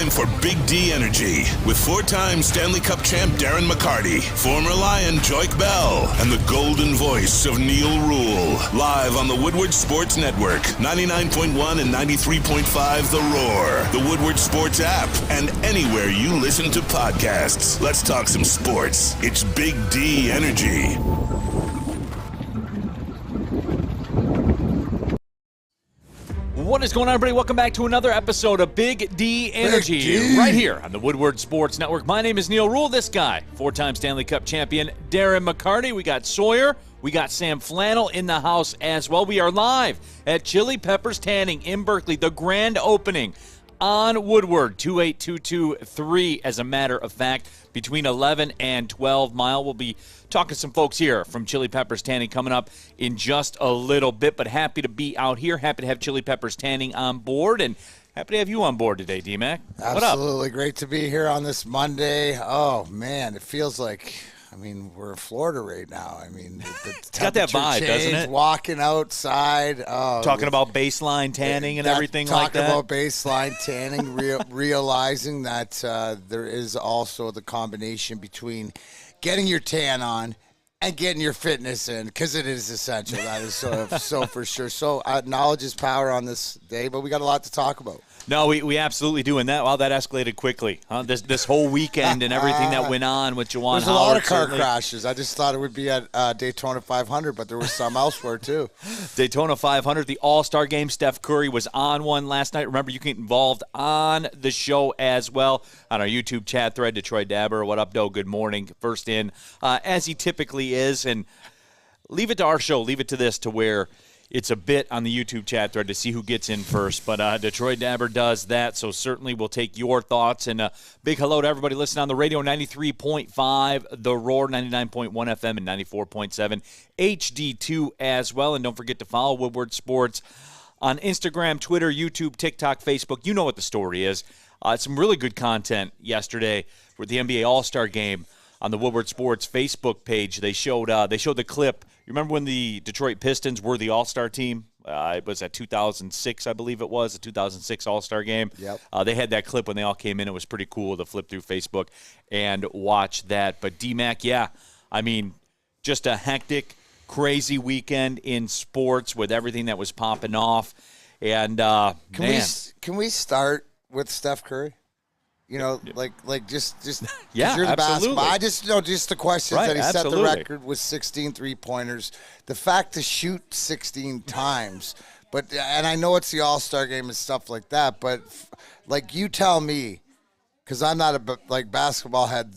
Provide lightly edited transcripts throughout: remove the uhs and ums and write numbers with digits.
time for Big D Energy with four-time Stanley Cup champ Darren McCarty, former Lion Joik Bell, and the golden voice of Neil Rule. Live on the Woodward Sports Network, 99.1 and 93.5 The Roar, the Woodward Sports app, and anywhere you listen to podcasts. Let's talk some sports. It's Big D Energy. What is going on, everybody? Welcome back to another episode of Big D Energy right here on the Woodward Sports Network. My name is Neil Rule. This guy, four-time Stanley Cup champion Darren McCarty. We got Sawyer. We got Sam Flannel in the house as well. We are live at Chili Peppers Tanning in Berkeley, the grand opening on Woodward, 28223, as a matter of fact, between 11 and 12 Mile. We'll be talking to some folks here from Chili Peppers Tanning coming up in just a little bit, but happy to be out here, happy to have Chili Peppers Tanning on board, and happy to have you on board today, D-Mac. What up? Absolutely great to be here on this Monday. Oh, man, it feels like, we're in Florida right now. It's got that vibe, doesn't it? Walking outside. Talking about baseline tanning and everything like that. Talking about baseline tanning, realizing that there is also the combination between getting your tan on and getting your fitness in, because it is essential. That is so for sure. So knowledge is power on this day, but we got a lot to talk about. No, we absolutely do, and that escalated quickly. This whole weekend and everything that went on with Juwan Howard. There's a lot of car crashes. I just thought it would be at Daytona 500, but there was some elsewhere too. Daytona 500, the All-Star Game. Steph Curry was on one last night. Remember, you can get involved on the show as well on our YouTube chat thread. Detroit Dabber, what up, Doe? Good morning. First in, as he typically is, and leave it to our show. Leave it to this, to where it's a bit on the YouTube chat thread to see who gets in first, but Detroit Dabber does that, so certainly we'll take your thoughts. And big hello to everybody listening on the radio, 93.5 The Roar, 99.1 FM, and 94.7 HD2 as well. And don't forget to follow Woodward Sports on Instagram, Twitter, YouTube, TikTok, Facebook. You know what the story is. Some really good content yesterday with the NBA All-Star Game on the Woodward Sports Facebook page. They showed the clip. You remember when the Detroit Pistons were the All-Star team? It was at 2006, I believe it was, the 2006 All-Star Game. Yep. They had that clip when they all came in. It was pretty cool to flip through Facebook and watch that. But D-Mac, just a hectic, crazy weekend in sports with everything that was popping off. And, Can we start with Steph Curry? Just yeah, you're the absolutely. basketball. I just just the questions right, that he absolutely. set the record with 16 3-pointers. The fact to shoot 16 times, and I know it's the All-Star Game and stuff like that, but you tell me, because I'm not a basketball head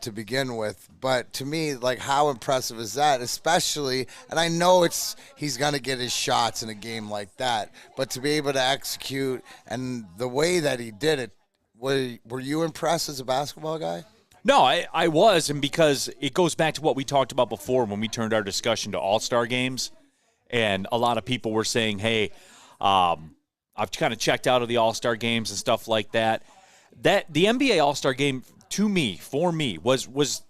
to begin with, but to me, how impressive is that? Especially, and I know he's gonna get his shots in a game like that, but to be able to execute and the way that he did it. Were you impressed as a basketball guy? No, I was, and because it goes back to what we talked about before when we turned our discussion to All-Star games, and a lot of people were saying, hey, I've kind of checked out of the All-Star games and stuff like that. That the NBA All-Star game, for me,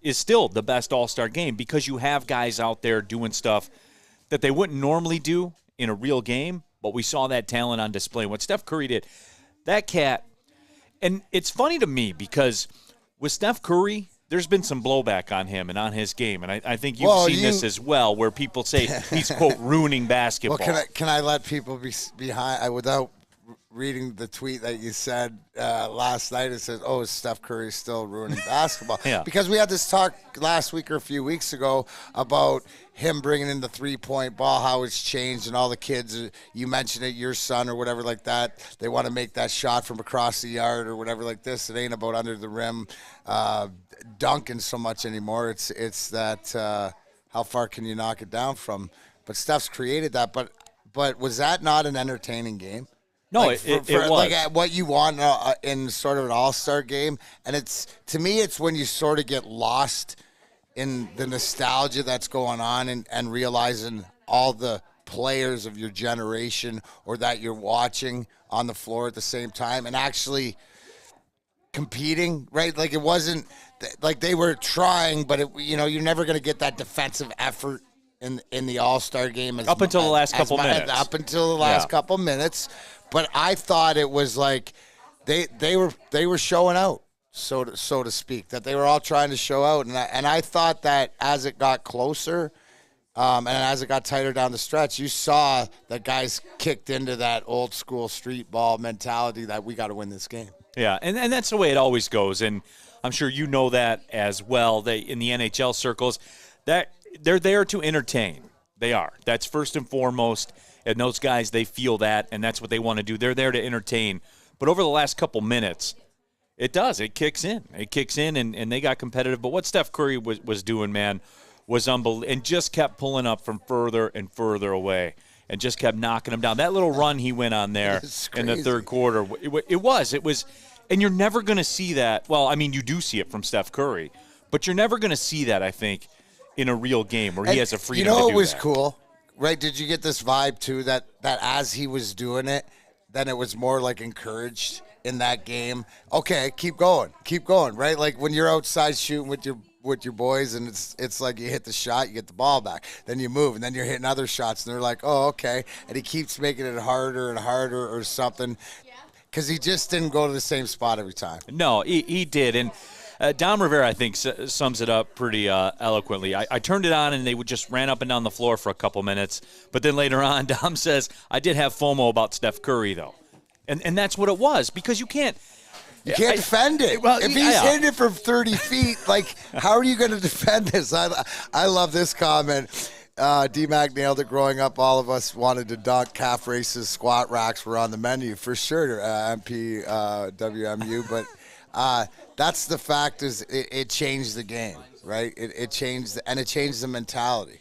is still the best All-Star game, because you have guys out there doing stuff that they wouldn't normally do in a real game, but we saw that talent on display. What Steph Curry did, that cat. And it's funny to me because with Steph Curry, there's been some blowback on him and on his game. And I think you've seen this as well, where people say he's, quote, ruining basketball. Well, can I let people be behind without reading the tweet that you said last night? It says, is Steph Curry still ruining basketball? Yeah. Because we had this talk last week or a few weeks ago about him bringing in the three-point ball, how it's changed, and all the kids, you mentioned it, your son or whatever like that, they want to make that shot from across the yard or whatever like this. It ain't about under the rim dunking so much anymore. It's that how far can you knock it down from? But Steph's created that. But was that not an entertaining game? No, it was. Like what you want in sort of an all-star game. And to me, it's when you sort of get lost in the nostalgia that's going on and realizing all the players of your generation or that you're watching on the floor at the same time and actually competing, right? Like it wasn't like they were trying, but you're never going to get that defensive effort in the All-Star game up until the last couple minutes. Up until the last couple minutes. But I thought it was like they were showing out, so to speak, that they were all trying to show out, and I thought that as it got closer, and as it got tighter down the stretch, you saw that guys kicked into that old school street ball mentality that we got to win this game. Yeah, and that's the way it always goes, and I'm sure you know that as well. They in the NHL circles, that they're there to entertain. They are. That's first and foremost, and those guys, they feel that, and that's what they want to do. They're there to entertain. But over the last couple minutes, it does. It kicks in. It kicks in, and they got competitive. But what Steph Curry was doing, man, was unbelievable, and just kept pulling up from further and further away and just kept knocking them down. That little run he went on there in the third quarter, it was. And you're never going to see that. Well, I mean, you do see it from Steph Curry, but you're never going to see that, I think, in a real game where he has a freedom to do that. You know what was cool? Right? Did you get this vibe, too, that as he was doing it, then it was more like encouraged in that game? Okay, keep going, right? Like when you're outside shooting with your boys, and it's like you hit the shot, you get the ball back, then you move, and then you're hitting other shots, and they're like, oh, okay. And he keeps making it harder and harder or something. Because he just didn't go to the same spot every time. No, he did. And Dom Rivera, I think, sums it up pretty eloquently. I turned it on, and they just ran up and down the floor for a couple minutes. But then later on, Dom says, I did have FOMO about Steph Curry, though. And that's what it was, because you can't defend it. Well, if he's hitting it from 30 feet, like, how are you going to defend this? I love this comment. D-Mac nailed it. Growing up, all of us wanted to dunk. Calf races, squat racks were on the menu for sure, MP, WMU. But that's the fact, is it changed the game, right? It changed, and it changed the mentality.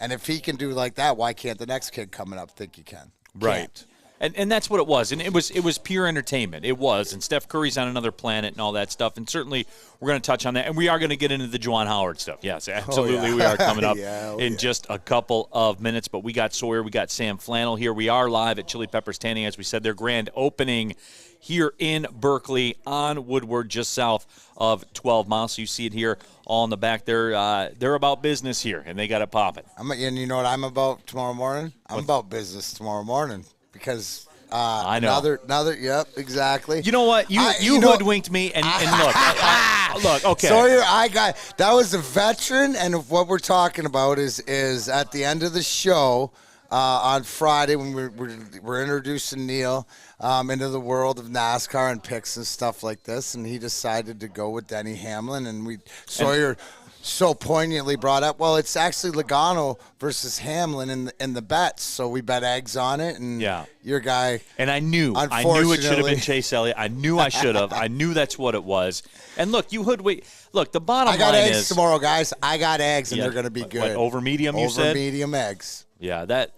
And if he can do like that, why can't the next kid coming up think he can? Right. And that's what it was. And it was pure entertainment. It was. And Steph Curry's on another planet and all that stuff. And certainly we're going to touch on that. And we are going to get into the Juwan Howard stuff. Yes, absolutely. We are coming up in just a couple of minutes. But we got Sawyer. We got Sam Flannel here. We are live at Chili Peppers Tanning, as we said, their grand opening here in Berkeley on Woodward, just south of 12 miles. So you see it here all in the back. They're about business here, and they got it popping. And you know what I'm about tomorrow morning? I'm about business tomorrow morning. Because I know. Another, yep, exactly. You know what? You hoodwinked me, and look, look, okay. Sawyer, that was a veteran, and what we're talking about is at the end of the show on Friday when we're introducing Neil into the world of NASCAR and picks and stuff like this, and he decided to go with Denny Hamlin, and Sawyer so poignantly brought up, well, it's actually Logano versus Hamlin in the bets, so we bet eggs on it, and your guy. And I knew it should have been Chase Elliott. I knew I should have. I knew that's what it was. And look, look, the bottom line is, I got eggs tomorrow, guys. I got eggs, and they're going to be good. What, over medium, you said? Over medium eggs. Yeah, that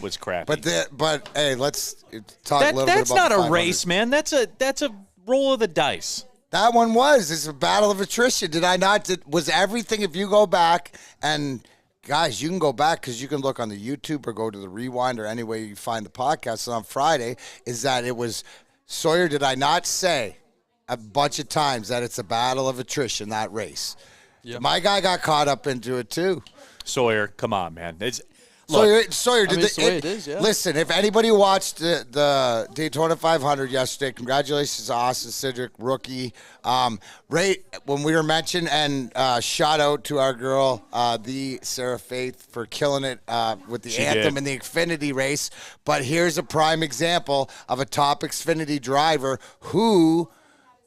was crappy. But hey, let's talk a little bit about that's not a race, man. That's a roll of the dice. That one was. It's a battle of attrition. Did I not? Was everything, if you go back, and guys, you can go back because you can look on the YouTube or go to the Rewind or any way you find the podcast on Friday, is that it was, Sawyer, did I not say a bunch of times that it's a battle of attrition, that race? Yep. My guy got caught up into it too. Sawyer, come on, man. Sawyer, listen, if anybody watched the Daytona 500 yesterday, congratulations to Austin Cedric, rookie. Right when we were mentioned, and shout out to our girl, the Sarah Faith, for killing it with the anthem in the Xfinity race. But here's a prime example of a top Xfinity driver who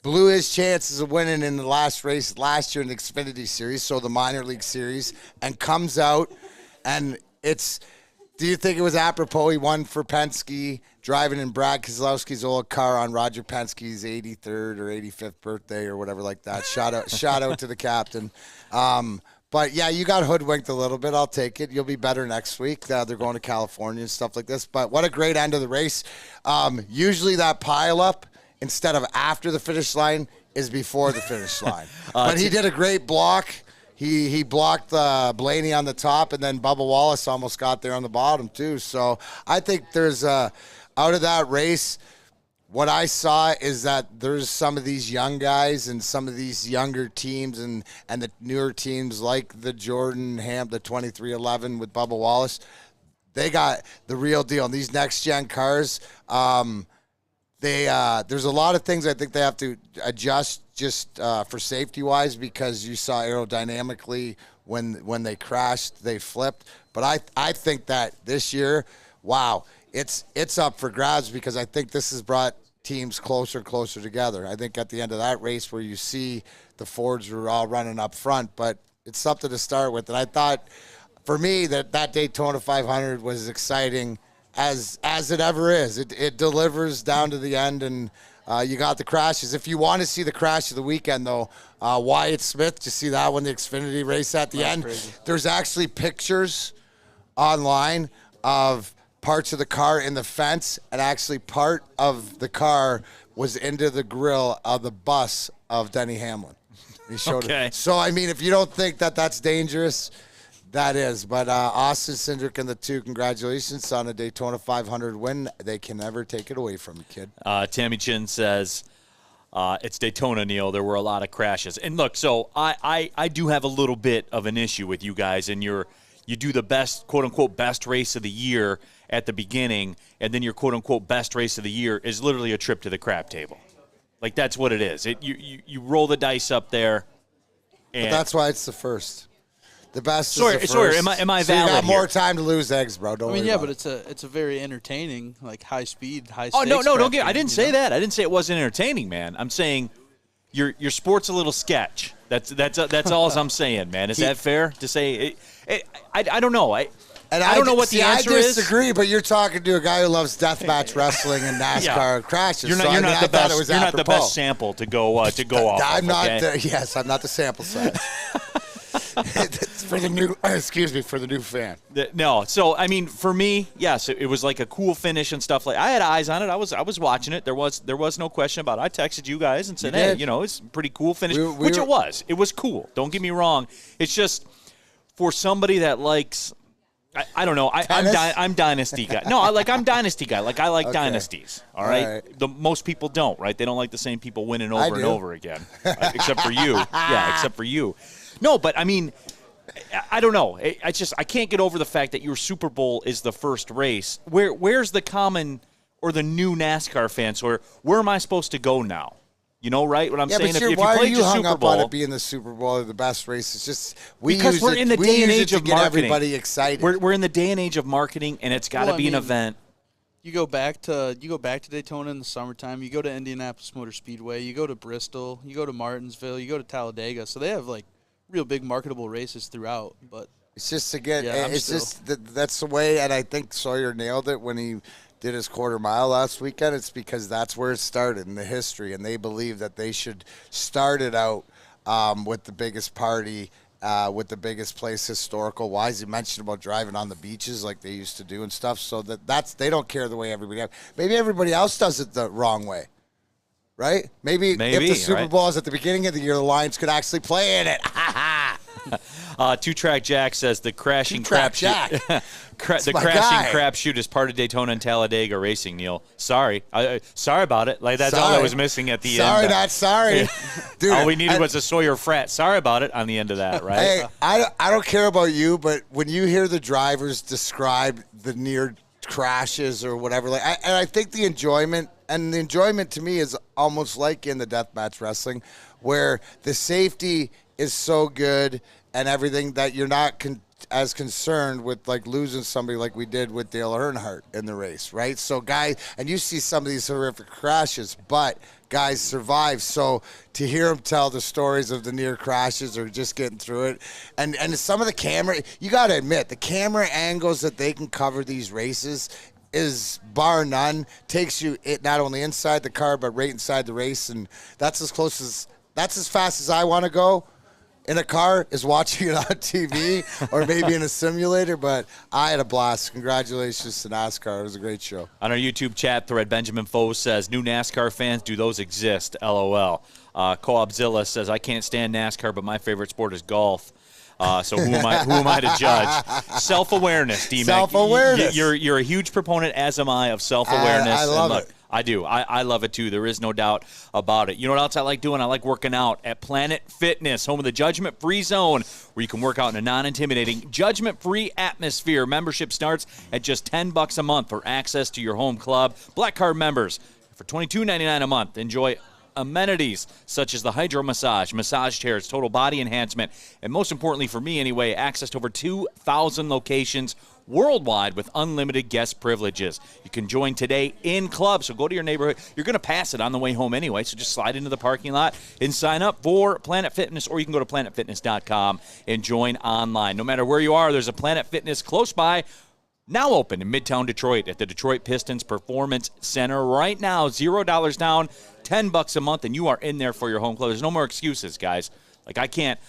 blew his chances of winning in the last race last year in the Xfinity Series, so the minor league series, and comes out and do you think it was apropos he won for Penske driving in Brad Keselowski's old car on Roger Penske's 83rd or 85th birthday or whatever like that? Shout out to the captain. But yeah, you got hoodwinked a little bit. I'll take it. You'll be better next week. They're going to California and stuff like this. But what a great end of the race. Usually that pile up, instead of after the finish line, is before the finish line. But he did a great block. He blocked Blaney on the top, and then Bubba Wallace almost got there on the bottom too. So I think there's out of that race, what I saw is that there's some of these young guys and some of these younger teams and the newer teams like the Jordan Ham, the 2311 with Bubba Wallace, they got the real deal. And these next gen cars, there's a lot of things I think they have to adjust just for safety-wise, because you saw aerodynamically when they crashed, they flipped. But I think that this year, wow, it's up for grabs, because I think this has brought teams closer and closer together. I think at the end of that race where you see the Fords were all running up front, but it's something to start with. And I thought, for me, that Daytona 500 was as exciting as it ever is. It delivers down to the end, and you got the crashes. If you want to see the crash of the weekend, though, Wyatt Smith, did you see that one, the Xfinity race at the end? Crazy. There's actually pictures online of parts of the car in the fence, and actually part of the car was into the grill of the bus of Denny Hamlin. He showed it. So, I mean, if you don't think that that's dangerous, that is. But Austin Cindric and the two, congratulations on a Daytona 500 win. They can never take it away from you, kid. Tammy Chin says, it's Daytona, Neil. There were a lot of crashes. And look, so I do have a little bit of an issue with you guys, and you do the best, quote-unquote, best race of the year at the beginning, and then your quote-unquote best race of the year is literally a trip to the crap table. Like, that's what it is. You roll the dice up there. And but that's why it's the first. The best is the first. Sorry, am I so valid you got more here? time to lose eggs, bro. Don't worry about but it's a very entertaining, like high speed, high Oh, stakes. no, don't get. I didn't say that. I didn't say it wasn't entertaining, man. I'm saying your sport's a little sketch. That's all I'm saying, man. Is that fair to say? I don't know. I don't know what the answer is. I disagree, but you're talking to a guy who loves deathmatch wrestling and NASCAR crashes. You're not the best sample to go off. I'm not. Okay? Yes, I'm not the sample size. It's for the new. Excuse me, for the new fan. No, so I mean, for me, yes, it was like a cool finish and stuff. Like, I had eyes on it. I was watching it. There was no question about it. I texted you guys and said, hey, it's a pretty cool finish, which it was. It was cool. Don't get me wrong. It's just for somebody that likes. I don't know. I'm dynasty guy. No, I'm dynasty guy. Like, I like dynasties. All right. Most people don't. Right? They don't like the same people winning over and over again, except for you. Yeah, except for you. No, but I mean, I don't know. I can't get over the fact that your Super Bowl is the first race. Where's the common or the new NASCAR fans? Or where am I supposed to go now? You know, right? What I'm saying. But if you why played are you the hung Super up Bowl, on it being the Super Bowl or the best race? It's just because we're in the day and age of get marketing. Everybody excited. We're in the day and age of marketing, and it's got to be an event. You go back to Daytona in the summertime. You go to Indianapolis Motor Speedway. You go to Bristol. You go to Martinsville. You go to Talladega. So they have like real big marketable races throughout. But it's just again, that's the way. And I think Sawyer nailed it when he did his quarter mile last weekend. It's because that's where it started in the history, and they believe that they should start it out with the biggest party, with the biggest place historical wise. He mentioned about driving on the beaches like they used to do and stuff. So that's they don't care the way everybody else. Maybe everybody else does it the wrong way, right? Maybe if the Super Bowl is at the beginning of the year, the Lions could actually play in it. Two-Track Jack says the crashing crapshoot. The crashing crapshoot is part of Daytona and Talladega racing. Neil, sorry about it. Like, that's all that was missing at the end. Sorry, not sorry, dude. All we needed was a Sawyer frat. Sorry about it on the end of that, right? Hey, I don't care about you, but when you hear the drivers describe the near crashes or whatever, and I think the enjoyment to me is almost like in the deathmatch wrestling, where the safety is so good and everything that you're not as concerned with like losing somebody like we did with Dale Earnhardt in the race, right? So guys, and you see some of these horrific crashes, but guys survive. So to hear them tell the stories of the near crashes or just getting through it, and some of the camera, you got to admit, the camera angles that they can cover these races is bar none, takes you not only inside the car but right inside the race, and that's as fast as I want to go in a car is watching it on TV or maybe in a simulator, but I had a blast. Congratulations to NASCAR. It was a great show. On our YouTube chat thread, Benjamin Foe says, new NASCAR fans, do those exist? LOL. Co-opzilla says, I can't stand NASCAR, but my favorite sport is golf. So who am I to judge? Self-awareness, D-Mac. Self-awareness. You're a huge proponent, as am I, of self-awareness. I love it. I do. I love it, too. There is no doubt about it. You know what else I like doing? I like working out at Planet Fitness, home of the judgment-free zone, where you can work out in a non-intimidating, judgment-free atmosphere. Membership starts at just $10 a month for access to your home club. Black Card members, For $22.99 a month, enjoy amenities such as the hydro massage chairs, total body enhancement, and most importantly for me anyway, access to over 2,000 locations worldwide with unlimited guest privileges. You can join today in club, so go to your neighborhood. You're going to pass it on the way home anyway, so just slide into the parking lot and sign up for Planet Fitness, or you can go to planetfitness.com and join online. No matter where you are, there's a Planet Fitness close by. Now open in Midtown Detroit at the Detroit Pistons Performance Center. Right now, $0 down, $10 a month, and you are in there for your home club. There's no more excuses, guys. Like, I can't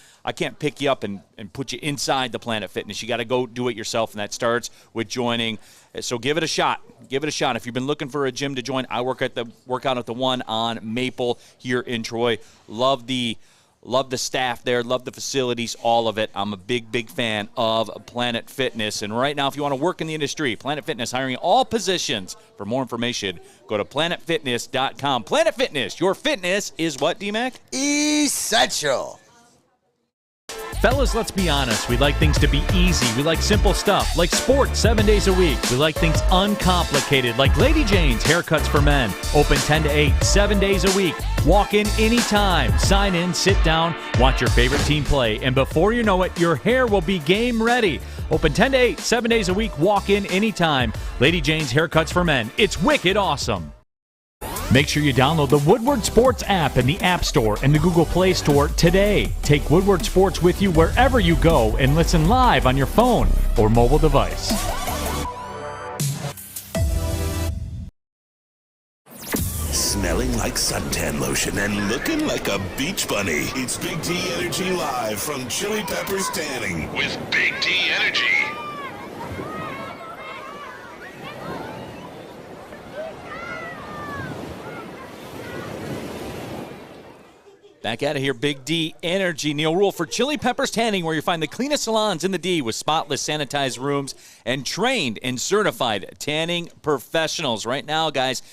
pick you up and put you inside the Planet Fitness. You got to go do it yourself, and that starts with joining. So give it a shot. Give it a shot. If you've been looking for a gym to join, I work out at the one on Maple here in Troy. Love the staff there, love the facilities, all of it. I'm a big fan of Planet Fitness. And right now, if you want to work in the industry, Planet Fitness hiring all positions. For more information, go to planetfitness.com. Planet Fitness, your fitness is what, D-Mac? Essential. Fellas, let's be honest. We like things to be easy. We like simple stuff, like sports 7 days a week. We like things uncomplicated, like Lady Jane's Haircuts for Men. Open 10 to 8, 7 days a week. Walk in anytime. Sign in, sit down, watch your favorite team play, and before you know it, your hair will be game ready. Open 10 to 8, 7 days a week. Walk in anytime. Lady Jane's Haircuts for Men. It's wicked awesome. Make sure you download the Woodward Sports app in the App Store and the Google Play Store today. Take Woodward Sports with you wherever you go and listen live on your phone or mobile device. Smelling like suntan lotion and looking like a beach bunny. It's Big D Energy live from Chili Peppers Tanning with Big D Energy. Back out of here, Big D Energy. Neil Rule for Chili Peppers Tanning, where you find the cleanest salons in the D with spotless sanitized rooms and trained and certified tanning professionals. Right now, guys,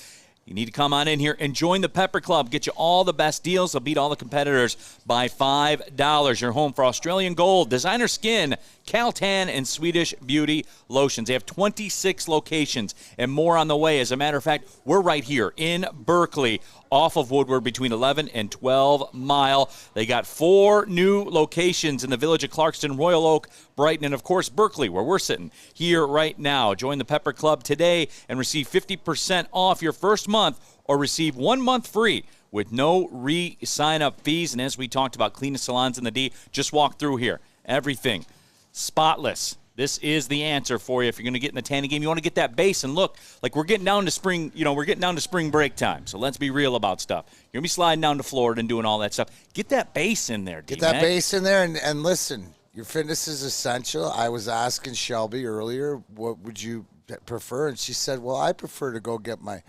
you need to come on in here and join the Pepper Club. Get you all the best deals. They'll beat all the competitors by $5. Your home for Australian Gold, Designer Skin, Caltan, and Swedish Beauty Lotions. They have 26 locations and more on the way. As a matter of fact, we're right here in Berkeley, off of Woodward, between 11 and 12 Mile. They got 4 new locations in the village of Clarkston, Royal Oak, Brighton, and, of course, Berkeley, where we're sitting here right now. Join the Pepper Club today and receive 50% off your first month, or receive 1 month free with no re-sign-up fees. And as we talked about, cleanest salons in the D, just walk through here. Everything spotless. This is the answer for you if you're going to get in the tanning game. You want to get that base, and look, like we're getting down to spring, we're getting down to spring break time. So let's be real about stuff. You're going to be sliding down to Florida and doing all that stuff. Get that base in there, D-Mac. Get that base in there, and listen, your fitness is essential. I was asking Shelby earlier, what would you prefer? And she said, well, I prefer to go get my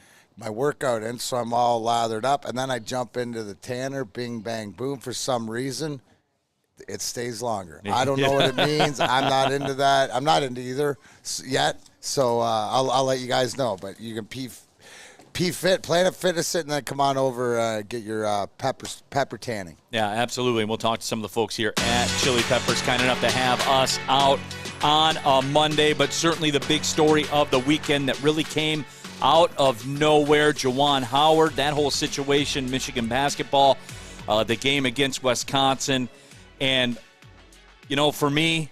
workout in, so I'm all lathered up, and then I jump into the tanner, bing, bang, boom. For some reason, it stays longer. I don't know what it means. I'm not into that. I'm not into either yet, so I'll let you guys know. But you can P-Fit, Planet Fitness it, and then come on over, get your pepper tanning. Yeah, absolutely. And we'll talk to some of the folks here at Chili Peppers, kind enough to have us out on a Monday. But certainly the big story of the weekend that really came out of nowhere, Juwan Howard, that whole situation, Michigan basketball, the game against Wisconsin. And, for me,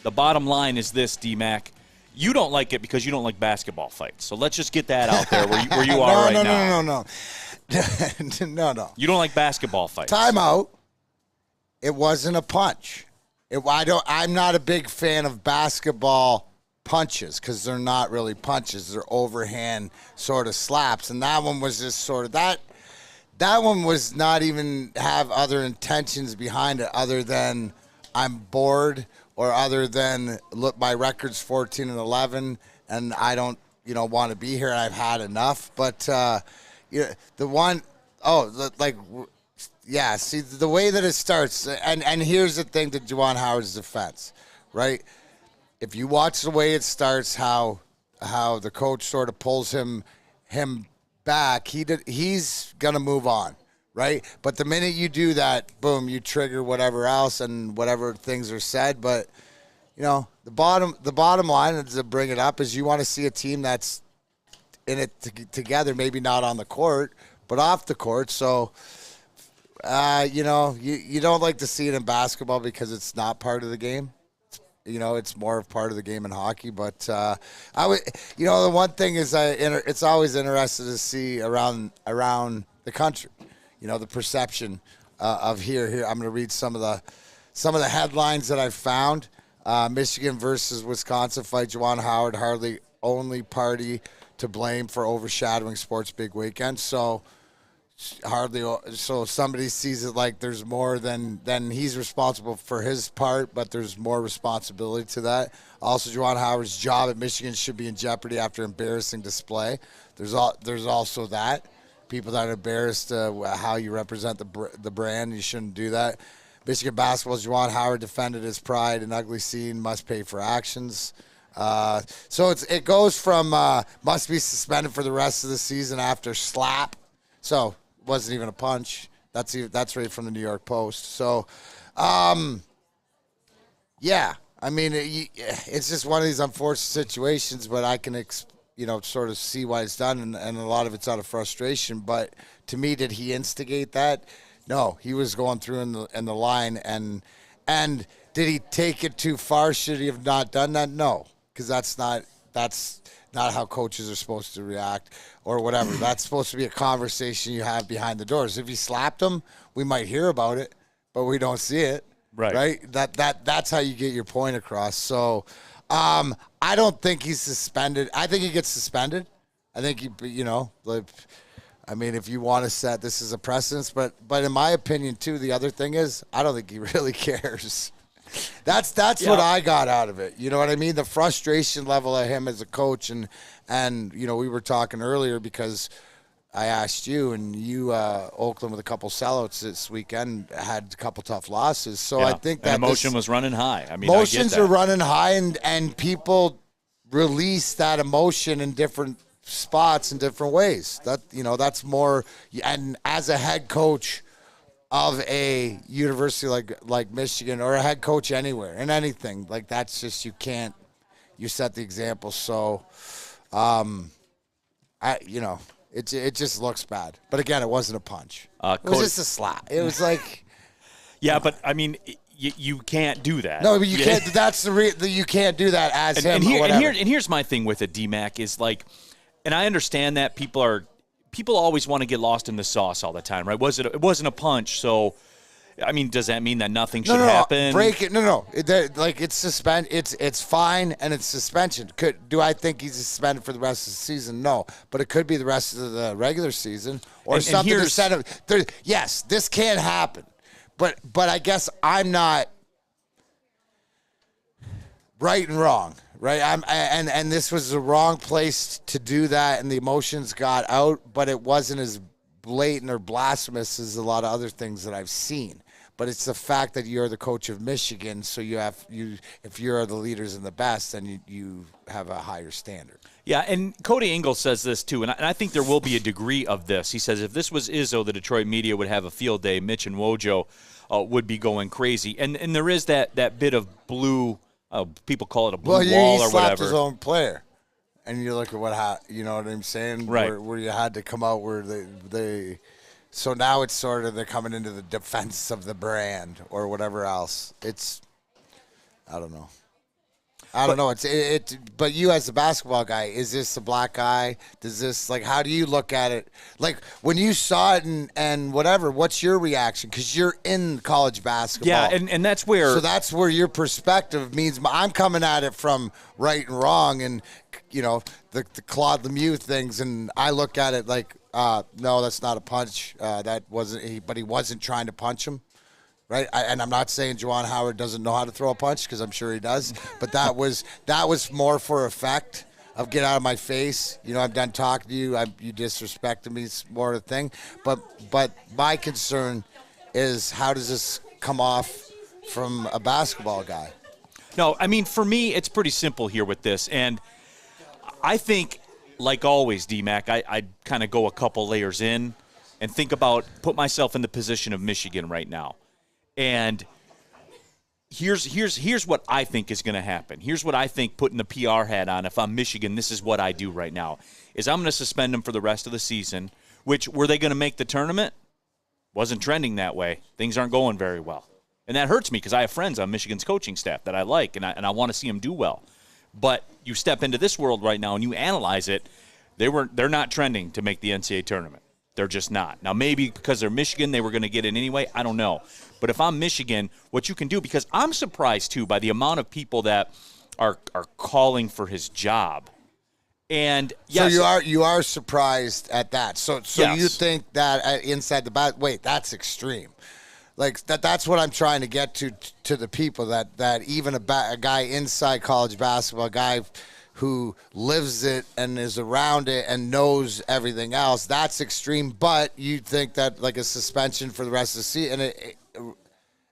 the bottom line is this, D-Mac. You don't like it because you don't like basketball fights. So let's just get that out there where you are right now. No. You don't like basketball fights. Time out. It wasn't a punch. I'm not a big fan of basketball punches because they're not really punches. They're overhand sort of slaps. And that one was just sort of that. That one was not even have other intentions behind it other than I'm bored, or other than, look, my record's 14-11 and I don't, want to be here and I've had enough. But the way that it starts, and here's the thing to Juwan Howard's defense, right? If you watch the way it starts, how the coach sort of pulls him back, he's gonna move on, right? But the minute you do that, boom, you trigger whatever else and whatever things are said. But the bottom line to bring it up is you want to see a team that's together, maybe not on the court, but off the court. So, you don't like to see it in basketball because it's not part of the game. It's more of part of the game in hockey. But the one thing is, it's always interesting to see around the country, the perception of here. I'm going to read some of the headlines that I've found. Michigan versus Wisconsin fight. Juwan Howard hardly only party to blame for overshadowing sports big weekend. So somebody sees it like there's more than he's responsible for his part, but there's more responsibility to that. Also, Juwan Howard's job at Michigan should be in jeopardy after embarrassing display. There's also that. People that are embarrassed how you represent the brand, you shouldn't do that. Michigan basketball's Juwan Howard defended his pride. An ugly scene, must pay for actions. So it goes from must be suspended for the rest of the season after slap. So it wasn't even a punch. That's right from the New York Post. So, yeah. I mean, it's just one of these unfortunate situations, but I can sort of see why it's done, and a lot of it's out of frustration. But to me, did he instigate that? No, he was going through in the line, and did he take it too far? Should he have not done that? No, because that's not how coaches are supposed to react or whatever. That's supposed to be a conversation you have behind the doors. If he slapped him, we might hear about it, but we don't see it. Right? That's how you get your point across. So, I don't think he's suspended. I think he gets suspended. I think if you want to set this as a precedence, but in my opinion too, the other thing is I don't think he really cares. That's what I got out of it. You know what I mean? The frustration level of him as a coach, and we were talking earlier because I asked you, and you Oakland with a couple sellouts this weekend had a couple tough losses. So I think that emotion was running high. I mean, emotions are running high, and people release that emotion in different spots in different ways. That's more. And as a head coach of a university like Michigan, or a head coach anywhere in anything, like that's just you set the example. So, it just looks bad. But again, it wasn't a punch. It was just a slap. It was like, yeah, but I mean. You can't do that. No, but you can't. That's you can't do that as him. And here's my thing with it, D-Mac, is like, and I understand that people always want to get lost in the sauce all the time, right? It wasn't a punch, so I mean, does that mean that nothing should happen? Break it. No. It's suspend. It's fine, and it's suspension. Do I think he's suspended for the rest of the season? No, but it could be the rest of the regular season or something. Yes, this can't happen. But I guess I'm not right and wrong, right? And this was the wrong place to do that, and the emotions got out, but it wasn't as blatant or blasphemous as a lot of other things that I've seen. But it's the fact that you're the coach of Michigan, so if you're the leaders and the best, then you have a higher standard. Yeah, and Cody Ingle says this too, and I think there will be a degree of this. He says if this was Izzo, the Detroit media would have a field day. Mitch and Wojo would be going crazy. And there is that bit of blue, people call it a blue wall or whatever. Well, he slapped his own player. And you look at you know what I'm saying? Right. Where you had to come out where they so now it's sort of they're coming into the defense of the brand or whatever else. I don't know. But you as a basketball guy, is this a black eye? Does this, like, how do you look at it? Like, when you saw it and whatever, what's your reaction? Because you're in college basketball. Yeah, and that's where. So that's where your perspective means. I'm coming at it from right and wrong and, the Claude Lemieux things. And I look at it like, no, that's not a punch. That wasn't, but he wasn't trying to punch him. Right, and I'm not saying Juwan Howard doesn't know how to throw a punch, because I'm sure he does. But that was more for effect of get out of my face. I'm done talking to you. You disrespected me. It's more of a thing. But my concern is, how does this come off from a basketball guy? No, I mean, for me, it's pretty simple here with this. And I think, like always, D-Mac, I kind of go a couple layers in and put myself in the position of Michigan right now. And here's what I think is going to happen. Here's what I think, putting the PR hat on, if I'm Michigan, this is what I do right now, is I'm going to suspend them for the rest of the season, which, were they going to make the tournament? Wasn't trending that way. Things aren't going very well. And that hurts me because I have friends on Michigan's coaching staff that I like, and I want to see them do well. But you step into this world right now and you analyze it, they're not trending to make the NCAA tournament. They're just not. Now, maybe because they're Michigan, they were going to get in anyway. I don't know. But if I'm Michigan, what you can do, because I'm surprised, too, by the amount of people that are calling for his job. And yes, so you are surprised at that. So yes. You think that inside the bat? Wait, that's extreme. Like that's what I'm trying to get to the people that even a guy inside college basketball, a guy who lives it and is around it and knows everything else, that's extreme. But you think that like a suspension for the rest of the season,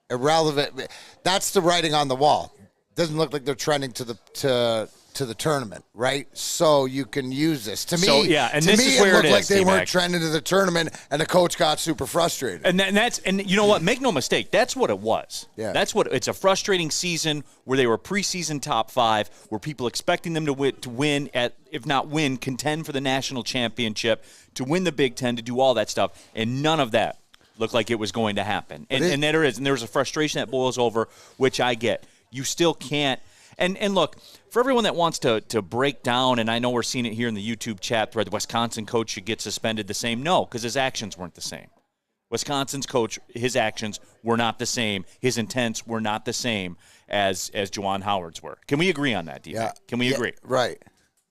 irrelevant. That's the writing on the wall. Doesn't look like they're trending to the tournament, right? So you can use this. To me, and to this me, is where it looked it like is, they T-Mac. weren't trending to the tournament, and the coach got super frustrated. And you know what? Make no mistake, that's what it was. Yeah. It's a frustrating season where they were preseason top 5, where people expecting them to win if not win, contend for the national championship, to win the Big Ten, to do all that stuff, and none of that looked like it was going to happen. And there is, and there's a frustration that boils over, which I get. You still can't. And look, for everyone that wants to break down, and I know we're seeing it here in the YouTube chat thread, the Wisconsin coach should get suspended the same. No, because his actions weren't the same. Wisconsin's coach, his actions were not the same. His intents were not the same as Juwan Howard's were. Can we agree on that, D-Mac? Yeah. Can we agree? Right.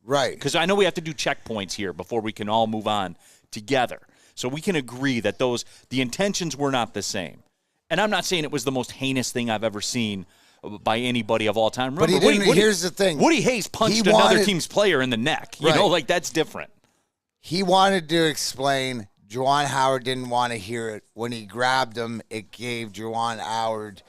Because I know we have to do checkpoints here before we can all move on together. So we can agree that the intentions were not the same. And I'm not saying it was the most heinous thing I've ever seen by anybody of all time. Remember, but here's the thing. Woody Hayes punched another team's player in the neck. You know, like that's different. He wanted to explain. Juwan Howard didn't want to hear it. When he grabbed him, it gave Juwan Howard,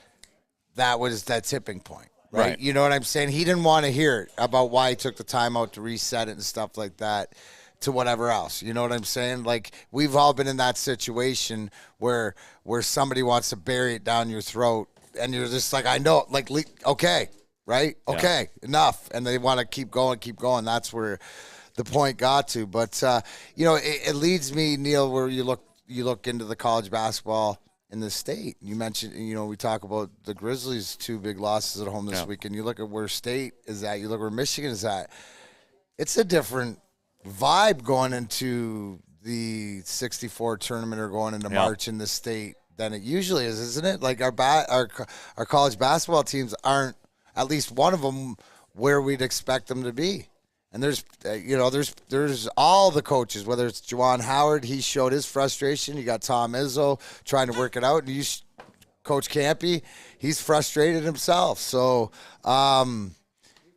that was that tipping point. Right? You know what I'm saying? He didn't want to hear it about why he took the timeout to reset it and stuff like that to whatever else. You know what I'm saying? Like, we've all been in that situation where somebody wants to bury it down your throat, and you're just like, I know, like, okay, right? Okay, enough. And they want to keep going. That's where the point got to. But, it leads me, Neil, where you look into the college basketball in the state. You mentioned, we talk about the Grizzlies' 2 big losses at home this weekend. You look at where State is at. You look where Michigan is at. It's a different vibe going into the 64 tournament or going into March in the state than it usually is, isn't it? Like our college basketball teams aren't, at least one of them, where we'd expect them to be. And there's all the coaches, whether it's Juwan Howard, he showed his frustration. You got Tom Izzo trying to work it out, and Coach Campy, he's frustrated himself. So, not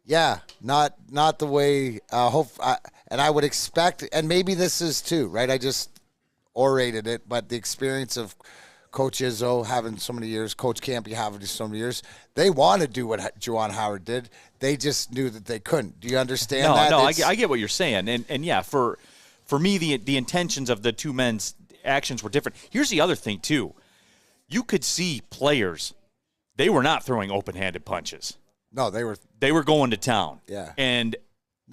the way. And I would expect, and maybe this is too, right? I just orated it, but the experience of Coach Izzo having so many years, Coach Campy having so many years, they want to do what Juwan Howard did. They just knew that they couldn't. Do you understand that? No, I get what you're saying. And yeah, for me, the intentions of the two men's actions were different. Here's the other thing, too. You could see players, they were not throwing open-handed punches. No, they were going to town. Yeah. And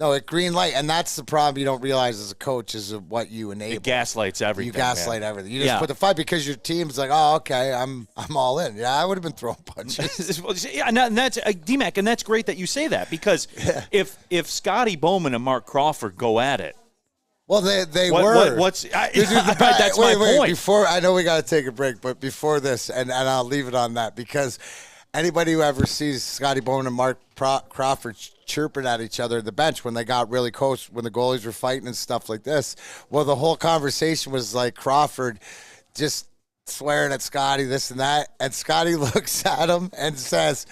no, at green light, and that's the problem you don't realize as a coach is what you enable. It gaslights everything. You gaslight everything. You just put the fight because your team's like, oh, okay, I'm all in. Yeah, I would have been throwing punches. Yeah, and that's D-Mac, and that's great that you say that because if Scotty Bowman and Mark Crawford go at it, well, they were. That's my point. Before, I know we got to take a break, but before this, and I'll leave it on that because anybody who ever sees Scotty Bowman and Mark Crawford chirping at each other at the bench when they got really close, when the goalies were fighting and stuff like this, well, the whole conversation was like Crawford just swearing at Scotty, this and that, and Scotty looks at him and says,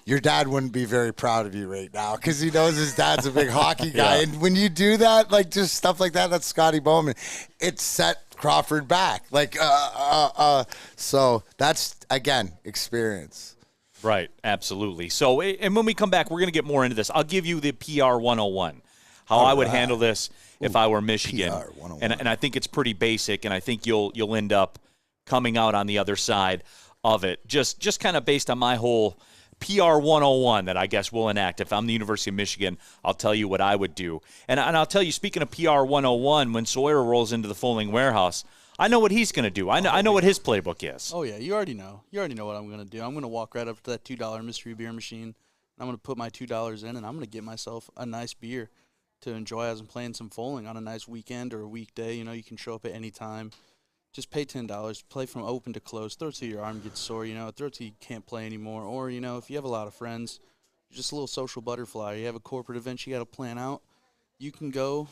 your dad wouldn't be very proud of you right now because he knows his dad's a big hockey guy. And when you do that, like just stuff like that, that's Scotty Bowman. It set Crawford back. Like, so that's, again, experience. Right, absolutely. So, and when we come back, we're going to get more into this. I'll give you the PR 101, how I would handle this if I were Michigan. PR 101. And I think it's pretty basic, and I think you'll end up coming out on the other side of it. Just kind of based on my whole PR 101 that I guess we'll enact. If I'm the University of Michigan, I'll tell you what I would do. And I'll tell you, speaking of PR 101, when Sawyer rolls into the Fowling Warehouse, I know what he's going to do. I know what his playbook is. Oh, yeah, you already know. You already know what I'm going to do. I'm going to walk right up to that $2 mystery beer machine. I'm going to put my $2 in, and I'm going to get myself a nice beer to enjoy as I'm playing some Fowling on a nice weekend or a weekday. You know, you can show up at any time. Just pay $10, play from open to close, throw it till your arm gets sore, you know, throw it till you can't play anymore. Or, you know, if you have a lot of friends, you're just a little social butterfly, you have a corporate event you got to plan out, you can go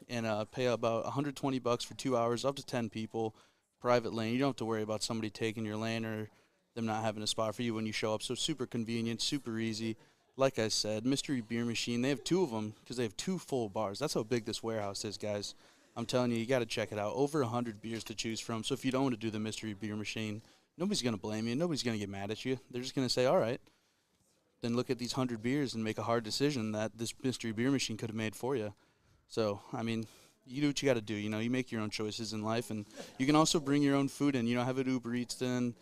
and pay about $120 for 2 hours, up to 10 people, private lane. You don't have to worry about somebody taking your lane or them not having a spot for you when you show up. So super convenient, super easy. Like I said, mystery beer machine, they have 2 of them because they have 2 full bars. That's how big this warehouse is, guys. I'm telling you, you got to check it out. Over 100 beers to choose from. So if you don't want to do the mystery beer machine, nobody's going to blame you. Nobody's going to get mad at you. They're just going to say, all right, then look at these 100 beers and make a hard decision that this mystery beer machine could have made for you. So, I mean, you do what you got to do. You know, you make your own choices in life. And you can also bring your own food in. You know, have an Uber Eats in,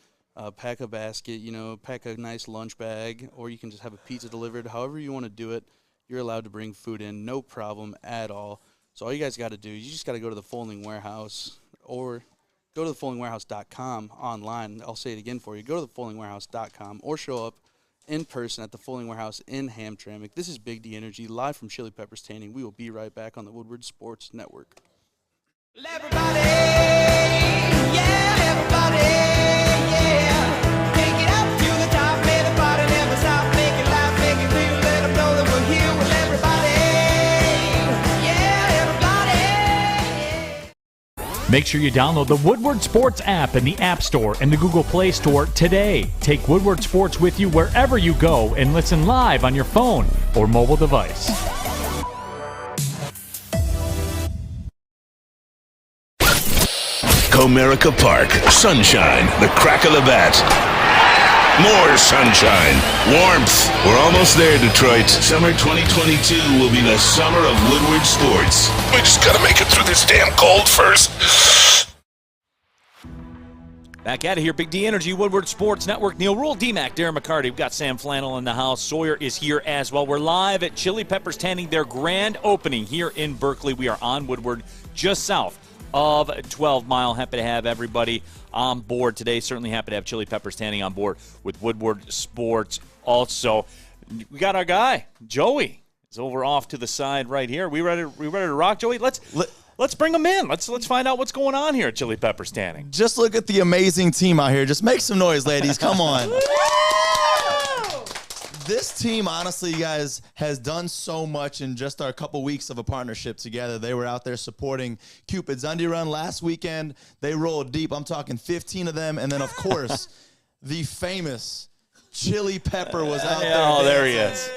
pack a basket, you know, pack a nice lunch bag, or you can just have a pizza delivered. However you want to do it, you're allowed to bring food in. No problem at all. So all you guys got to do, you just got to go to the Fowling Warehouse or go to thefowlingwarehouse.com online. I'll say it again for you. Go to thefowlingwarehouse.com or show up in person at the Fowling Warehouse in Hamtramck. This is Big D Energy, live from Chili Peppers Tanning. We will be right back on the Woodward Sports Network. Everybody, yeah, everybody, yeah. Take it up to the top, everybody, never stop. Make it loud, make it real, let them know that we're here with everybody. Make sure you download the Woodward Sports app in the App Store and the Google Play Store today. Take Woodward Sports with you wherever you go and listen live on your phone or mobile device. Comerica Park, sunshine, the crack of the bat. More sunshine, warmth. We're almost there, Detroit. Summer 2022 will be the summer of Woodward Sports. We just gotta make it through this damn cold first. Back out of here, Big D Energy, Woodward Sports Network. Neil Rule, D-Mac, Darren McCarty. We've got Sam Flannel in the house. Sawyer is here as well. We're live at Chili Peppers Tanning, their grand opening here in Berkeley. We are on Woodward, just south of 12 Mile. Happy to have everybody on board today. Certainly happy to have Chili Peppers Tanning on board with Woodward Sports. Also, we got our guy, Joey. Is over off to the side right here. We ready to rock, Joey? Let's bring him in. Let's find out what's going on here at Chili Peppers Tanning. Just look at the amazing team out here. Just make some noise, ladies. Come on. This team, honestly, you guys, has done so much in just our couple weeks of a partnership together. They were out there supporting Cupid's Undie Run last weekend. They rolled deep. I'm talking 15 of them. And then, of course, the famous Chili Pepper was out there. Oh, there he is.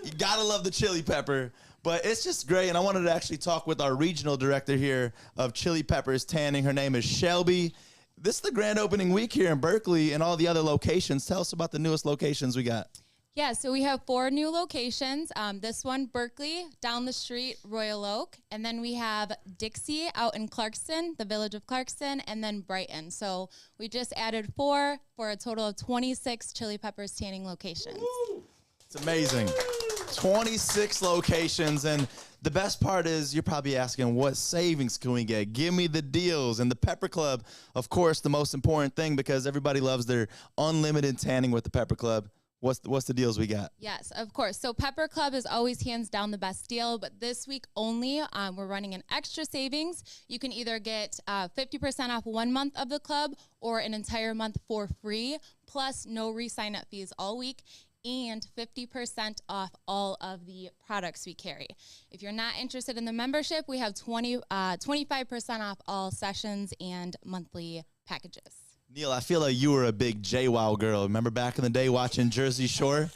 You got to love the Chili Pepper. But it's just great, and I wanted to actually talk with our regional director here of Chili Peppers Tanning. Her name is Shelby. This is the grand opening week here in Berkeley and all the other locations. Tell us about the newest locations we got. Yeah, so we have 4 new locations. This one, Berkeley, down the street, Royal Oak. And then we have Dixie out in Clarkston, the village of Clarkston, and then Brighton. So we just added 4 for a total of 26 Chili Peppers Tanning locations. It's amazing. 26 locations, and the best part is you're probably asking, what savings can we get? Give me the deals. And the Pepper Club, of course, the most important thing, because everybody loves their unlimited tanning with the Pepper Club. What's the deals we got? Yes, of course. So Pepper Club is always hands down the best deal, but this week only, we're running an extra savings. You can either get 50% off 1 month of the club or an entire month for free, plus no re-sign-up fees all week, and 50% off all of the products we carry. If you're not interested in the membership, we have 25% off all sessions and monthly packages. Neil, I feel like you were a big JWoww girl. Remember back in the day watching Jersey Shore?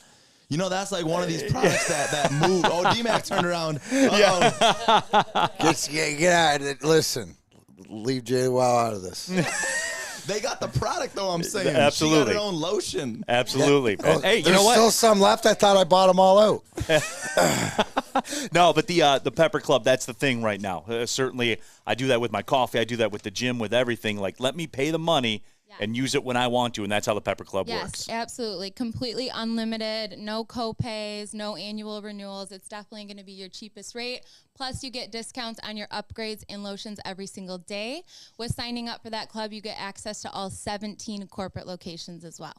You know, that's like one of these products that moved. Oh, D-Mac turned around. Uh-oh. Get out of it. Listen, leave JWoww out of this. They got the product, though, I'm saying. Absolutely. She got her own lotion. Absolutely. Oh, hey, you there's know what? still some left. I thought I bought them all out. No, but the Pepper Club, that's the thing right now. Certainly, I do that with my coffee. I do that with the gym, with everything. Like, let me pay the money and use it when I want to, and that's how the Pepper Club Yes, works. absolutely. Completely unlimited, no co-pays, no annual renewals. It's definitely going to be your cheapest rate. Plus, you get discounts on your upgrades and lotions every single day. With signing up for that club, you get access to all 17 corporate locations as well.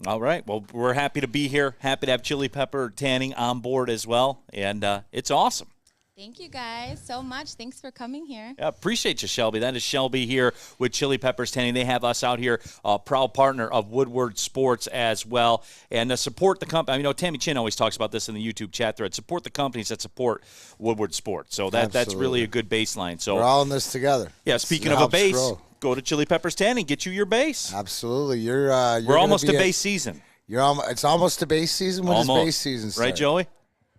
All right. Well, we're happy to be here. Happy to have Chili Pepper Tanning on board as well, and it's awesome. Thank you guys so much. Thanks for coming here. Yeah, appreciate you, Shelby. That is Shelby here with Chili Peppers Tanning. They have us out here, proud partner of Woodward Sports as well. And support the company. I mean, Tammy Chin always talks about this in the YouTube chat thread. Support the companies that support Woodward Sports. So that's really a good baseline. So we're all in this together. Yeah, speaking It of a helps base, grow. go to Chili Peppers Tanning. Get you your base. Absolutely. You're We're almost to base season. It's almost to base season. When does base season start? Right, Joey?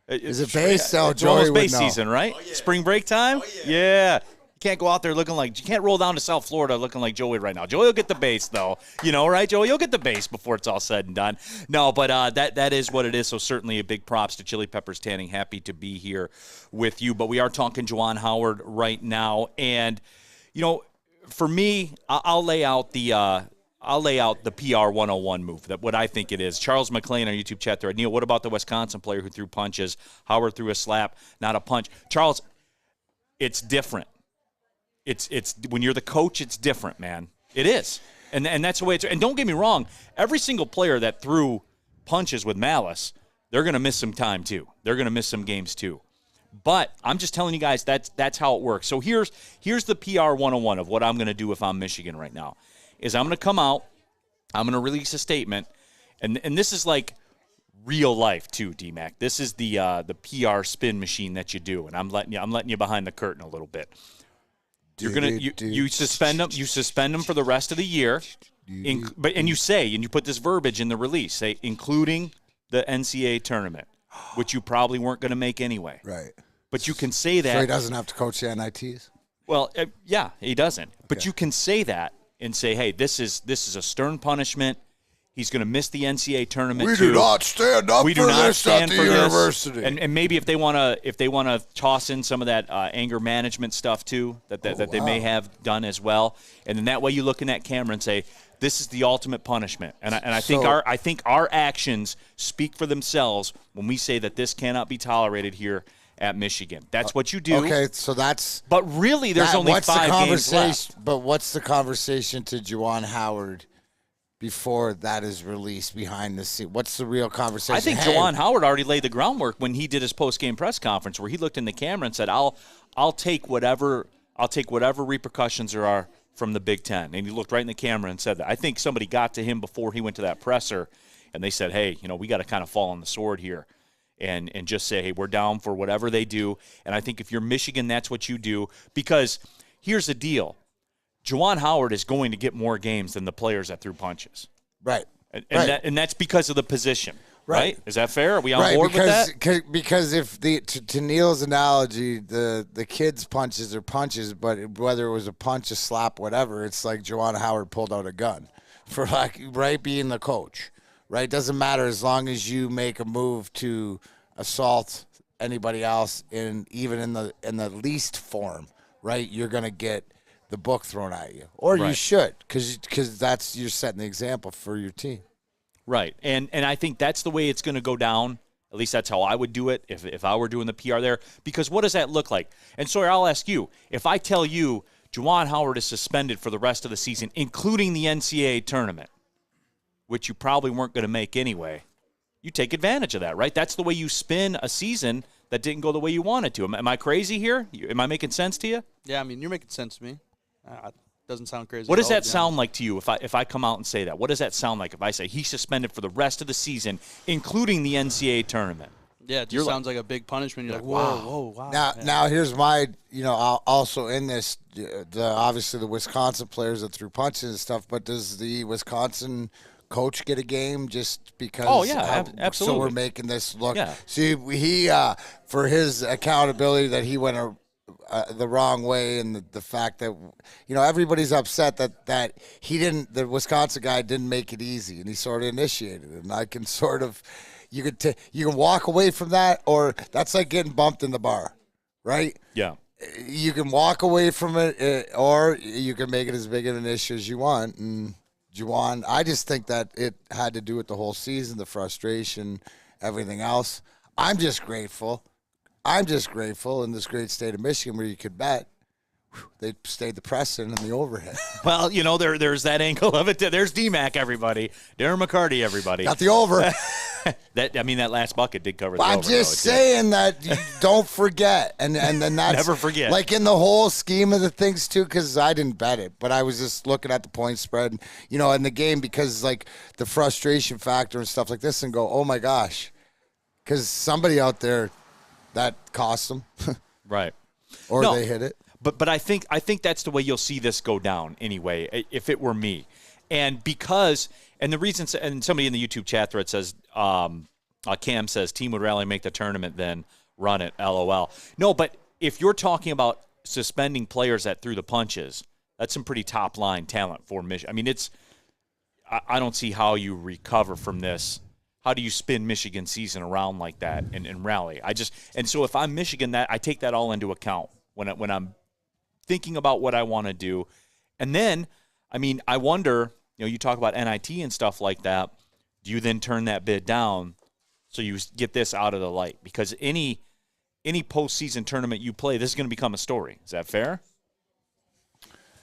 Is it base? Oh, it's Joey almost would base know. season, right? Oh, yeah. Spring break time? Oh, yeah. You can't go out there looking like – you can't roll down to South Florida looking like Joey right now. Joey will get the base, though. Right, Joey? You'll get the base before it's all said and done. No, but that is what it is, so certainly a big props to Chili Peppers Tanning. Happy to be here with you. But we are talking Juwan Howard right now. And, for me, I'll lay out the PR 101 move, that what I think it is. Charles McLean, our YouTube chat thread. Neil, what about the Wisconsin player who threw punches? Howard threw a slap, not a punch. Charles, it's different. It's when you're the coach, it's different, man. It is. And that's the way it's. And don't get me wrong, every single player that threw punches with malice, they're going to miss some time too. They're going to miss some games too. But I'm just telling you guys that's how it works. So here's the PR 101 of what I'm going to do if I'm Michigan right now. Is I'm going to come out, I'm going to release a statement, and this is like real life too, D-Mac. This is the PR spin machine that you do, and I'm letting you behind the curtain a little bit. You're you suspend them for the rest of the year, and you put this verbiage in the release, say including the NCAA tournament, which you probably weren't going to make anyway. Right. But you can say that. So he doesn't have to coach the NITs? Well, yeah, he doesn't. But you can say that and say, hey, this is a stern punishment. He's going to miss the NCAA tournament. We do not stand up for this at the university. And maybe if they want to toss in some of that anger management stuff too, that they may have done as well, and then that way you look in that camera and say, this is the ultimate punishment. And I think our actions speak for themselves when we say that this cannot be tolerated here at Michigan. That's what you do. Okay, so that's. But really, there's only 5 games left. But what's the conversation to Juwan Howard before that is released behind the scene? What's the real conversation? I think Juwan Howard already laid the groundwork when he did his post-game press conference, where he looked in the camera and said, "I'll take whatever repercussions there are from the Big Ten." And he looked right in the camera and said that. I think somebody got to him before he went to that presser, and they said, "Hey, we got to kind of fall on the sword here." And just say, hey, we're down for whatever they do. And I think if you're Michigan, that's what you do. Because here's the deal. Juwan Howard is going to get more games than the players that threw punches. Right. And that's because of the position. Right? Is that fair? Are we on board with that? Because if to Neil's analogy, the kids' punches are punches, but whether it was a punch, a slap, whatever, it's like Juwan Howard pulled out a gun for being the coach. Right, doesn't matter as long as you make a move to assault anybody else, even in the least form. Right, you're gonna get the book thrown at you, or you should, because you're setting the example for your team. Right, and I think that's the way it's going to go down. At least that's how I would do it if I were doing the PR there. Because what does that look like? And Sawyer, I'll ask you, if I tell you Juwan Howard is suspended for the rest of the season, including the NCAA tournament, which you probably weren't going to make anyway, you take advantage of that, right? That's the way you spin a season that didn't go the way you wanted to. Am I crazy here? Am I making sense to you? Yeah, I mean, you're making sense to me. Doesn't sound crazy. What does that sound like to you if I come out and say that? What does that sound like if I say he's suspended for the rest of the season, including the NCAA tournament? Yeah, it just sounds like a big punishment. You're like, whoa, wow. Now here's my, also in this, obviously the Wisconsin players that threw punches and stuff, but does the Wisconsin coach get a game just because? Oh, yeah, absolutely. So we're making this look. Yeah. See, he, for his accountability that he went the wrong way, and the fact that, everybody's upset that he didn't, the Wisconsin guy didn't make it easy, and he sort of initiated it. And I can sort of, you can walk away from that, or that's like getting bumped in the bar, right? Yeah. You can walk away from it, or you can make it as big of an issue as you want and Juwan. I just think that it had to do with the whole season, the frustration, everything else. I'm just grateful in this great state of Michigan where you could bet they stayed the precedent in the overhead. Well, there's that angle of it. There's DMAC, everybody. Darren McCarty, everybody. Got the over. That last bucket did cover the I'm over. just saying that you don't forget. And then that's Never forget. Like in the whole scheme of the things, too, because I didn't bet it, but I was just looking at the point spread, in the game because, like, the frustration factor and stuff like this and go, oh, my gosh. Because somebody out there, that cost them. Right. Or No. they hit it. But I think that's the way you'll see this go down anyway, if it were me. And the reason, and somebody in the YouTube chat thread says, Cam says, team would rally, make the tournament, then run it, LOL. No, but if you're talking about suspending players that threw the punches, that's some pretty top-line talent for Michigan. I mean, I don't see how you recover from this. How do you spin Michigan's season around like that and rally? And so if I'm Michigan, I take that all into account when I'm thinking about what I want to do. And then, I mean, I wonder, you talk about NIT and stuff like that. Do you then turn that bid down so you get this out of the light? Because any postseason tournament you play, this is going to become a story. Is that fair?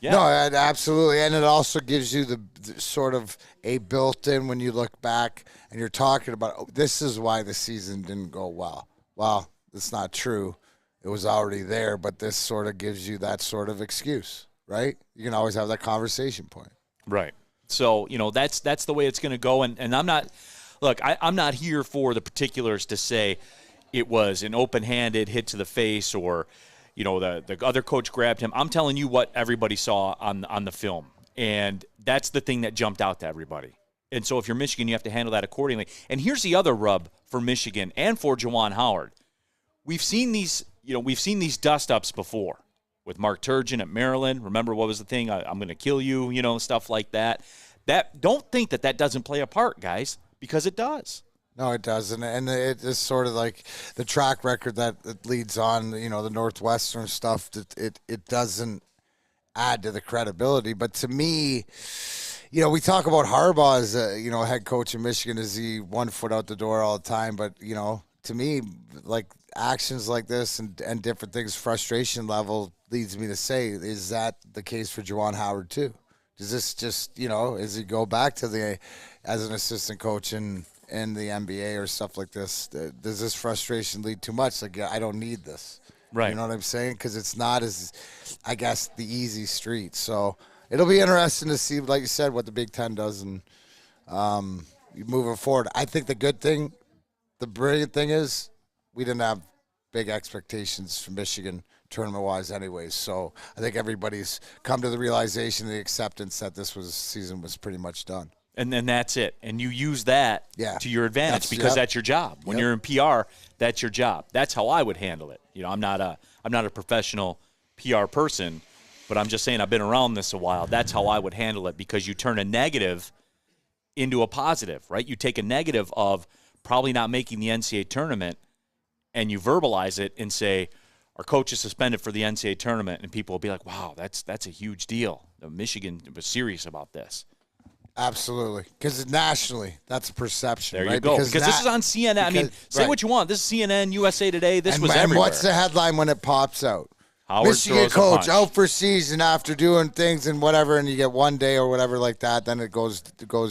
Yeah. No, absolutely. And it also gives you the sort of a built-in when you look back and you're talking about, this is why the season didn't go well. Well, it's not true. It was already there, but this sort of gives you that sort of excuse, right? You can always have that conversation point. Right. So, that's the way it's going to go. And I'm not – look, I'm not here for the particulars to say it was an open-handed hit to the face or, the other coach grabbed him. I'm telling you what everybody saw on the film, and that's the thing that jumped out to everybody. And so if you're Michigan, you have to handle that accordingly. And here's the other rub for Michigan and for Juwan Howard. We've seen these dust-ups before with Mark Turgeon at Maryland. Remember what was the thing? I'm going to kill you, stuff like that. Don't think that doesn't play a part, guys, because it does. No, it doesn't. And it is sort of like the track record that it leads on, the Northwestern stuff. It doesn't add to the credibility. But to me, we talk about Harbaugh as a, head coach in Michigan. Is he 1 foot out the door all the time? But, to me, like actions like this and different things, frustration level leads me to say, is that the case for Juwan Howard too? Does this just, as he go back to as an assistant coach in the NBA or stuff like this, does this frustration lead too much? Like, I don't need this. Right. You know what I'm saying? Because it's not as, I guess, the easy street. So it'll be interesting to see, like you said, what the Big Ten does and moving forward. I think the brilliant thing is we didn't have big expectations for Michigan tournament-wise anyways. So I think everybody's come to the realization, the acceptance that this season was pretty much done. And then that's it. And you use that to your advantage because that's your job. When you're in PR, that's your job. That's how I would handle it. I'm not a professional PR person, but I'm just saying I've been around this a while. That's how I would handle it because you turn a negative into a positive, right? You take a negative of probably not making the NCAA tournament and you verbalize it and say, our coach is suspended for the NCAA tournament, and people will be like, wow, that's a huge deal. Michigan was serious about this. Absolutely. Because nationally, that's a perception. There right? you go. Because this is on CNN. Say what you want. This is CNN, USA Today. This was everywhere. And what's the headline when it pops out? Howard Michigan coach out for season after doing things and whatever, and you get 1 day or whatever like that. Then it goes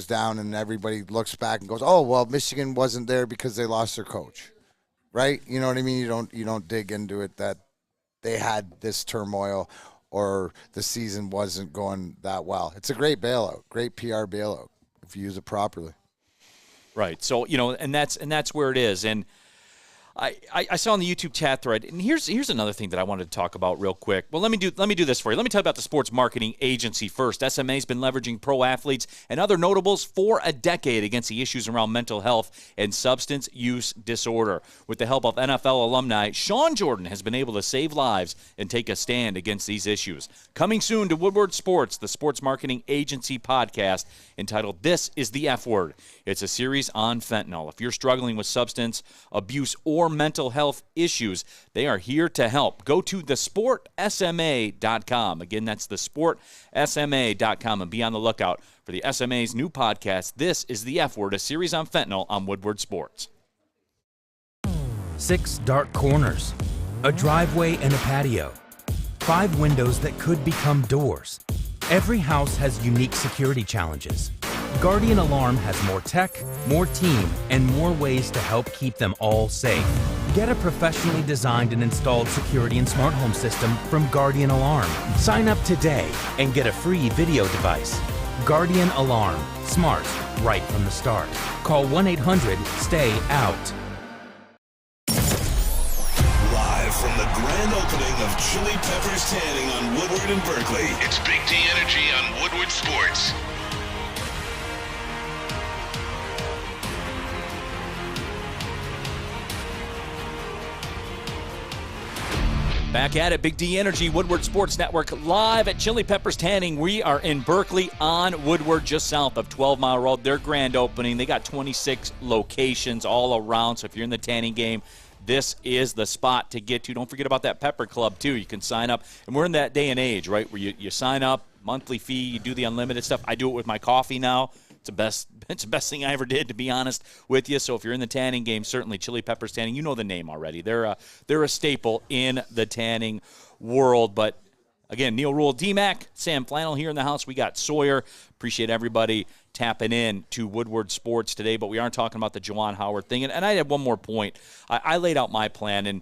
down, and everybody looks back and goes, "Oh, well, Michigan wasn't there because they lost their coach." Right? You know what I mean? You don't dig into it that they had this turmoil or the season wasn't going that well. It's a great bailout, great PR bailout if you use it properly. Right. So, and that's where it is. And I saw on the YouTube chat thread, and here's another thing that I wanted to talk about real quick. Well, let me do this for you. Let me tell you about the sports marketing agency first. SMA's been leveraging pro athletes and other notables for a decade against the issues around mental health and substance use disorder. With the help of NFL alumni, Sean Jordan has been able to save lives and take a stand against these issues. Coming soon to Woodward Sports, the sports marketing agency podcast entitled This is the F Word. It's a series on fentanyl. If you're struggling with substance abuse or or mental health issues. They are here to help. Go to thesportsma.com. Again, that's thesportsma.com, and be on the lookout for the SMA's new podcast, This is the F Word, a series on fentanyl on Woodward Sports. 6 dark corners, a driveway and a patio, 5 windows that could become doors. Every house has unique security challenges. Guardian Alarm has more tech, more team, and more ways to help keep them all safe. Get a professionally designed and installed security and smart home system from Guardian Alarm. Sign up today and get a free video device. Guardian Alarm. Smart, right from the start. Call 1-800-STAY-OUT. Live from the grand opening of Chili Peppers Tanning on Woodward and Berkeley, it's Big D Energy on Woodward Sports. Back at it, Big D Energy, Woodward Sports Network, live at Chili Peppers Tanning. We are in Berkeley on Woodward, just south of 12 Mile Road. Their grand opening. They got 26 locations all around, so if you're in the tanning game, this is the spot to get to. Don't forget about that Pepper Club, too. You can sign up. And we're in that day and age, right, where you sign up, monthly fee, you do the unlimited stuff. I do it with my coffee now. It's the best thing I ever did, to be honest with you. So if you're in the tanning game, certainly Chili Peppers Tanning, you know the name already. They're a staple in the tanning world. But again, Neil Rule, D-Mac, Sam Flannel here in the house. We got Sawyer. Appreciate everybody tapping in to Woodward Sports today. But we aren't talking about the Juwan Howard thing. And I had one more point. I laid out my plan, and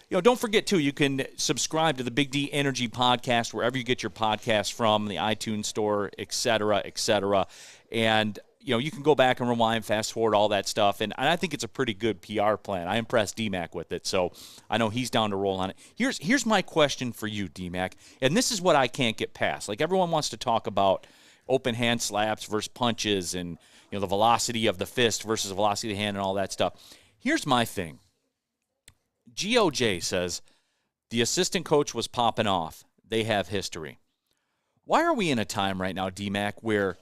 don't forget, too, you can subscribe to the Big D Energy podcast wherever you get your podcasts from, the iTunes store, et cetera, et cetera. And, you can go back and rewind, fast forward, all that stuff. And I think it's a pretty good PR plan. I impressed D-Mac with it, so I know he's down to roll on it. Here's my question for you, D-Mac, and this is what I can't get past. Like, everyone wants to talk about open hand slaps versus punches and, the velocity of the fist versus the velocity of the hand and all that stuff. Here's my thing. GOJ says the assistant coach was popping off. They have history. Why are we in a time right now, D-Mac, where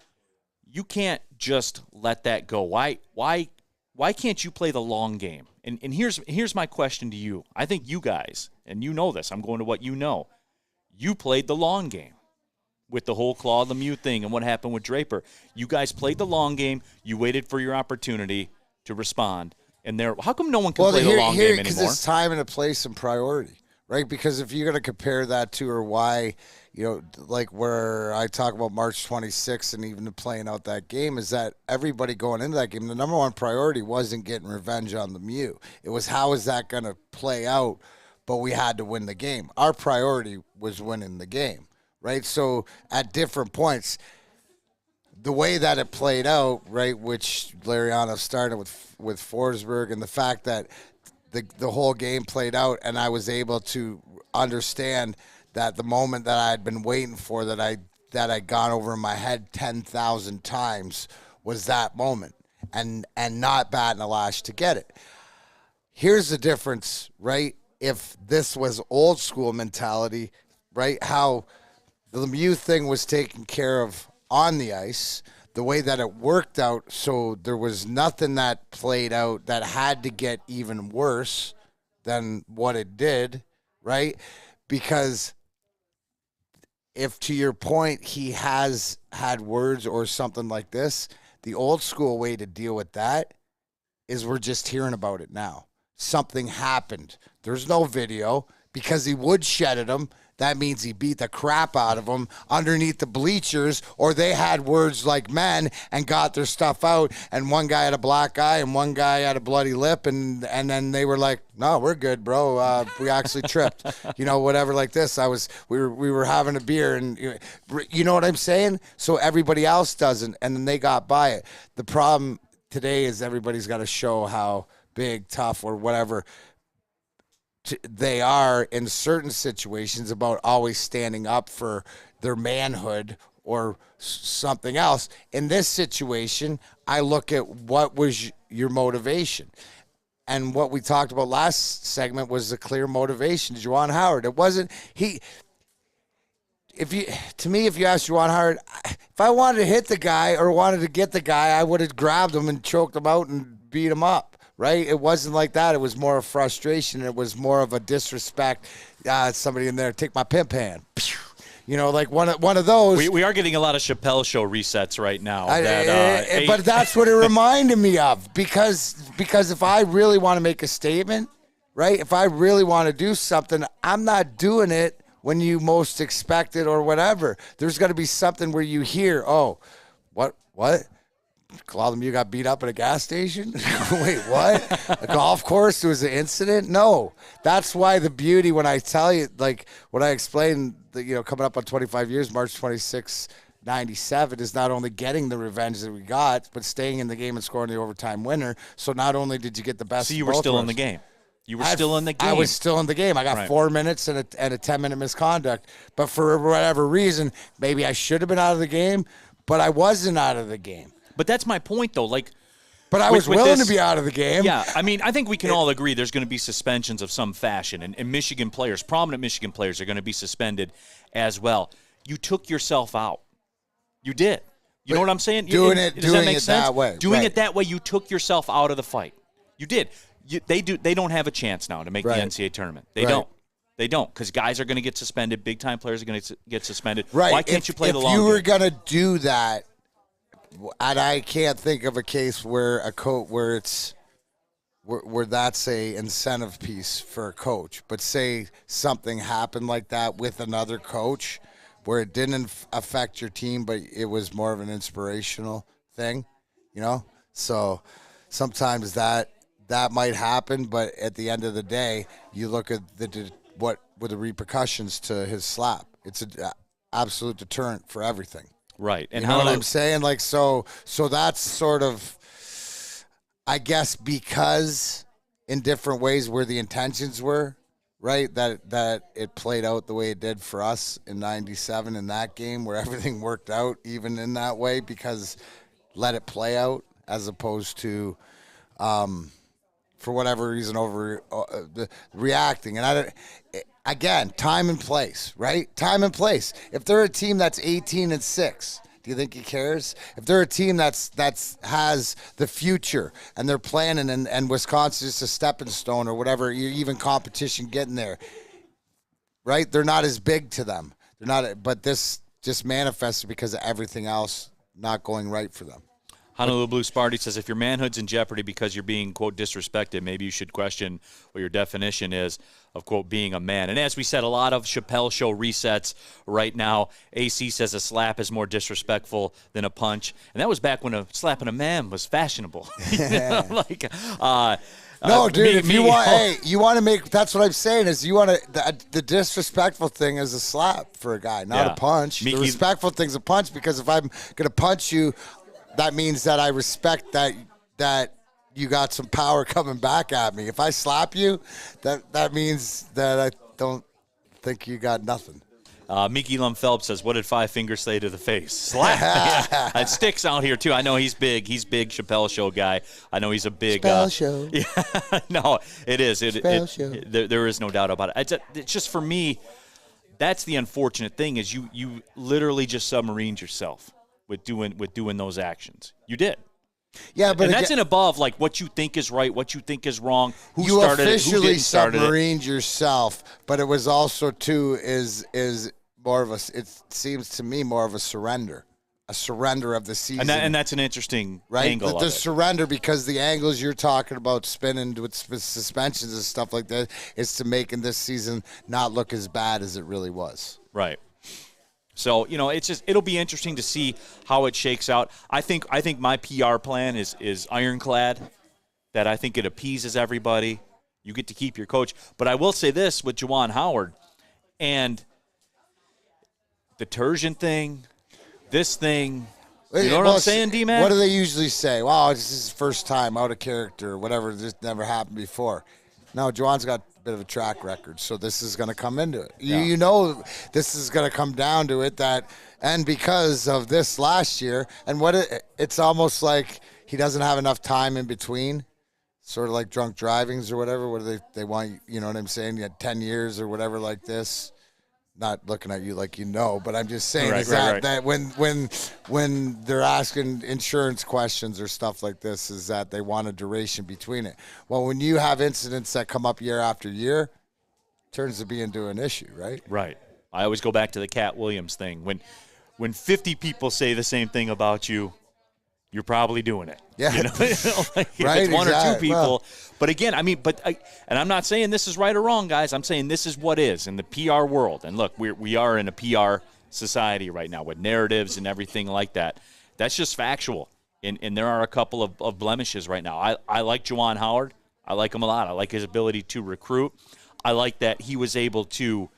you can't just let that go? Why can't you play the long game? And here's my question to you. I think you guys, and you know this, I'm going to what you know. You played the long game with the whole Claude Lemieux thing and what happened with Draper. You guys played the long game. You waited for your opportunity to respond. And how come no one can play the long game anymore? Because it's time and a place and priority, right? Because if you're going to compare that to or why, like where I talk about March 26th and even playing out that game, is that everybody going into that game, the number one priority wasn't getting revenge on Lemieux. It was, how is that going to play out? But we had to win the game. Our priority was winning the game, right? So at different points, the way that it played out, right, which Lariano started with Forsberg, and the fact that the whole game played out, and I was able to understand that the moment that I had been waiting for, that I'd gone over in my head 10,000 times, was that moment, and not batting a lash to get it. Here's the difference, right? If this was old school mentality, right, how the Lemieux thing was taken care of on the ice, the way that it worked out, so there was nothing that played out that had to get even worse than what it did, right? Because if, to your point, he has had words or something like this, the old school way to deal with that is we're just hearing about it now. Something happened. There's no video because he would shed at him. That means he beat the crap out of them underneath the bleachers, or they had words like men and got their stuff out, and one guy had a black eye and one guy had a bloody lip, and then they were like, no, we're good, bro. We actually tripped, whatever like this. We were having a beer, and you know what I'm saying? So everybody else doesn't, and then they got by it. The problem today is everybody's got to show how big, tough, or whatever they are in certain situations about always standing up for their manhood or something else. In this situation, I look at what was your motivation. And what we talked about last segment was the clear motivation. Juwan Howard, it wasn't if you ask Juwan Howard, if I wanted to hit the guy or wanted to get the guy, I would have grabbed him and choked him out and beat him up. right? It wasn't like that. It was more of frustration. It was more of a disrespect. Somebody in there, take my pimp hand. Like one of those. We are getting a lot of Chappelle Show resets right now. But that's what it reminded me of because if I really want to make a statement, right? If I really want to do something, I'm not doing it when you most expect it or whatever. There's got to be something where you hear, oh, what? You got beat up at a gas station? Wait, what? A golf course? There was an incident? No. That's why the beauty when I tell you, like when I explain that, coming up on 25 years, March 26, 97 is not only getting the revenge that we got, but staying in the game and scoring the overtime winner. So not only did you get the best. So you were still in the game. You were still in the game. I was still in the game. I got 4 minutes and a 10-minute misconduct. But for whatever reason, maybe I should have been out of the game, but I wasn't out of the game. But that's my point, though. But I was willing to be out of the game. Yeah, I mean, I think we can all agree there's going to be suspensions of some fashion, and Michigan players, prominent Michigan players, are going to be suspended as well. You took yourself out. You did. You know what I'm saying? Doing Does it that make sense? that way. Doing it that way, you took yourself out of the fight. You did. They don't have a chance now to make the NCAA tournament. They don't. They don't, because guys are going to get suspended. Big-time players are going to get suspended. Right. Why can't you play the long game? If you were game? going to do that, and I can't think of a case where where that's a incentive piece for a coach. But say something happened like that with another coach where it didn't affect your team, but it was more of an inspirational thing, So sometimes that might happen, but at the end of the day, you look at what were the repercussions to his slap. It's an absolute deterrent for everything. Right. And you know what I'm saying? So that's sort of, I guess, because in different ways where the intentions were, right, that it played out the way it did for us in 97 in that game where everything worked out even in that way because let it play out as opposed to, for whatever reason, reacting. And again, time and place, right? Time and place. If they're a team that's 18-6, do you think he cares? If they're a team that's has the future and they're planning and Wisconsin's just a stepping stone or whatever, even competition getting there, right? They're not as big to them. They're not, but this just manifested because of everything else not going right for them. Honolulu Blue Sparty says, if your manhood's in jeopardy because you're being, quote, disrespected, maybe you should question what your definition is of, quote, being a man. And as we said, a lot of Chappelle Show resets right now. AC says a slap is more disrespectful than a punch. And that was back when slapping a man was fashionable. No, dude, you want to make, that's what I'm saying is you want to, the disrespectful thing is a slap for a guy, not a punch. The respectful thing's a punch because if I'm going to punch you, that means that I respect that you got some power coming back at me. If I slap you, that means that I don't think you got nothing. Mickey Lum Phelps says, what did Five Fingers say to the face? Slap. Yeah, it sticks out here, too. I know he's big. He's big Chappelle Show guy. I know he's a big Chappelle Show. Yeah, no, it is. Show. There is no doubt about it. It's just for me, that's the unfortunate thing is you literally just submarined yourself with doing those actions. You did. Yeah, but and that's in above like what you think is right, what you think is wrong, who you started it, who didn't start it. You officially submarined yourself, but it was also too is more of a. It seems to me more of a surrender of the season, and that's an interesting angle. The surrender because the angles you're talking about spinning with suspensions and stuff like that is to making this season not look as bad as it really was. Right. So, it'll be interesting to see how it shakes out. I think my PR plan is ironclad, that I think it appeases everybody. You get to keep your coach. But I will say this with Juwan Howard and the Turgeon thing, this thing. You know what I'm saying, D-Man? What do they usually say? Wow, this is his first time out of character or whatever. This never happened before. No, Juwan's got bit of a track record, so this is going to come into it. Yeah. You know this is going to come down to it and because of this last year, and it's almost like he doesn't have enough time in between, sort of like drunk drivings or whatever. What do they want, you know what I'm saying? You had 10 years or whatever like this. not looking at you like you know, but I'm just saying Right. that when they're asking insurance questions or stuff like this, is that they want a duration between it. Well, when you have incidents that come up year after year, it turns to be into an issue, right? Right. I always go back to the Cat Williams thing. When 50 people say the same thing about you, you're probably doing it. Yeah. You know? Like if Right, it's one or two exactly. people. Well- But again, I mean, and I'm not saying this is right or wrong, guys. I'm saying this is what is in the PR world. And look, we are in a PR society right now with narratives and everything like that. That's just factual. And there are a couple of blemishes right now. I like Juwan Howard. I like him a lot. I like his ability to recruit. I like that he was able to,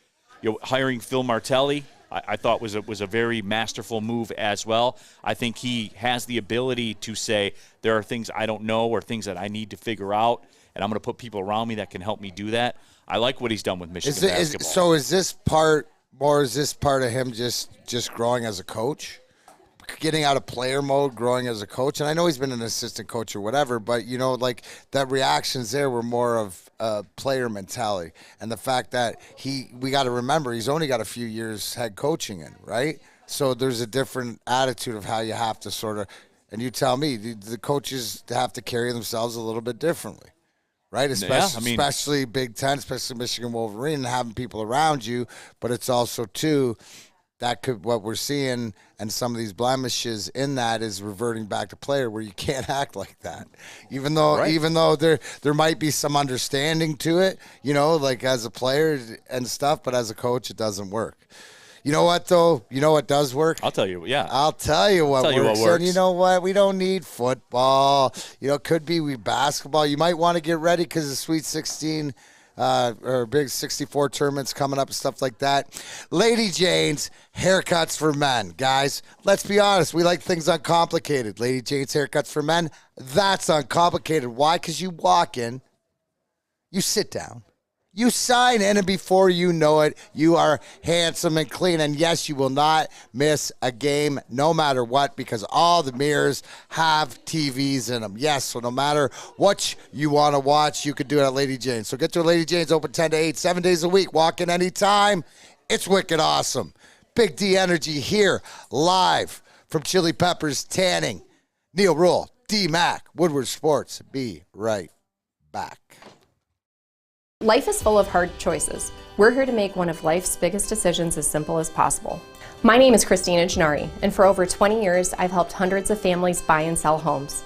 hiring Phil Martelli, I thought was a very masterful move as well. I think he has the ability to say there are things I don't know or things that I need to figure out, and I'm going to put people around me that can help me do that. I like what he's done with Michigan basketball. So is this part of him just growing as a coach? Getting out of player mode, growing as a coach? And I know he's been an assistant coach or whatever, but, like that reactions there were more of a player mentality. And the fact that we got to remember, he's only got a few years head coaching in, right? So there's a different attitude of how you have to sort of, and you tell me, the coaches have to carry themselves a little bit differently, right? Especially Big Ten, especially Michigan Wolverine, and having people around you. But it's also, too, what we're seeing, and some of these blemishes in that is reverting back to player where you can't act like that. Even though there might be some understanding to it, like as a player and stuff, but as a coach, it doesn't work. You know what, though? You know what does work? I'll tell you, yeah. I'll tell you what works. And you know what? We don't need football. It could be basketball. You might want to get ready because the Sweet 16 or big 64 tournaments coming up and stuff like that. Lady Jane's haircuts for men. Guys, let's be honest. We like things uncomplicated. Lady Jane's haircuts for men, that's uncomplicated. Why? Because you walk in, you sit down, you sign in, and before you know it, you are handsome and clean. And yes, you will not miss a game no matter what, because all the mirrors have TVs in them. Yes, so no matter what you want to watch, you can do it at Lady Jane's. So get to Lady Jane's, open 10 to 8, 7 days a week. Walk in anytime. It's wicked awesome. Big D Energy here, live from Chili Peppers Tanning. Neil Rule, D-Mac, Woodward Sports. Be right back. Life is full of hard choices. We're here to make one of life's biggest decisions as simple as possible. My name is Christina Gennari, and for over 20 years, I've helped hundreds of families buy and sell homes.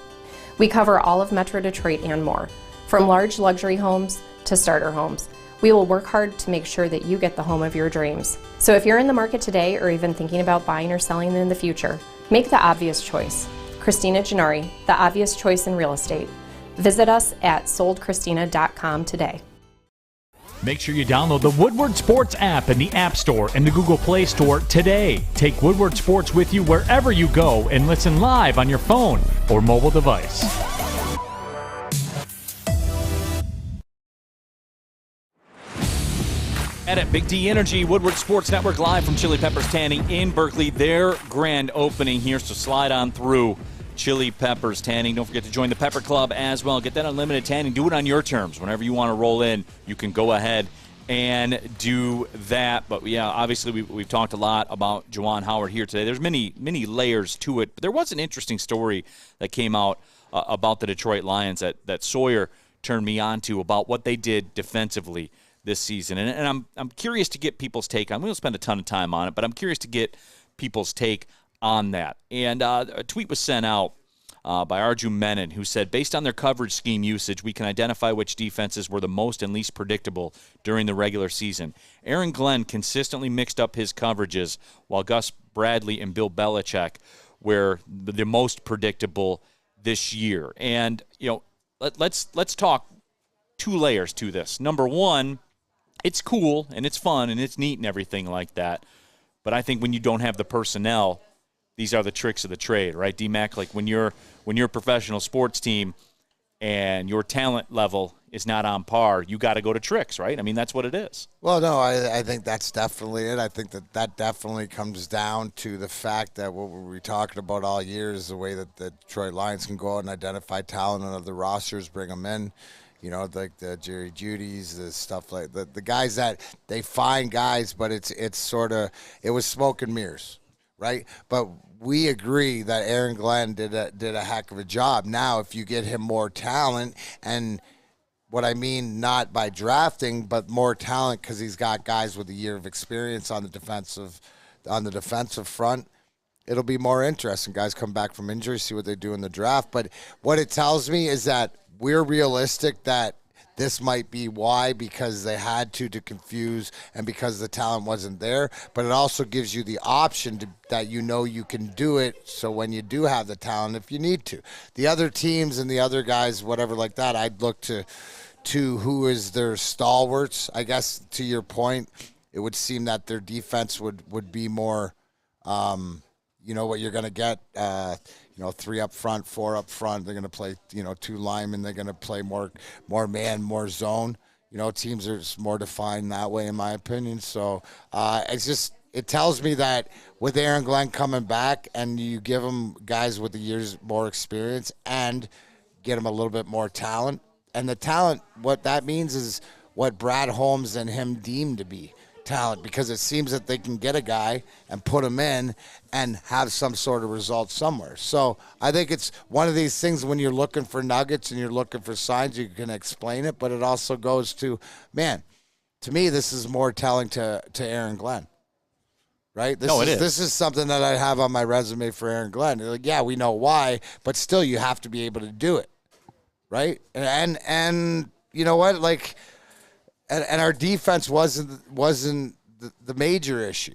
We cover all of Metro Detroit and more, from large luxury homes to starter homes. We will work hard to make sure that you get the home of your dreams. So if you're in the market today or even thinking about buying or selling in the future, make the obvious choice. Christina Gennari, the obvious choice in real estate. Visit us at soldchristina.com today. Make sure you download the Woodward Sports app in the App Store and the Google Play Store today. Take Woodward Sports with you wherever you go and listen live on your phone or mobile device. At Big D Energy, Woodward Sports Network, live from Chili Peppers Tanning in Berkeley. Their grand opening here, so slide on through Chili Peppers Tanning. Don't forget to join the Pepper Club as well. Get that unlimited tanning. Do it on your terms. Whenever you want to roll in, you can go ahead and do that. But, yeah, obviously we've talked a lot about Juwan Howard here today. There's many layers to it. But there was an interesting story that came out about the Detroit Lions that Sawyer turned me on to about what they did defensively this season. And I'm curious to get people's take on it. We don't spend a ton of time on it, but I'm curious to get people's take on that. And a tweet was sent out by Arju Menon, who said, based on their coverage scheme usage, we can identify which defenses were the most and least predictable during the regular season. Aaron Glenn consistently mixed up his coverages, while Gus Bradley and Bill Belichick were the most predictable this year. And, let's talk two layers to this. Number one, it's cool and it's fun and it's neat and everything like that. But I think when you don't have the personnel, these are the tricks of the trade, right, D-Mac? Like when you're a professional sports team and your talent level is not on par, you got to go to tricks, right? I mean, that's what it is. Well, no, I think that's definitely it. I think that definitely comes down to the fact that what we're talking about all year is the way that the Detroit Lions can go out and identify talent on other rosters, bring them in. like the Jerry Judys, the stuff like the guys that they find guys, but it's it was smoke and mirrors, right? But we agree that Aaron Glenn did a heck of a job. Now, if you get him more talent, and what I mean not by drafting, but more talent because he's got guys with a year of experience on the defensive front, it'll be more interesting. Guys come back from injury, see what they do in the draft. But what it tells me is that we're realistic that this might be why, because they had to confuse and because the talent wasn't there. But it also gives you the option that you can do it, so when you do have the talent, if you need to. The other teams and the other guys, whatever like that, I'd look to who is their stalwarts. I guess to your point, it would seem that their defense would be more, what you're going to get, 3 up front, 4 up front. They're going to play, 2 linemen. They're going to play more man, more zone. Teams are just more defined that way, in my opinion. So it tells me that with Aaron Glenn coming back and you give him guys with the years more experience and get him a little bit more talent. And the talent, what that means is what Brad Holmes and him deem to be talent, because it seems that they can get a guy and put him in and have some sort of result somewhere. So I think it's one of these things when you're looking for nuggets and you're looking for signs, you can explain it, but it also goes to, to me, this is more telling to Aaron Glenn. Right? This is something that I have on my resume for Aaron Glenn. Like, yeah, we know why, but still you have to be able to do it. Right? And you know what? Like, and our defense wasn't the major issue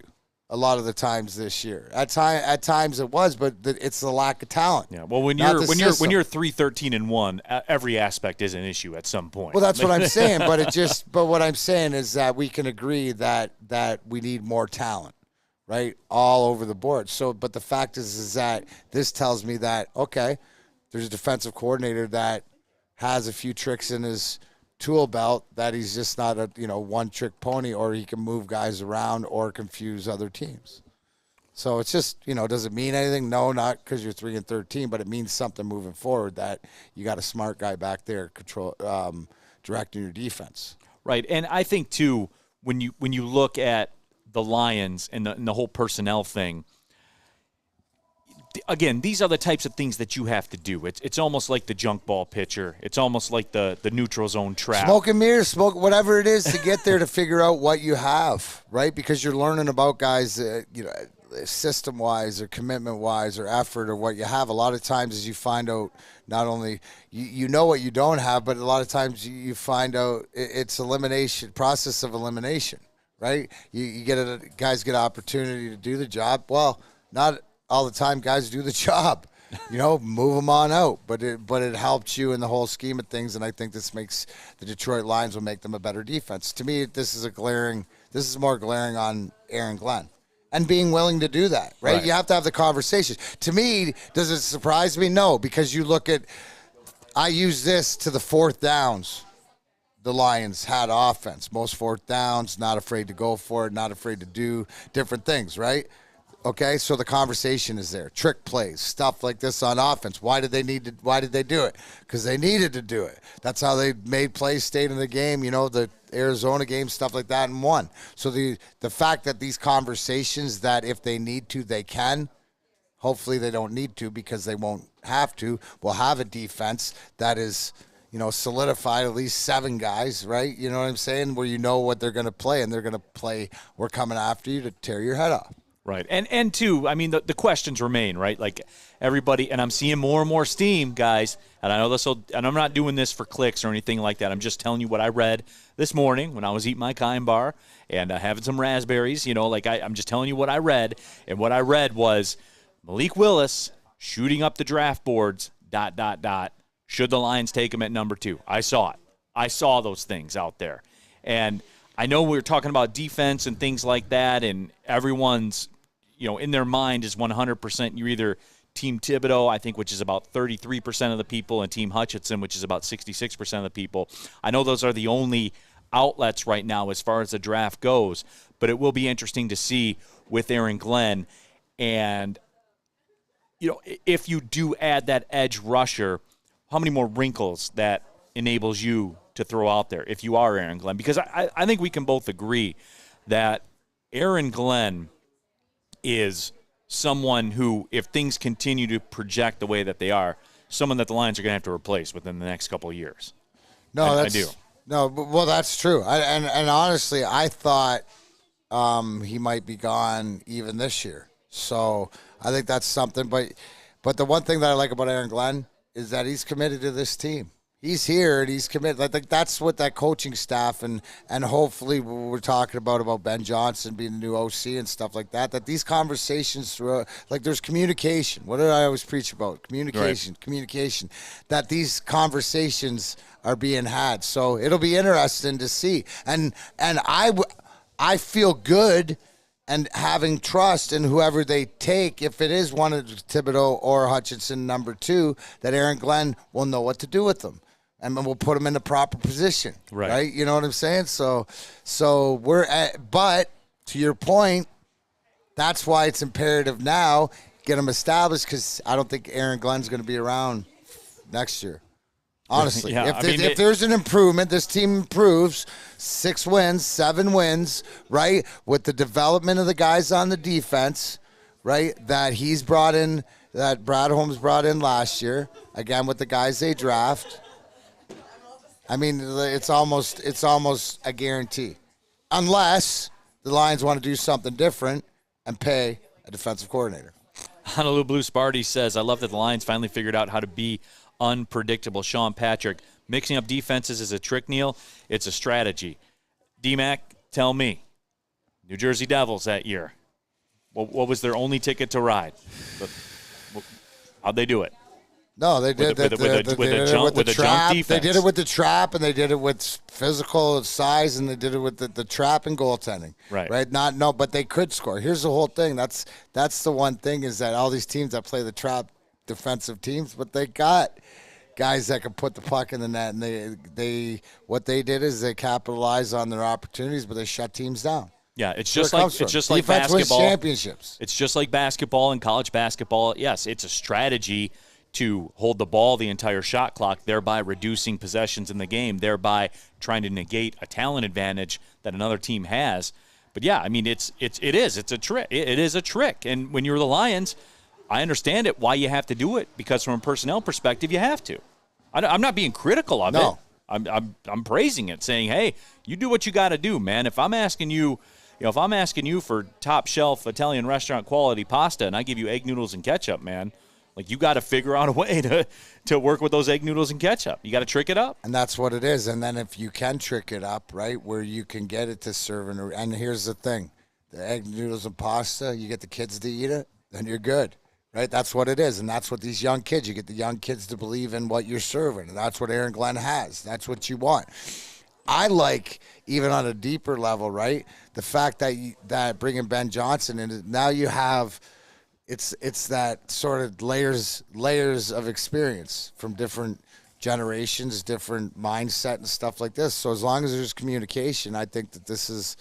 a lot of the times this year. At times it was, but it's the lack of talent. Yeah. Well, when you're 3-13-1, every aspect is an issue at some point. Well, that's what I'm saying. But what I'm saying is that we can agree that we need more talent, right? All over the board. So, but the fact is that this tells me that okay, there's a defensive coordinator that has a few tricks in his tool belt, that he's just not a one-trick pony, or he can move guys around or confuse other teams. So it's just, does it mean anything? No, not because you're 3-13, but it means something moving forward, that you got a smart guy back there directing your defense. Right, and I think too, when you look at the Lions and the whole personnel thing, again, these are the types of things that you have to do. It's almost like the junk ball pitcher. It's almost like the neutral zone trap. Smoke and mirrors, whatever it is to get there to figure out what you have, right? Because you're learning about guys, system-wise or commitment-wise or effort or what you have. A lot of times as you find out, not only you know what you don't have, but a lot of times you find out it's process of elimination, right? You guys get an opportunity to do the job. Well, not all the time guys do the job, move them on out. But it helps you in the whole scheme of things, and I think this makes the Detroit Lions will make them a better defense. To me, this is more glaring on Aaron Glenn. And being willing to do that, right? You have to have the conversation. To me, does it surprise me? No, because you look at, I use this to the 4th downs. The Lions had offense. Most 4th downs, not afraid to go for it, not afraid to do different things, right? Okay, so the conversation is there. Trick plays, stuff like this on offense. Why did they do it? Because they needed to do it. That's how they made plays, stayed in the game, the Arizona game, stuff like that, and won. So the fact that these conversations, that if they need to, they can. Hopefully they don't need to, because they won't have to. We'll have a defense that is, solidified, at least 7 guys, right? You know what I'm saying? Where you know what they're going to play, and they're going to play, we're coming after you to tear your head off. Right. And two, I mean, the questions remain, right? Like everybody, and I'm seeing more and more steam, guys, and I know and I'm not doing this for clicks or anything like that. I'm just telling you what I read this morning when I was eating my Kind bar and having some raspberries, I'm just telling you what I read. And what I read was Malik Willis shooting up the draft boards, ... Should the Lions take him at number 2? I saw it. I saw those things out there. And I know we were talking about defense and things like that, and everyone's, in their mind is 100%. You're either Team Thibodeau, I think, which is about 33% of the people, and Team Hutchinson, which is about 66% of the people. I know those are the only outlets right now as far as the draft goes, but it will be interesting to see with Aaron Glenn. And, if you do add that edge rusher, how many more wrinkles that enables you to throw out there if you are Aaron Glenn? Because I think we can both agree that Aaron Glenn is someone who, if things continue to project the way that they are, someone that the Lions are going to have to replace within the next couple of years. No, I do. No, well, that's true. And honestly, I thought he might be gone even this year. So I think that's something. But the one thing that I like about Aaron Glenn is that he's committed to this team. He's here and he's committed. I think that's what that coaching staff and hopefully we're talking about Ben Johnson being the new OC and stuff like that, that these conversations through, like there's communication. What did I always preach about? Communication. That these conversations are being had. So it'll be interesting to see. And I feel good and having trust in whoever they take, if it is one of Thibodeau or Hutchinson, number 2, that Aaron Glenn will know what to do with them. And we'll put them in the proper position, right? You know what I'm saying? So but to your point, that's why it's imperative now, get them established, because I don't think Aaron Glenn's going to be around next year. Honestly, if there's an improvement, this team improves, 6 wins, 7 wins, right? With the development of the guys on the defense, right? That he's brought in, that Brad Holmes brought in last year, again with the guys they draft. I mean, it's almost a guarantee, unless the Lions want to do something different and pay a defensive coordinator. Honolulu Blue Sparty says, I love that the Lions finally figured out how to be unpredictable. Sean Patrick, mixing up defenses is a trick, Neil. It's a strategy. D-Mac, tell me, New Jersey Devils that year, what was their only ticket to ride? How'd they do it? No, they did with the trap. They did it with the trap, and they did it with physical size, and they did it with the trap and goaltending. Right. But they could score. Here's the whole thing. That's the one thing, is that all these teams that play the trap, defensive teams, but they got guys that can put the puck in the net, and they what they did is they capitalized on their opportunities, but they shut teams down. Yeah, it's just like Defense basketball. wins championships. It's just like basketball and college basketball. Yes, it's a strategy to hold the ball the entire shot clock, thereby reducing possessions in the game, thereby trying to negate a talent advantage that another team has. But yeah, I mean, it's a trick. It is a trick. And when you're the Lions, I understand it, why you have to do it, because from a personnel perspective, you have to. I'm not being critical of it. I'm praising it, saying, hey, you do what you got to do, man. If I'm asking you, for top shelf Italian restaurant quality pasta, and I give you egg noodles and ketchup, man, like, you got to figure out a way to work with those egg noodles and ketchup. You got to trick it up. And that's what it is. And then if you can trick it up, right, where you can get it to serve. And here's the thing. The egg noodles and pasta, you get the kids to eat it, then you're good, right? That's what it is. And that's what these young kids, you get the young kids to believe in what you're serving. And that's what Aaron Glenn has. That's what you want. I like, even on a deeper level, right, the fact that bringing Ben Johnson in, now you have – It's that sort of layers of experience from different generations, different mindset and stuff like this. So as long as there's communication, I think that this is,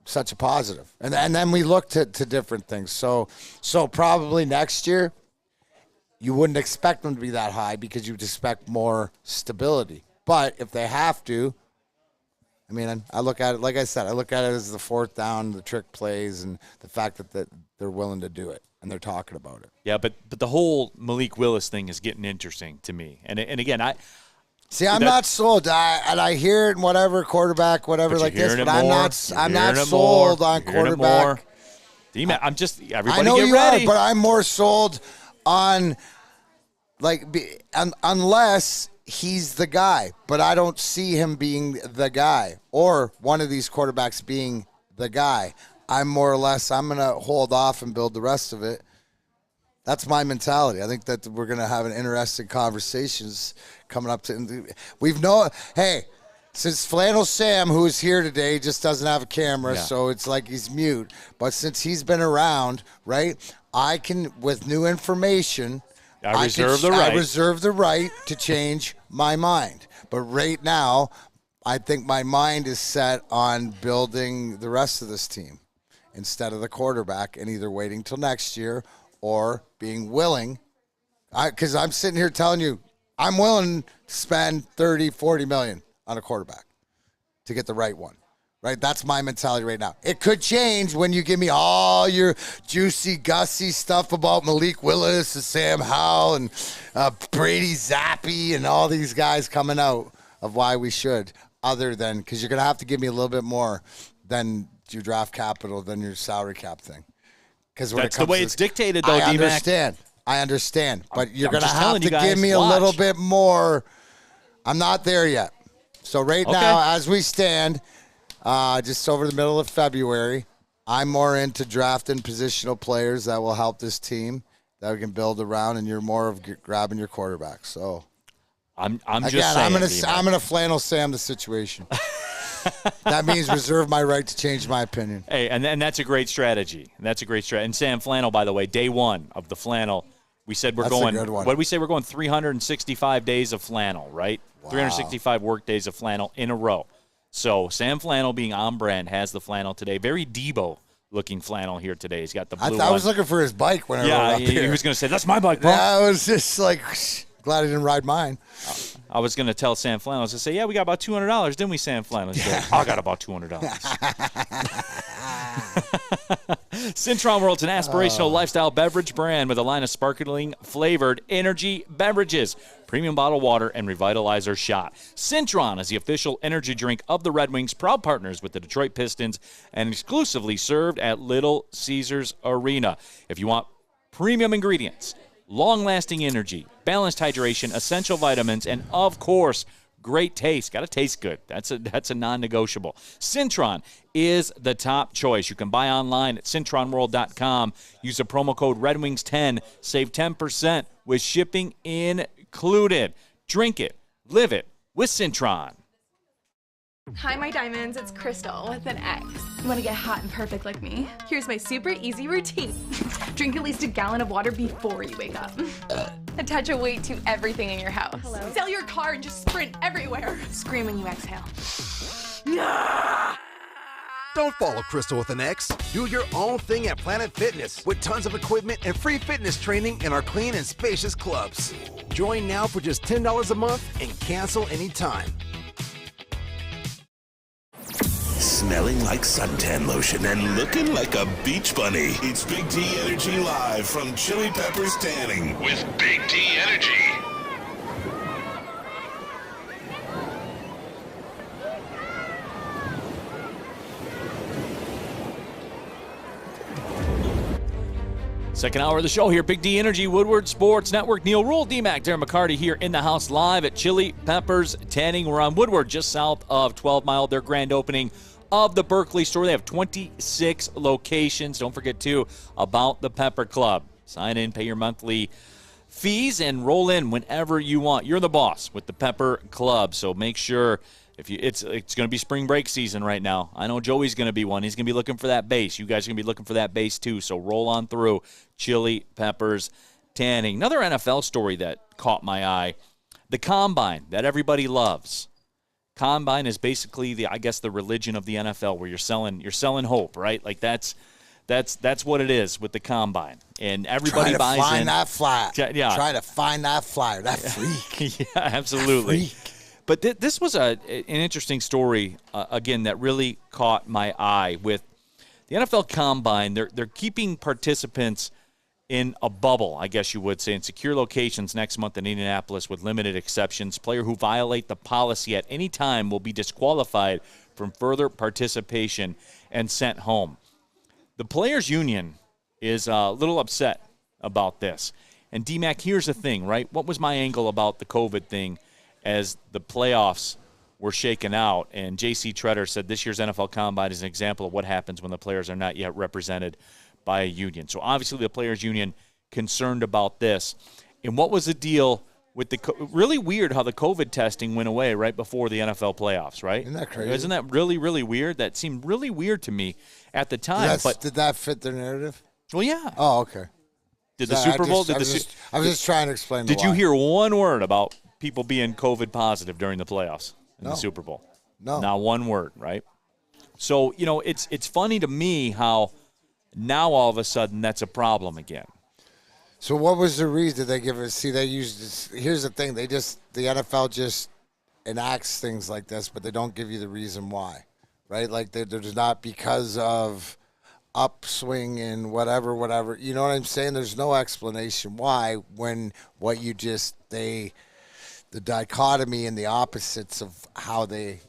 such a positive. And then we look to different things. So probably next year, you wouldn't expect them to be that high, because you'd expect more stability. But if they have to, I mean, I look at it, like I said, I look at it as the fourth down, the trick plays, and the fact that they're willing to do it, and they're talking about it. Yeah, but the whole Malik Willis thing is getting interesting to me. And again, I'm not sold. I hear it in whatever quarterback, whatever like this, but I'm not sold on quarterback. I'm just, everybody I know get you ready. are, but I'm more sold on, unless he's the guy, but I don't see him being the guy or one of these quarterbacks being the guy. I'm going to hold off and build the rest of it. That's my mentality. I think that we're going to have an interesting conversations coming up since Flannel Sam, who is here today, just doesn't have a camera, so it's like he's mute. But since he's been around, right, I can, with new information, I reserve the right to change my mind. But right now, I think my mind is set on building the rest of this team instead of the quarterback, and either waiting till next year or being willing. Because I'm sitting here telling you, I'm willing to spend 30, 40 million on a quarterback to get the right one. Right? That's my mentality right now. It could change when you give me all your juicy, gussy stuff about Malik Willis and Sam Howell and Brady Zappi and all these guys coming out of why we should, other than because you're going to have to give me a little bit more than your draft capital, than your salary cap thing. Because that's the way it's dictated, though, D-Mac. I understand. But you're going to just have telling to you guys, give me a little bit more. I'm not there yet. So right now, as we stand, just over the middle of February, I'm more into drafting positional players that will help this team that we can build around, and you're more of grabbing your quarterback. So I'm just saying, I'm gonna flannel Sam the situation. That means reserve my right to change my opinion. Hey, and that's a great strategy. And Sam Flannel, by the way, day one of the flannel, we said we're going. What did we say? We're going 365 days of flannel, right? Wow. 365 work days of flannel in a row. So Sam Flannel, being on brand, has the flannel today. Very Debo-looking flannel here today. He's got the blue I was looking for his bike when I rode up here. He was going to say, that's my bike, Paul. Yeah, I was just like, glad I didn't ride mine. I was going to tell Sam Flannel, I was going to say, yeah, we got about $200, didn't we, Sam Flannel? I got about $200. Cintron World's an aspirational lifestyle beverage brand with a line of sparkling flavored energy beverages, premium bottled water, and revitalizer shot. Cintron is the official energy drink of the Red Wings, proud partners with the Detroit Pistons, and exclusively served at Little Caesars Arena. If you want premium ingredients, long-lasting energy, balanced hydration, essential vitamins, and, of course, great taste. Got to taste good. That's a non-negotiable. Cintron is the top choice. You can buy online at cintronworld.com. Use the promo code RedWings10. Save 10% with shipping included. Drink it. Live it with Cintron. Hi, my diamonds. It's Crystal with an X. You want to get hot and perfect like me? Here's my super easy routine. Drink at least a gallon of water before you wake up. Attach a weight to everything in your house. Hello? Sell your car and just sprint everywhere. Scream when you exhale. Don't follow Crystal with an X. Do your own thing at Planet Fitness with tons of equipment and free fitness training in our clean and spacious clubs. Join now for just $10 a month and cancel anytime. Smelling like suntan lotion and looking like a beach bunny. It's Big T Energy live from Chili Peppers Tanning with Big T Energy. Second hour of the show here, Big D Energy, Woodward Sports Network. Neil Rule, D-Mac, Darren McCarty here in the house live at Chili Peppers Tanning. We're on Woodward, just south of 12 Mile, their grand opening of the Berkeley store. They have 26 locations. Don't forget, too, about the Pepper Club. Sign in, pay your monthly fees, and roll in whenever you want. You're the boss with the Pepper Club, so make sure. It's going to be spring break season right now. I know Joey's going to be one. He's going to be looking for that base. You guys are going to be looking for that base too. So roll on through Chili Peppers Tanning. Another NFL story that caught my eye: the Combine that everybody loves. Combine is basically the religion of the NFL, where you're selling hope, right? Like that's what it is with the Combine, and everybody buys in. Find that flyer. Yeah, try to find that flyer. That freak. Yeah, absolutely. That freak. But this was an interesting story, again, that really caught my eye. With the NFL Combine, they're keeping participants in a bubble, I guess you would say, in secure locations next month in Indianapolis with limited exceptions. Players who violate the policy at any time will be disqualified from further participation and sent home. The Players Union is a little upset about this. And, D-Mac, here's the thing, right? What was my angle about the COVID thing as the playoffs were shaken out? And J.C. Treader said this year's NFL Combine is an example of what happens when the players are not yet represented by a union. So obviously the Players Union concerned about this. And what was the deal with really weird how the COVID testing went away right before the NFL playoffs, right? Isn't that crazy? Isn't that really, really weird? That seemed really weird to me at the time. Did that fit their narrative? Well, yeah. Oh, okay. Did the Super Bowl? I was just trying to explain. Did you hear one word about people being COVID positive during the playoffs in the Super Bowl? No. Not one word, right? So, it's funny to me how now all of a sudden that's a problem again. So what was the reason? Did they give it? See, they used this. Here's the thing. The NFL just enacts things like this, but they don't give you the reason why, right? Like there's not because of upswing in whatever. You know what I'm saying? There's no explanation why when what you just the dichotomy and the opposites of how they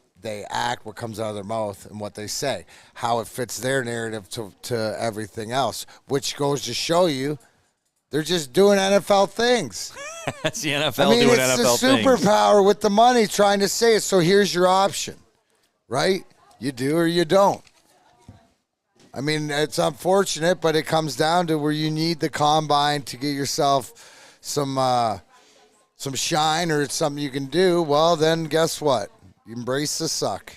act, what comes out of their mouth and what they say, how it fits their narrative to everything else, which goes to show you they're just doing NFL things. That's the NFL doing NFL things. It's the superpower with the money trying to say it. So here's your option, right? You do or you don't. I mean, it's unfortunate, but it comes down to where you need the combine to get yourself some shine or it's something you can do. Well, then guess what? You embrace the suck.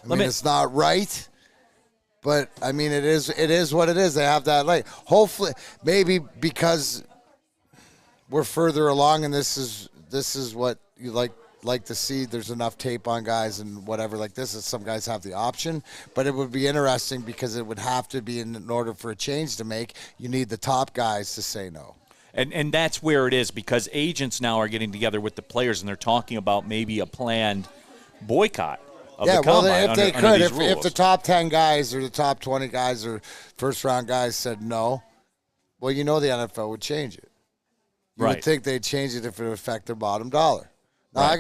I mean, it's not right, but I mean, it is what it is. They have that light. Hopefully, maybe because we're further along, and this is what you like to see. There's enough tape on guys and whatever like this. That some guys have the option, but it would be interesting because it would have to be in order for a change to make. You need the top guys to say no. And that's where it is because agents now are getting together with the players and they're talking about maybe a planned boycott of the combine. If they could, if the top 10 guys or the top 20 guys or first-round guys said no, well, the NFL would change it. You would think they'd change it if it would affect their bottom dollar. Now, I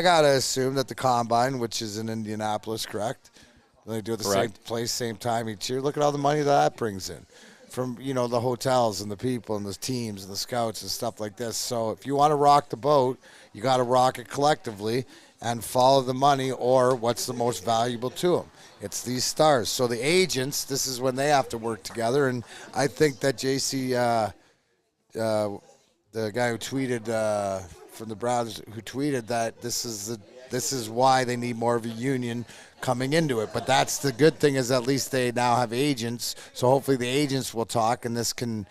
gotta assume that the combine, which is in Indianapolis, correct? They do it the same place, same time each year. Look at all the money that brings in from, the hotels and the people and the teams and the scouts and stuff like this. So if you want to rock the boat, you got to rock it collectively and follow the money or what's the most valuable to them. It's these stars. So the agents, this is when they have to work together. And I think that JC, the guy who tweeted from the Browns, who tweeted that this is why they need more of a union coming into it. But that's the good thing is at least they now have agents. So hopefully the agents will talk and this can,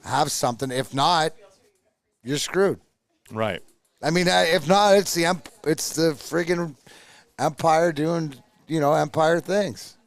have something. If not, you're screwed. Right. I mean, if not, it's the friggin' empire doing, empire things.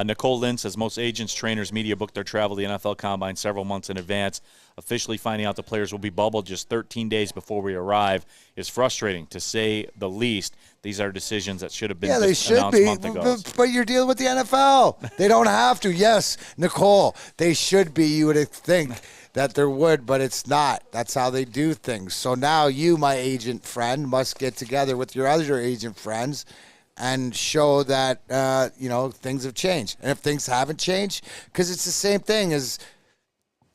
Nicole Lynn says most agents, trainers, media book their travel to the NFL Combine several months in advance. Officially finding out the players will be bubbled just 13 days before we arrive is frustrating, to say the least. These are decisions that should have been announced a month ago. But you're dealing with the NFL. They don't have to. Yes, Nicole, they should be. You would think that there would, but it's not. That's how they do things. So now you, my agent friend, must get together with your other agent friends and show that, things have changed. And if things haven't changed, because it's the same thing as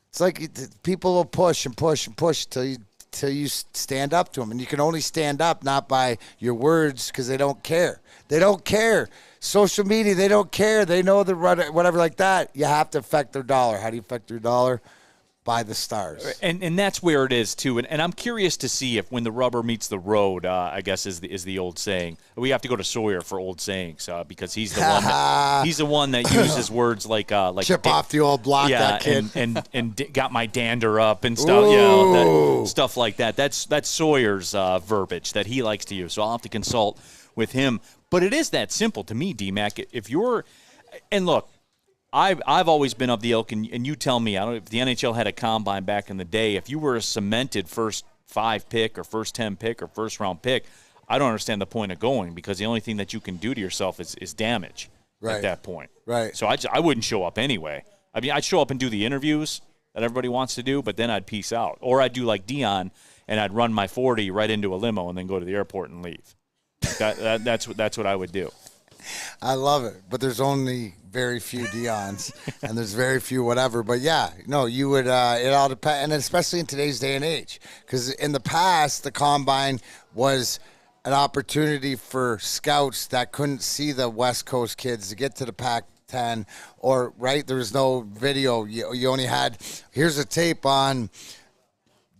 it's like people will push and push and push till you stand up to them. And you can only stand up not by your words because they don't care. They don't care. Social media, they don't care. They know the whatever like that. You have to affect their dollar. How do you affect their dollar? By the stars. And that's where it is, too. And I'm curious to see if when the rubber meets the road, I guess is the old saying. We have to go to Sawyer for old sayings because he's the one that uses words like chip off the old block, that kid. and got my dander up and stuff. Stuff like that. That's Sawyer's verbiage that he likes to use. So I'll have to consult with him. But it is that simple to me, D-Mac. If you're – and look, I've always been of the ilk, and you tell me, I don't know if the NHL had a combine back in the day, if you were a cemented first 5 pick or first 10 pick or first round pick, I don't understand the point of going because the only thing that you can do to yourself is damage at that point. Right. So I wouldn't show up anyway. I mean, I'd show up and do the interviews that everybody wants to do, but then I'd peace out. Or I'd do like Dion, and I'd run my 40 right into a limo and then go to the airport and leave. That's what I would do. I love it, but there's only very few Deons, and there's very few whatever. But yeah, no, you would. It all depends, and especially in today's day and age, because in the past, the combine was an opportunity for scouts that couldn't see the West Coast kids to get to the Pac-10, or right. There was no video. You only had here's a tape on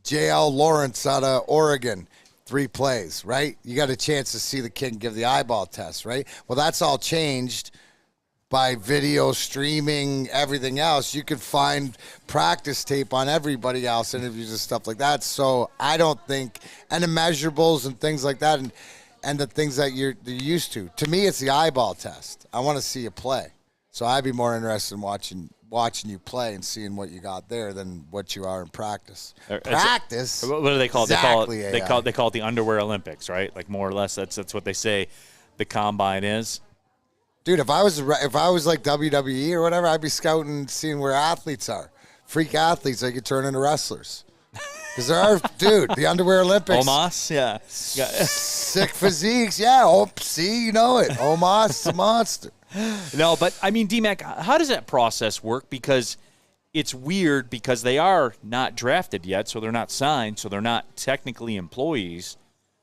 J.L. Lawrence out of Oregon. 3 plays, right? You got a chance to see the kid and give the eyeball test, right? Well, that's all changed by video streaming, everything else. You could find practice tape on everybody else, interviews and stuff like that. So I don't think, and the measurables and things like that, and the things that you're used to. To me, it's the eyeball test. I want to see you play. So I'd be more interested in watching watching you play and seeing what you got there than what you are in practice. Practice. What do they call it? Exactly, they call it the underwear Olympics, right? Like more or less, that's what they say the combine is. Dude, if I was like WWE or whatever, I'd be scouting, seeing where athletes are, freak athletes that could turn into wrestlers. Because there are, dude, the underwear Olympics. Omos, yeah. Sick physiques, yeah. Oh, see, you know it. Omos, the monster. No, but I mean, D-Mac, how does that process work? Because it's weird because they are not drafted yet, so they're not signed, so they're not technically employees.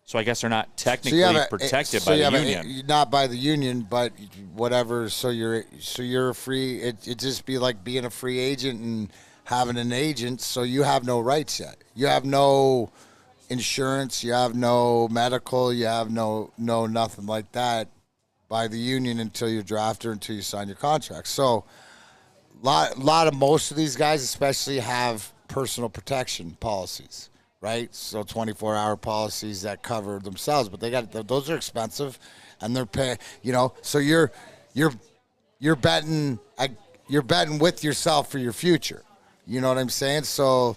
So I guess they're not technically protected by the union. Not by the union, but whatever. So you're free. It just be like being a free agent and having an agent. So you have no rights yet. You have no insurance. You have no medical. You have no nothing like that by the union until you're drafted, until you sign your contract. So lot of most of these guys especially have personal protection policies. Right, so 24-hour policies that cover themselves, but those are expensive, and they're pay. So you're betting with yourself for your future. You know what I'm saying? So,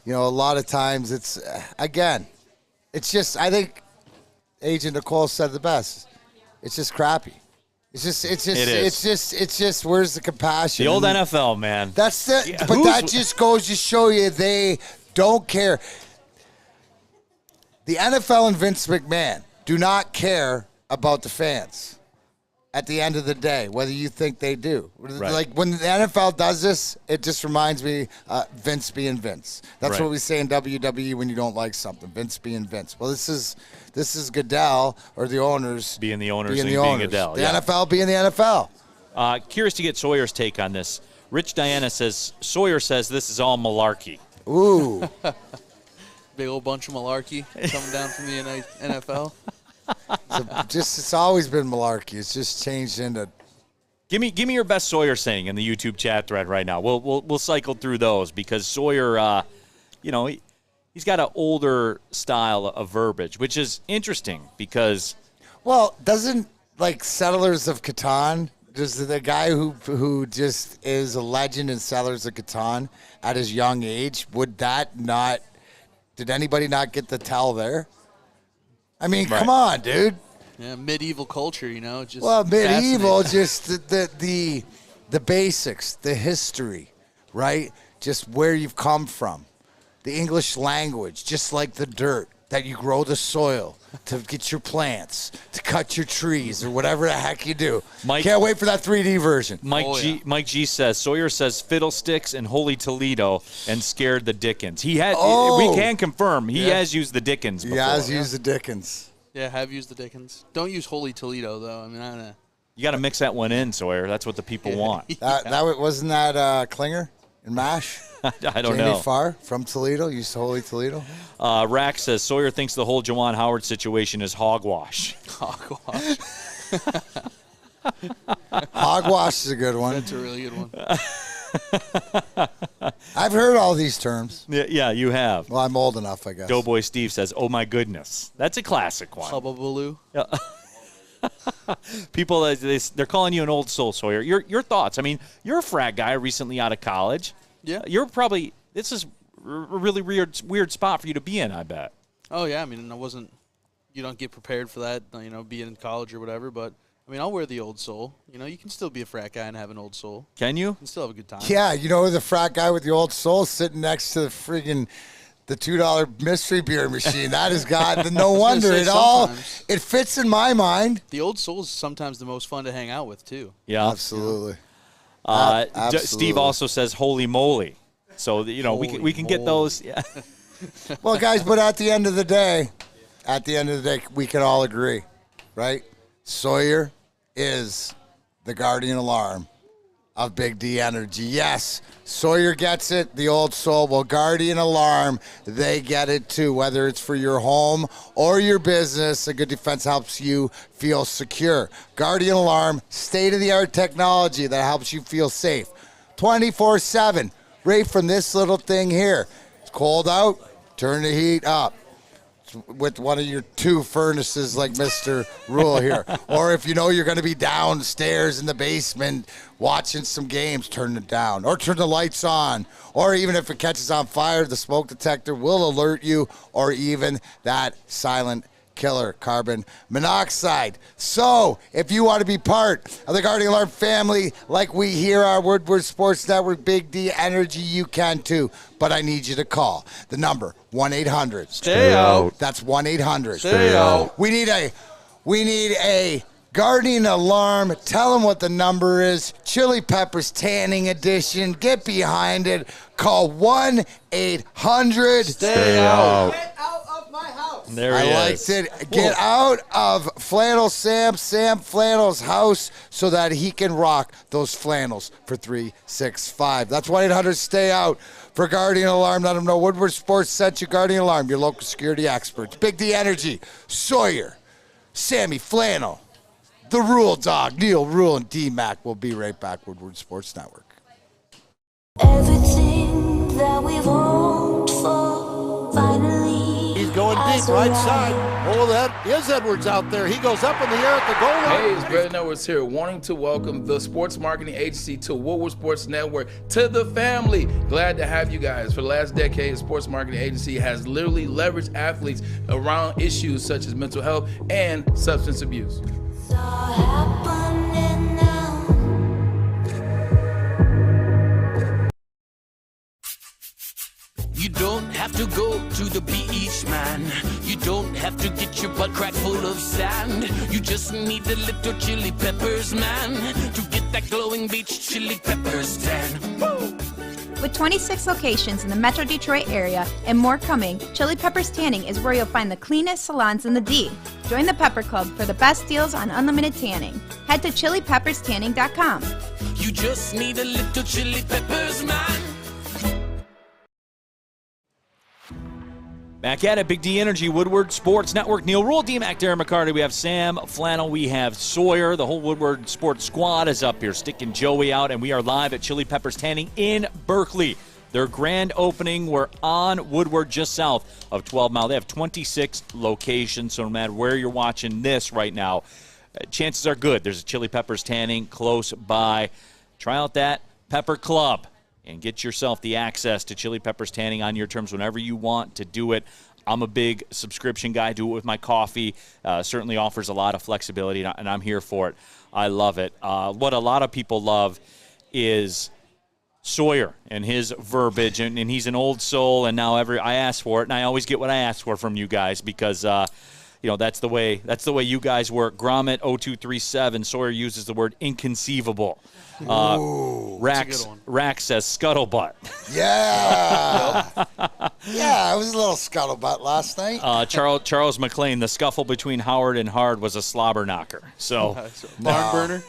a lot of times it's just I think Agent Nicole said the best. It's just crappy. It's just where's the compassion? The old NFL, man. That's it. Yeah, but that just goes to show you they don't care. The NFL and Vince McMahon do not care about the fans at the end of the day, whether you think they do. Right. Like when the NFL does this, it just reminds me Vince being Vince. That's what we say in WWE when you don't like something, Vince being Vince. Well, this is Goodell or the owners. Being the owners and being Goodell. The NFL being the NFL. Curious to get Sawyer's take on this. Rich Diana says, Sawyer says this is all malarkey. Ooh. Big old bunch of malarkey coming down from the NFL. It's always been malarkey. It's just changed into. Give me your best Sawyer saying in the YouTube chat thread right now. We'll cycle through those because Sawyer, he's got an older style of verbiage, which is interesting because. Well, doesn't like Settlers of Catan? Just the guy who just is a legend in Settlers of Catan at his young age. Would that not? Did anybody not get the tell there? I mean, come on, dude. Yeah, medieval culture, just medieval, just the basics, the history, right? Just where you've come from, the English language, just like the dirt that you grow the soil to get your plants, to cut your trees, or whatever the heck you do. Can't wait for that 3D version. Mike G says, Sawyer says fiddlesticks and holy Toledo and scared the Dickens. We can confirm he has used the Dickens before. He has used the Dickens. Yeah, have used the Dickens. Don't use holy Toledo, though. I mean, I don't know. You got to mix that one in, Sawyer. That's what the people want. Wasn't that Klinger in MASH? I don't know. Jamie Farr from Toledo, used to Holy Toledo. Rack says Sawyer thinks the whole Juwan Howard situation is hogwash. Hogwash. Hogwash is a good one. That's a really good one. I've heard all these terms. Yeah, you have. Well, I'm old enough, I guess. Doughboy Steve says, "Oh my goodness, that's a classic one." Hubbubaloo. Yeah. People, they're calling you an old soul, Sawyer. Your thoughts? I mean, you're a frat guy recently out of college. Yeah. This is a really weird spot for you to be in, I bet. Oh, yeah. I mean, you don't get prepared for that, being in college or whatever. But, I mean, I'll wear the old soul. You can still be a frat guy and have an old soul. Can you? You can still have a good time. Yeah, the frat guy with the old soul sitting next to the $2 mystery beer machine. That has got no wonder. It fits in my mind. The old soul is sometimes the most fun to hang out with, too. Yeah. Absolutely. Absolutely. Steve also says, holy moly. So, we can get those. Yeah. Well, guys, but at the end of the day, we can all agree, right? Sawyer is the guardian alarm of Big D Energy. Yes, Sawyer gets it, the old soul. Well, guardian alarm, they get it too, whether it's for your home or your business. A good defense helps you feel secure. Guardian alarm, state-of-the-art technology that helps you feel safe 24/7, right from this little thing here. It's cold out, turn the heat up. with one of your 2 furnaces like Mr. Rule here. Or if you know you're going to be downstairs in the basement watching some games, turn it down or turn the lights on. Or even if it catches on fire, the smoke detector will alert you, or even that silent killer carbon monoxide. So if you want to be part of the Guardian Alarm family like we here are Woodward Sports Network, Big D Energy, you can too. But I need you to call the number 1-800. Stay out. That's 1-800. Stay out. We need a Guardian Alarm. Tell them what the number is. Chili Peppers Tanning Edition. Get behind it. Call 1-800. Stay out. Get out of my house. There he I is. liked it. Get out of Flannel Sam Flannel's house so that he can rock those flannels for 365. That's 1-800. Stay out for Guardian Alarm. Let them know Woodward Sports sent you. Guardian Alarm, your local security experts. Big D Energy, Sawyer, Sammy Flannel, the Rule Dog, Neil Rule, and D-Mac. We'll be right back. Woodward Sports Network. Everything that we've hoped for, finally. He's going deep, right side. Oh, that is Edwards out there. He goes up in the air at the goal line. Hey, it's Brandon Edwards here, wanting to welcome the sports marketing agency to Woodward Sports Network, to the family. Glad to have you guys. For the last decade, the sports marketing agency has literally leveraged athletes around issues such as mental health and substance abuse. It's all happening now. You don't have to go to the beach, man. You don't have to get your butt crack full of sand. You just need a little chili peppers, man, to get that glowing beach chili peppers tan. Woo! With 26 locations in the Metro Detroit area and more coming, Chili Peppers Tanning is where you'll find the cleanest salons in the D. Join the Pepper Club for the best deals on unlimited tanning. Head to chilipepperstanning.com. You just need a little chili peppers, man. Back at it, Big D Energy, Woodward Sports Network, Neil Rule, D-Mac, Darren McCarty. We have Sam Flannel, we have Sawyer. The whole Woodward Sports squad is up here, sticking Joey out, and we are live at Chili Peppers Tanning in Berkeley. Their grand opening, we're on Woodward, just south of 12 Mile. They have 26 locations, so no matter where you're watching this right now, chances are good there's a Chili Peppers Tanning close by. Try out that Pepper Club and get yourself the access to Chili Peppers Tanning on your terms whenever you want to do it. I'm a big subscription guy. Do it with my coffee. Certainly offers a lot of flexibility, and I'm here for it. I love it. What a lot of people love is Sawyer and his verbiage, and he's an old soul, and now I ask for it, and I always get what I ask for from you guys because that's the way you guys work. Gromit 0237, Sawyer uses the word inconceivable. Rax says scuttlebutt. Yeah. Yeah, it was a little scuttlebutt last night. Charles McLean, the scuffle between Howard and Hard was a slobber knocker. So barn burner.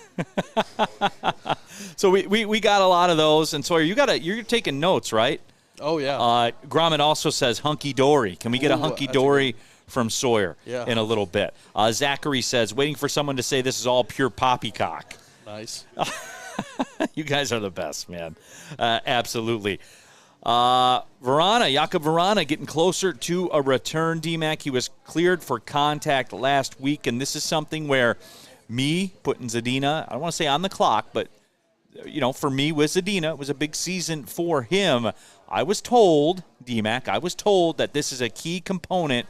So we got a lot of those, and Sawyer, you're taking notes, right? Oh yeah. Gromit also says hunky dory. Can we get a hunky dory from Sawyer in a little bit? Zachary says waiting for someone to say this is all pure poppycock. Nice. You guys are the best, man. Absolutely. Jakob Vrana getting closer to a return, D-Mac. He was cleared for contact last week, and this is something where me putting Zadina, I don't want to say on the clock, but, for me with Zadina, it was a big season for him. I was told, D-Mac, that this is a key component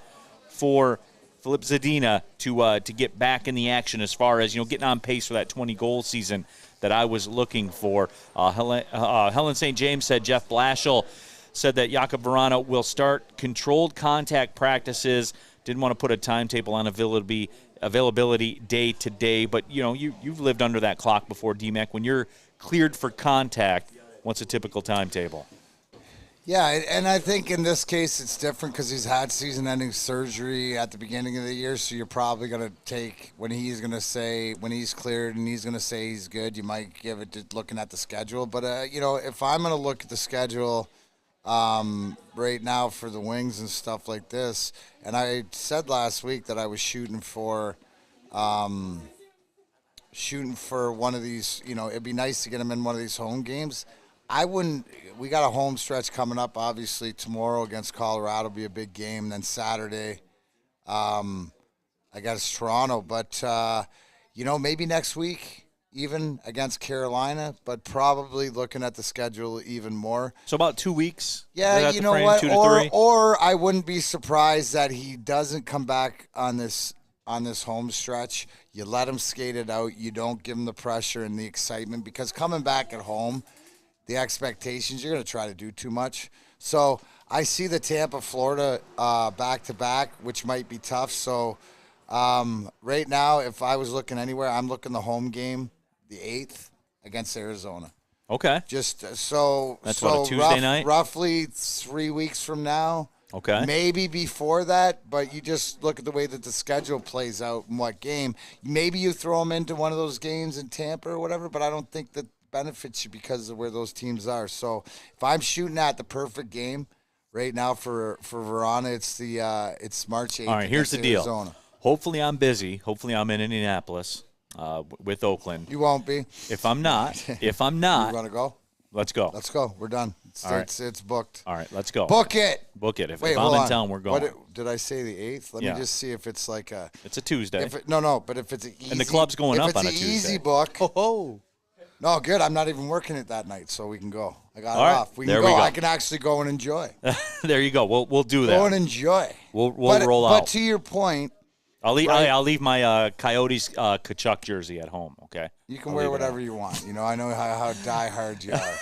for Filip Zadina to get back in the action as far as, getting on pace for that 20-goal season that I was looking for. Helen St. James said Jeff Blashill said that Jakob Vrana will start controlled contact practices. Didn't want to put a timetable on availability day to day, but you've lived under that clock before, D-Mac. When you're cleared for contact, what's a typical timetable? Yeah, and I think in this case it's different because he's had season-ending surgery at the beginning of the year, so you're probably going to take when he's cleared and he's going to say he's good, you might give it to looking at the schedule. But, if I'm going to look at the schedule right now for the Wings and stuff like this, and I said last week that I was shooting for one of these, it'd be nice to get him in one of these home games. We got a home stretch coming up, obviously, tomorrow against Colorado will be a big game. Then Saturday against Toronto. But, maybe next week even against Carolina, but probably looking at the schedule even more. So about 2 weeks? Yeah, you know what? Or I wouldn't be surprised that he doesn't come back on this home stretch. You let him skate it out. You don't give him the pressure and the excitement, because coming back at home, the expectations, you're going to try to do too much. So I see the Tampa, Florida back-to-back, which might be tough. So right now, if I was looking anywhere, I'm looking the home game, the 8th, against Arizona. Okay. Just so that's what, a Tuesday night? Roughly 3 weeks from now. Okay. Maybe before that, but you just look at the way that the schedule plays out and what game. Maybe you throw them into one of those games in Tampa or whatever, but I don't think that benefits you because of where those teams are. So if I'm shooting at the perfect game right now for Vrana, it's March 8th. All right, here's the Arizona. deal. Hopefully I'm busy. Hopefully I'm in Indianapolis with Oakland. You won't be. If I'm not. You want to go? Let's go. Let's go. We're done. It's booked. All right, let's go. Book it. Book it. If I'm in town, we're going. Did I say the 8th? Let me just see if it's like a... It's a Tuesday. But if it's an easy... And the club's going up on a Tuesday. If it's an easy book... Oh. No, good. I'm not even working it that night, so we can go. I got All it right. off. We can go. I can actually go and enjoy. There you go. We'll do that. Go and enjoy. We'll roll out. But to your point... I'll leave my Coyotes Kachuk jersey at home, okay? You can wear whatever you want. I know how diehard you are.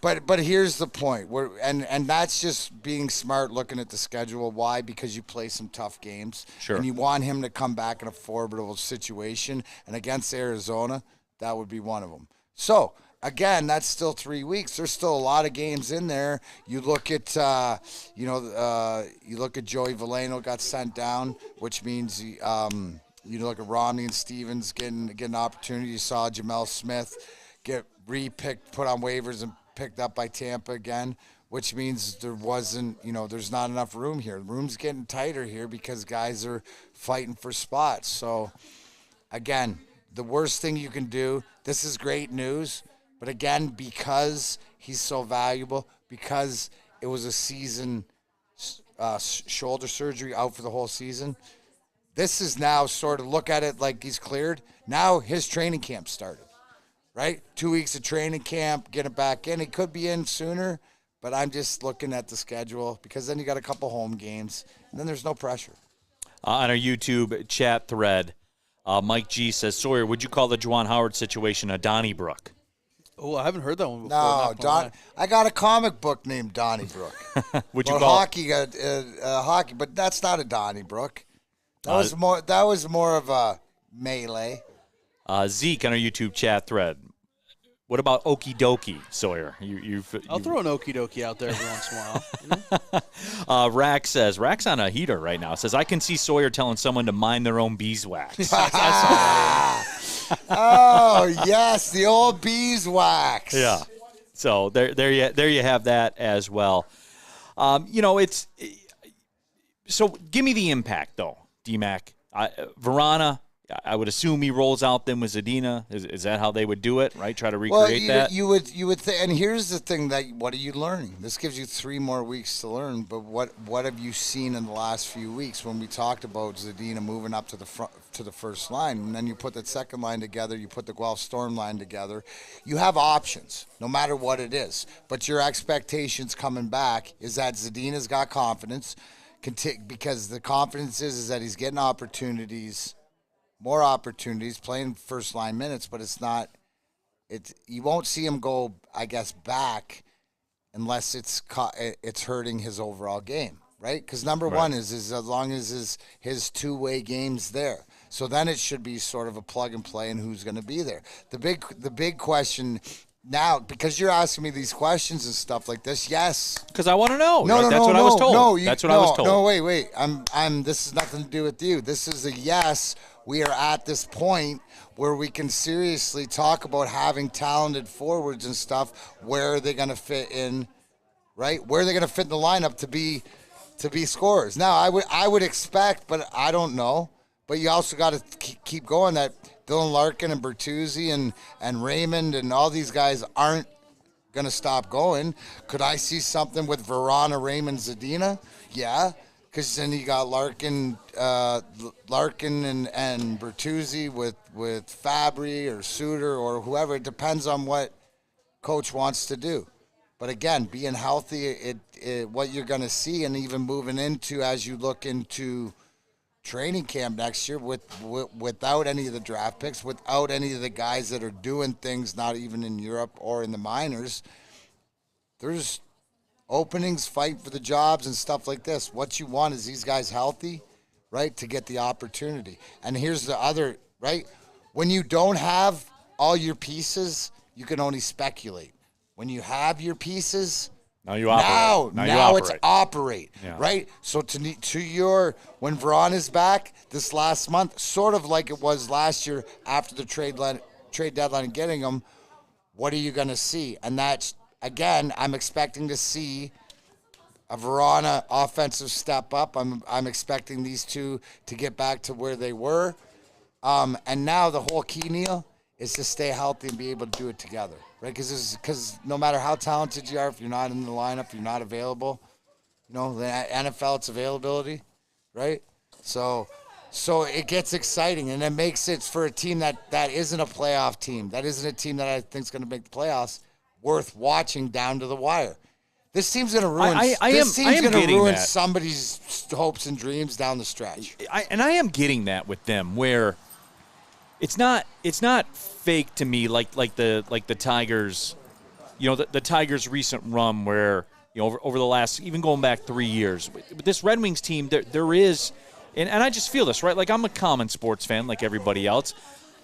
But here's the point. And that's just being smart, looking at the schedule. Why? Because you play some tough games. Sure. And you want him to come back in a formidable situation. And against Arizona, that would be one of them. So, again, that's still 3 weeks. There's still a lot of games in there. You look at, you look at Joey Veleno got sent down, which means you look at Romney and Stevens getting an opportunity. You saw Jamel Smith get re-picked, put on waivers, and picked up by Tampa again, which means there's not enough room here. The room's getting tighter here because guys are fighting for spots. So, again, the worst thing you can do, this is great news. But again, because he's so valuable, because it was a season shoulder surgery out for the whole season, this is now sort of look at it like he's cleared. Now his training camp started, right? 2 weeks of training camp, get him back in. He could be in sooner, but I'm just looking at the schedule because then you got a couple home games, and then there's no pressure. On our YouTube chat thread, Mike G says, Sawyer, would you call the Juwan Howard situation a Donnybrook? Oh, I haven't heard that one before. No, I got a comic book named Donnybrook. Would you call hockey? Hockey, but that's not a Donnybrook. That was more of a melee. Zeke on our YouTube chat thread. What about Okie Dokie, Sawyer? I'll throw an Okie Dokie out there every once in a while. Rack says, Rack's on a heater right now. Says, I can see Sawyer telling someone to mind their own beeswax. Oh, yes, the old beeswax. Yeah. So there you have that as well. So give me the impact, though, D-Mac. Vrana, I would assume he rolls out then with Zadina. Is that how they would do it, right? Try to recreate that? You would think. And here's the thing: what are you learning? This gives you 3 more weeks to learn. But what have you seen in the last few weeks when we talked about Zadina moving up to the front to the first line, and then you put that second line together, you put the Guelph Storm line together. You have options, no matter what it is. But your expectations coming back is that Zadina's got confidence, because the confidence is that he's getting opportunities. More opportunities, playing first line minutes, but you won't see him go, I guess, back unless it's hurting his overall game, right? Because number one is as long as his two-way game's there. So then it should be sort of a plug and play and who's going to be there. The big question now, because you're asking me these questions and stuff like this, yes. Because I want to know. No, that's what I was told. That's what I was told. No, wait. This has nothing to do with you. This is a yes. We are at this point where we can seriously talk about having talented forwards and stuff. Where are they going to fit in, right? Where are they going to fit in the lineup to be scorers? Now, I would expect, but I don't know. But you also got to keep going that Dylan Larkin and Bertuzzi and Raymond and all these guys aren't going to stop going. Could I see something with Vrana, Raymond, Zadina? Yeah. Because then you got Larkin and Bertuzzi with Fabry or Suter or whoever. It depends on what coach wants to do. But again, being healthy, what you're going to see, and even moving into as you look into training camp next year without any of the draft picks, without any of the guys that are doing things, not even in Europe or in the minors, there's openings, fight for the jobs and stuff like this. What you want is these guys healthy, right, to get the opportunity. And here's the other, right? When you don't have all your pieces, you can only speculate. When you have your pieces, now you operate. Now it's operate, yeah. right? So when Vrana's back this last month, sort of like it was last year after the trade deadline and getting him, what are you going to see? And that's, again, I'm expecting to see a Vrana offensive step up. I'm expecting these two to get back to where they were. And now the whole key, Neil, is to stay healthy and be able to do it together, right? Because no matter how talented you are, if you're not in the lineup, if you're not available, the NFL, it's availability, right? So it gets exciting, and it makes it for a team that isn't a playoff team, that isn't a team that I think is going to make the playoffs, worth watching down to the wire. This team's going to ruin. This team's going to ruin somebody's hopes and dreams down the stretch. I am getting that with them, where it's not fake to me like the Tigers, the Tigers' recent run where over the last, even going back 3 years, with this Red Wings team, there is, and I just feel this, right? Like, I'm a common sports fan like everybody else.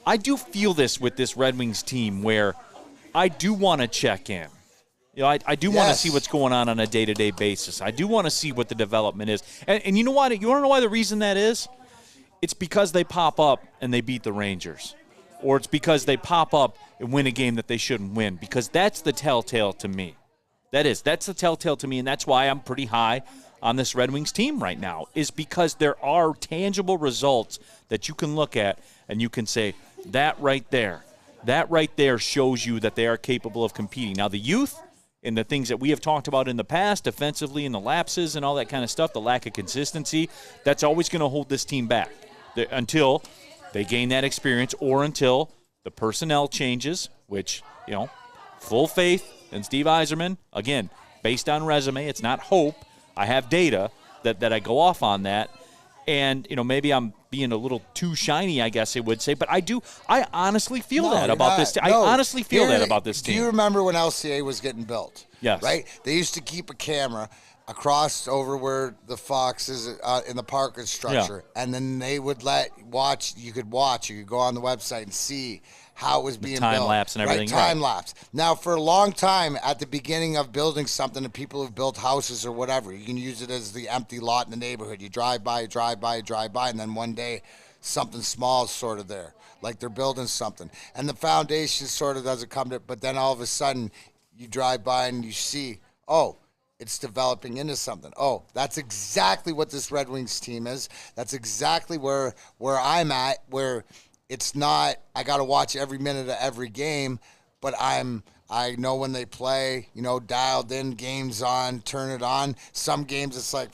I do feel this with this Red Wings team where I do want to check in. I do want to see what's going on a day-to-day basis. I do want to see what the development is. And you know what? You want to know why the reason that is? It's because they pop up and they beat the Rangers. Or it's because they pop up and win a game that they shouldn't win. Because that's the telltale to me. That's the telltale to me, and that's why I'm pretty high on this Red Wings team right now, is because there are tangible results that you can look at and you can say, that right there shows you that they are capable of competing. Now, the youth and the things that we have talked about in the past, defensively and the lapses and all that kind of stuff, the lack of consistency, that's always going to hold this team back until they gain that experience or until the personnel changes, which, full faith in Steve Yzerman. Again, based on resume, it's not hope. I have data that I go off on that. And, maybe I'm being a little too shiny, I guess I would say. But I honestly feel that about this team. I honestly feel that about this team. Do you remember when LCA was getting built? Yes. Right? They used to keep a camera across over where the Fox is in the parking structure. Yeah. And then they would you could go on the website and see how it was being built. Time lapse and everything. Right? Time lapse. Now, for a long time, at the beginning of building something, and people have built houses or whatever, you can use it as the empty lot in the neighborhood. You drive by, and then one day something small is sort of there, like they're building something. And the foundation sort of doesn't come to, but then all of a sudden you drive by and you see, it's developing into something. That's exactly what this Red Wings team is. That's exactly where I'm at, where it's not, I got to watch every minute of every game, but I know when they play, dialed in, games on, turn it on. Some games it's like,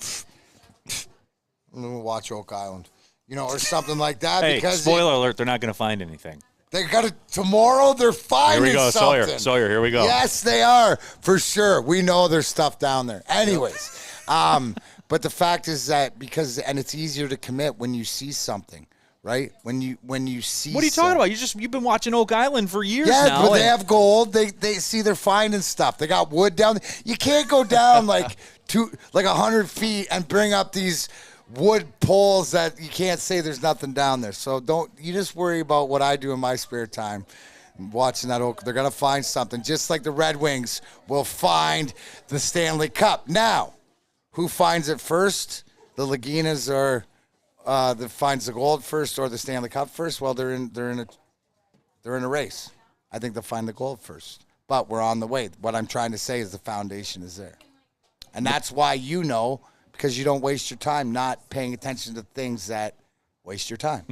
I'm going to watch Oak Island, or something like that. Hey, because spoiler alert, they're not going to find anything. They got to, tomorrow they're finding something. Here we go, something. Sawyer, here we go. Yes, they are, for sure. We know there's stuff down there. Anyways, but the fact is that and it's easier to commit when you see something. Right? When you see what are you talking about? You've been watching Oak Island for years now. Yeah, but they have gold. They see they're finding stuff. They got wood down there. You can't go down like 100 feet and bring up these wood poles that you can't say there's nothing down there. So you just worry about what I do in my spare time. Watching that Oak, they're gonna find something. Just like the Red Wings will find the Stanley Cup. Now, who finds it first? The Laginas or that finds the gold first or the Stanley Cup first? Well, they're in a race. I think they'll find the gold first, but we're on the way. What I'm trying to say is the foundation is there, and that's why because you don't waste your time not paying attention to things that waste your time.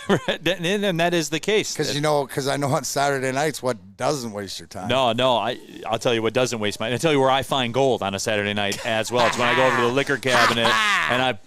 And that is the case. Because I know on Saturday nights what doesn't waste your time. No, I'll tell you what doesn't waste my time. I'll tell you where I find gold on a Saturday night as well. It's when I go over to the liquor cabinet and I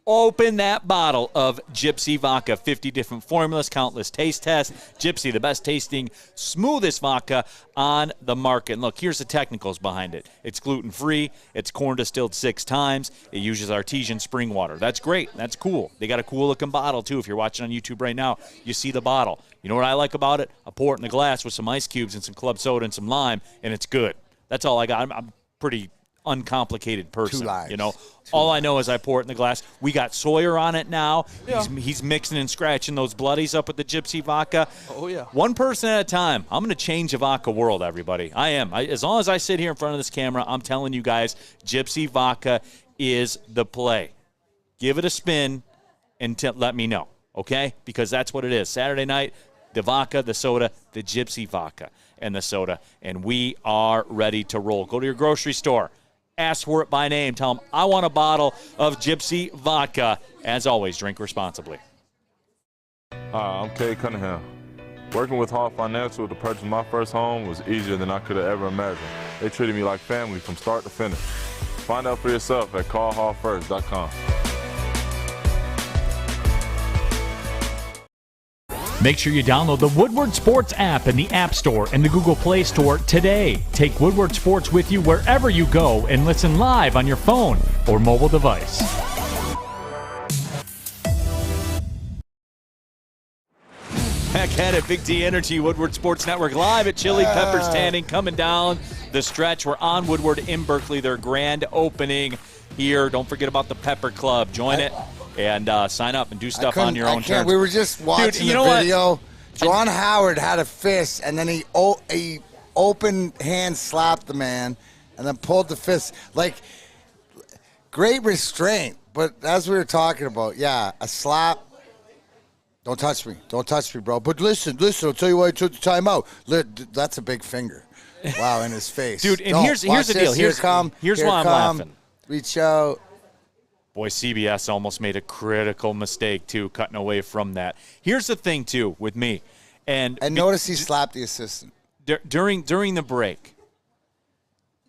Open that bottle of Gypsy Vodka. 50 different formulas, countless taste tests. Gypsy, the best tasting, smoothest vodka on the market. And look, here's the technicals behind it. It's gluten-free. It's corn distilled 6 times. It uses artesian spring water. That's great. That's cool. They got a cool-looking bottle, too. If you're watching on YouTube right now, you see the bottle. You know what I like about it? I pour it in the glass with some ice cubes and some club soda and some lime, and it's good. That's all I got. I'm pretty uncomplicated person. 2 limes. You know, all I know is I pour it in the glass. We got Sawyer on it now. Yeah. He's mixing and scratching those bloodies up with the Gypsy Vodka. Oh, yeah. One person at a time. I'm going to change the vodka world, everybody. I am. As long as I sit here in front of this camera, I'm telling you guys, Gypsy Vodka is the play. Give it a spin and let me know, okay? Because that's what it is. Saturday night, the vodka, the soda, the Gypsy Vodka and the soda, and we are ready to roll. Go to your grocery store. Ask for it by name. Tell them, I want a bottle of Gypsy Vodka. As always, drink responsibly. Hi, I'm Kay Cunningham. Working with Hall Financial to purchase my first home was easier than I could have ever imagined. They treated me like family from start to finish. Find out for yourself at callhallfirst.com. Make sure you download the Woodward Sports app in the App Store and the Google Play Store today. Take Woodward Sports with you wherever you go and listen live on your phone or mobile device. Back at it, Big T Energy, Woodward Sports Network, live at Chili Peppers Tanning, coming down the stretch. We're on Woodward in Berkeley, their grand opening here. Don't forget about the Pepper Club. Join it. And sign up and do stuff on your own terms. We were just watching the video. Juwan Howard had a fist, and then he open hand slapped the man, and then pulled the fist. Like, great restraint. But as we were talking about, yeah, a slap. Don't touch me. Don't touch me, bro. But listen, I'll tell you why I took the time out. That's a big finger. Wow, in his face. Dude, and here's the deal. Here's why I'm laughing. Reach out. Boy, CBS almost made a critical mistake, too, cutting away from that. Here's the thing, too, with me. And notice he slapped the assistant. During the break,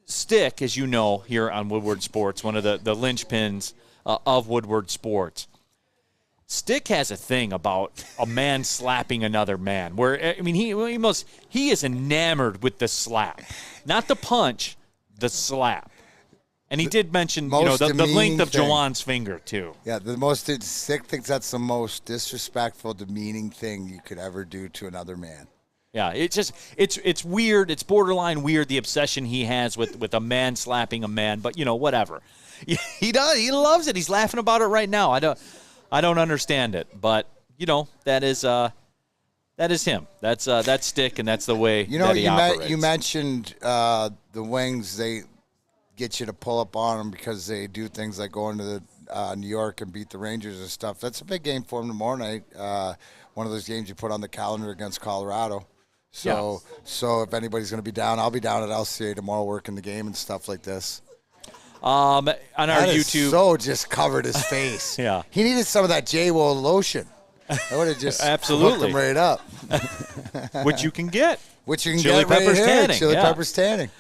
Stick, as you know, here on Woodward Sports, one of the linchpins of Woodward Sports, Stick has a thing about a man slapping another man. Where, I mean, he is enamored with the slap. Not the punch, the slap. And he did mention, the length of Juwan's finger, too. Yeah, Stick thinks that's the most disrespectful, demeaning thing you could ever do to another man. Yeah, it's weird. It's borderline weird, the obsession he has with a man slapping a man. But, whatever. He does. He loves it. He's laughing about it right now. I don't understand it. But, that is him. That's Stick, and that's the way that he operates. You mentioned the Wings, they get you to pull up on them because they do things like going to the New York and beat the Rangers and stuff. That's a big game for them tomorrow night. One of those games you put on the calendar against Colorado. So if anybody's going to be down, I'll be down at LCA tomorrow working the game and stuff like this. On our YouTube. Just covered his face. Yeah. He needed some of that J-Wool lotion. I would have just absolutely hooked him right up. Which you can get. Chili get right Peppers here. Tanning. Chili yeah. Peppers Tanning.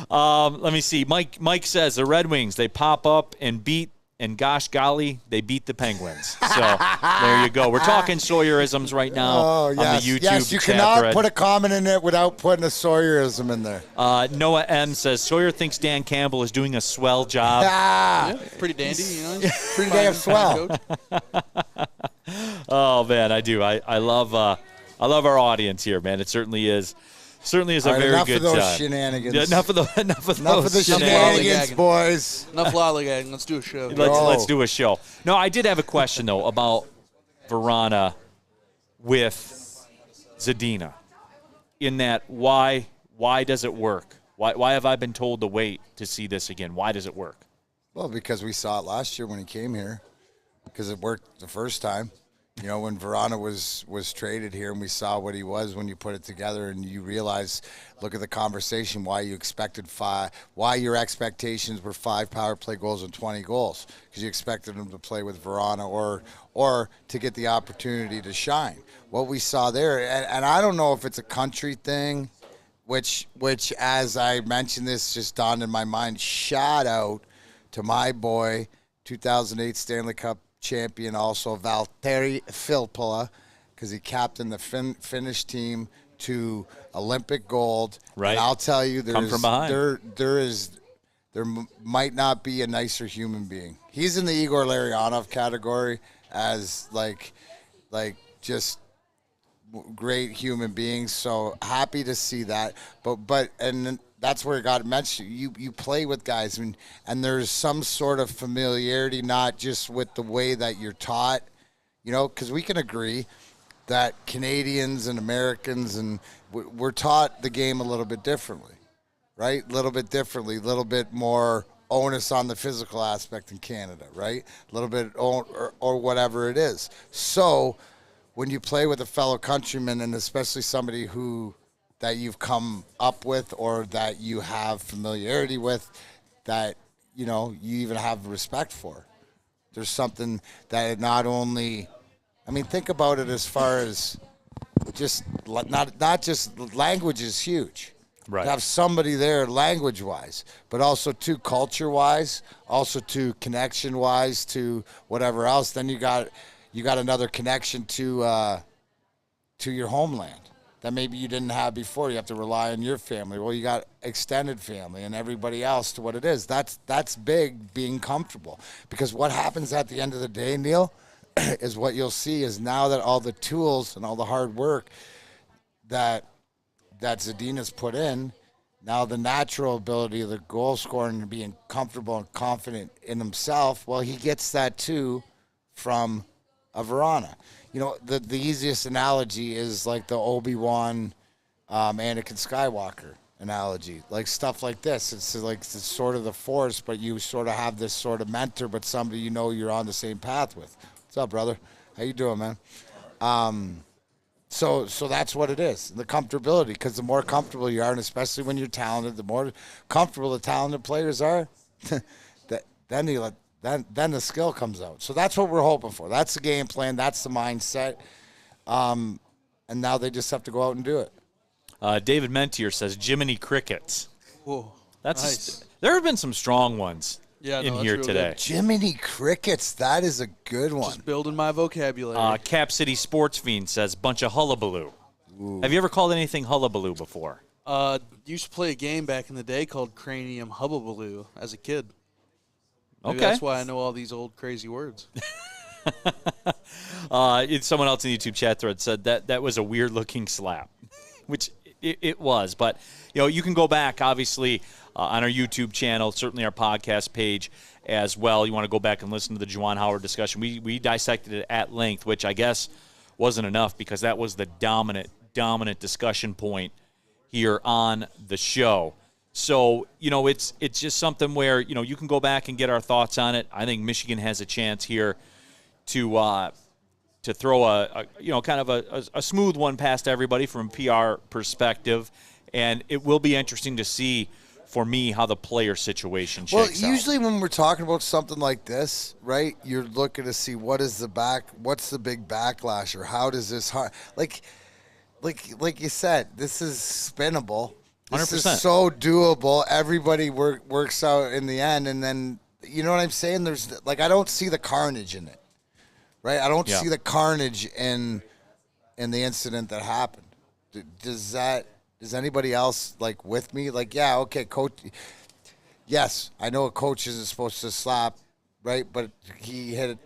Let me see. Mike says the Red Wings, they pop up and beat, and gosh golly, they beat the Penguins. So there you go. We're talking Sawyerisms right now on the YouTube Yes, you chat cannot thread. put a comment in it without putting a Sawyerism in there. Noah M says Sawyer thinks Dan Campbell is doing a swell job. Yeah, pretty dandy, Pretty damn swell. Oh man, I do. I love our audience here, man. It certainly is. Certainly is a very good time. Enough of those shenanigans. Yeah, enough of the shenanigans, boys. Enough lollygagging. Let's do a show. Let's do a show. No, I did have a question, though, about Vrana with Zadina. In that, why does it work? Why have I been told to wait to see this again? Why does it work? Well, because we saw it last year when he came here. Because it worked the first time. When Vrana was traded here and we saw what he was when you put it together and you realize, look at the conversation, why your expectations were 5 power play goals and 20 goals. Because you expected him to play with Vrana or to get the opportunity to shine. What we saw there, and I don't know if it's a country thing, which as I mentioned this just dawned in my mind, shout out to my boy, 2008 Stanley Cup champion, also Valtteri Filppula, because he captained the Finnish team to Olympic gold. Right. And I'll tell you, Come from behind. there might not be a nicer human being. He's in the Igor Larionov category as like just great human beings. So happy to see that. But and that's where it got mentioned. You play with guys and there's some sort of familiarity, not just with the way that you're taught, because we can agree that Canadians and Americans and we're taught the game a little bit differently, right? A little bit differently, a little bit more onus on the physical aspect in Canada, right? A little bit or whatever it is. So when you play with a fellow countryman, and especially somebody that you've come up with or that you have familiarity with, that you even have respect for, there's something that it not only, think about it as far as just not just language is huge. Right. To have somebody there language-wise, but also too culture-wise, also too connection-wise to whatever else. Then you got another connection to your homeland that maybe you didn't have before. You have to rely on your family. Well, you got extended family and everybody else to what it is. That's big, being comfortable. Because what happens at the end of the day, Neil, is what you'll see is now that all the tools and all the hard work that Zadina's put in, now the natural ability of the goal scoring and being comfortable and confident in himself, well, he gets that too from a Vrana. The easiest analogy is like the Obi-Wan, Anakin Skywalker analogy, like stuff like this. It's sort of the Force, but you sort of have this sort of mentor, but somebody you're on the same path with. What's up, brother? How you doing, man? So that's what it is, the comfortability, because the more comfortable you are, and especially when you're talented, the more comfortable the talented players are, then the skill comes out. So that's what we're hoping for. That's the game plan. That's the mindset. And now they just have to go out and do it. David Mentier says Jiminy Crickets. Whoa, that's nice. There have been some strong ones in here today. Jiminy Crickets, that is a good one. Just building my vocabulary. Cap City Sports Fiend says bunch of hullabaloo. Ooh. Have you ever called anything hullabaloo before? Used to play a game back in the day called Cranium Hubbabaloo as a kid. Maybe Okay. that's why I know all these old crazy words. Someone else in the YouTube chat thread said that was a weird-looking slap, which it was. But, you can go back, obviously, on our YouTube channel, certainly our podcast page as well. You want to go back and listen to the Juwan Howard discussion. We dissected it at length, which I guess wasn't enough because that was the dominant discussion point here on the show. So, it's just something where, you can go back and get our thoughts on it. I think Michigan has a chance here to throw a smooth one past everybody from a PR perspective. And it will be interesting to see, for me, how the player situation shakes out. Usually when we're talking about something like this, right, you're looking to see what's the big backlash, or how does this like you said, this is spinnable. This 100%. is so doable. Everybody works out in the end, and then you know what I'm saying. There's I don't see the carnage in it, right? I don't see the carnage in the incident that happened. Does anybody else with me? Yeah, okay, coach. Yes, I know a coach isn't supposed to slap, right? But he hit it.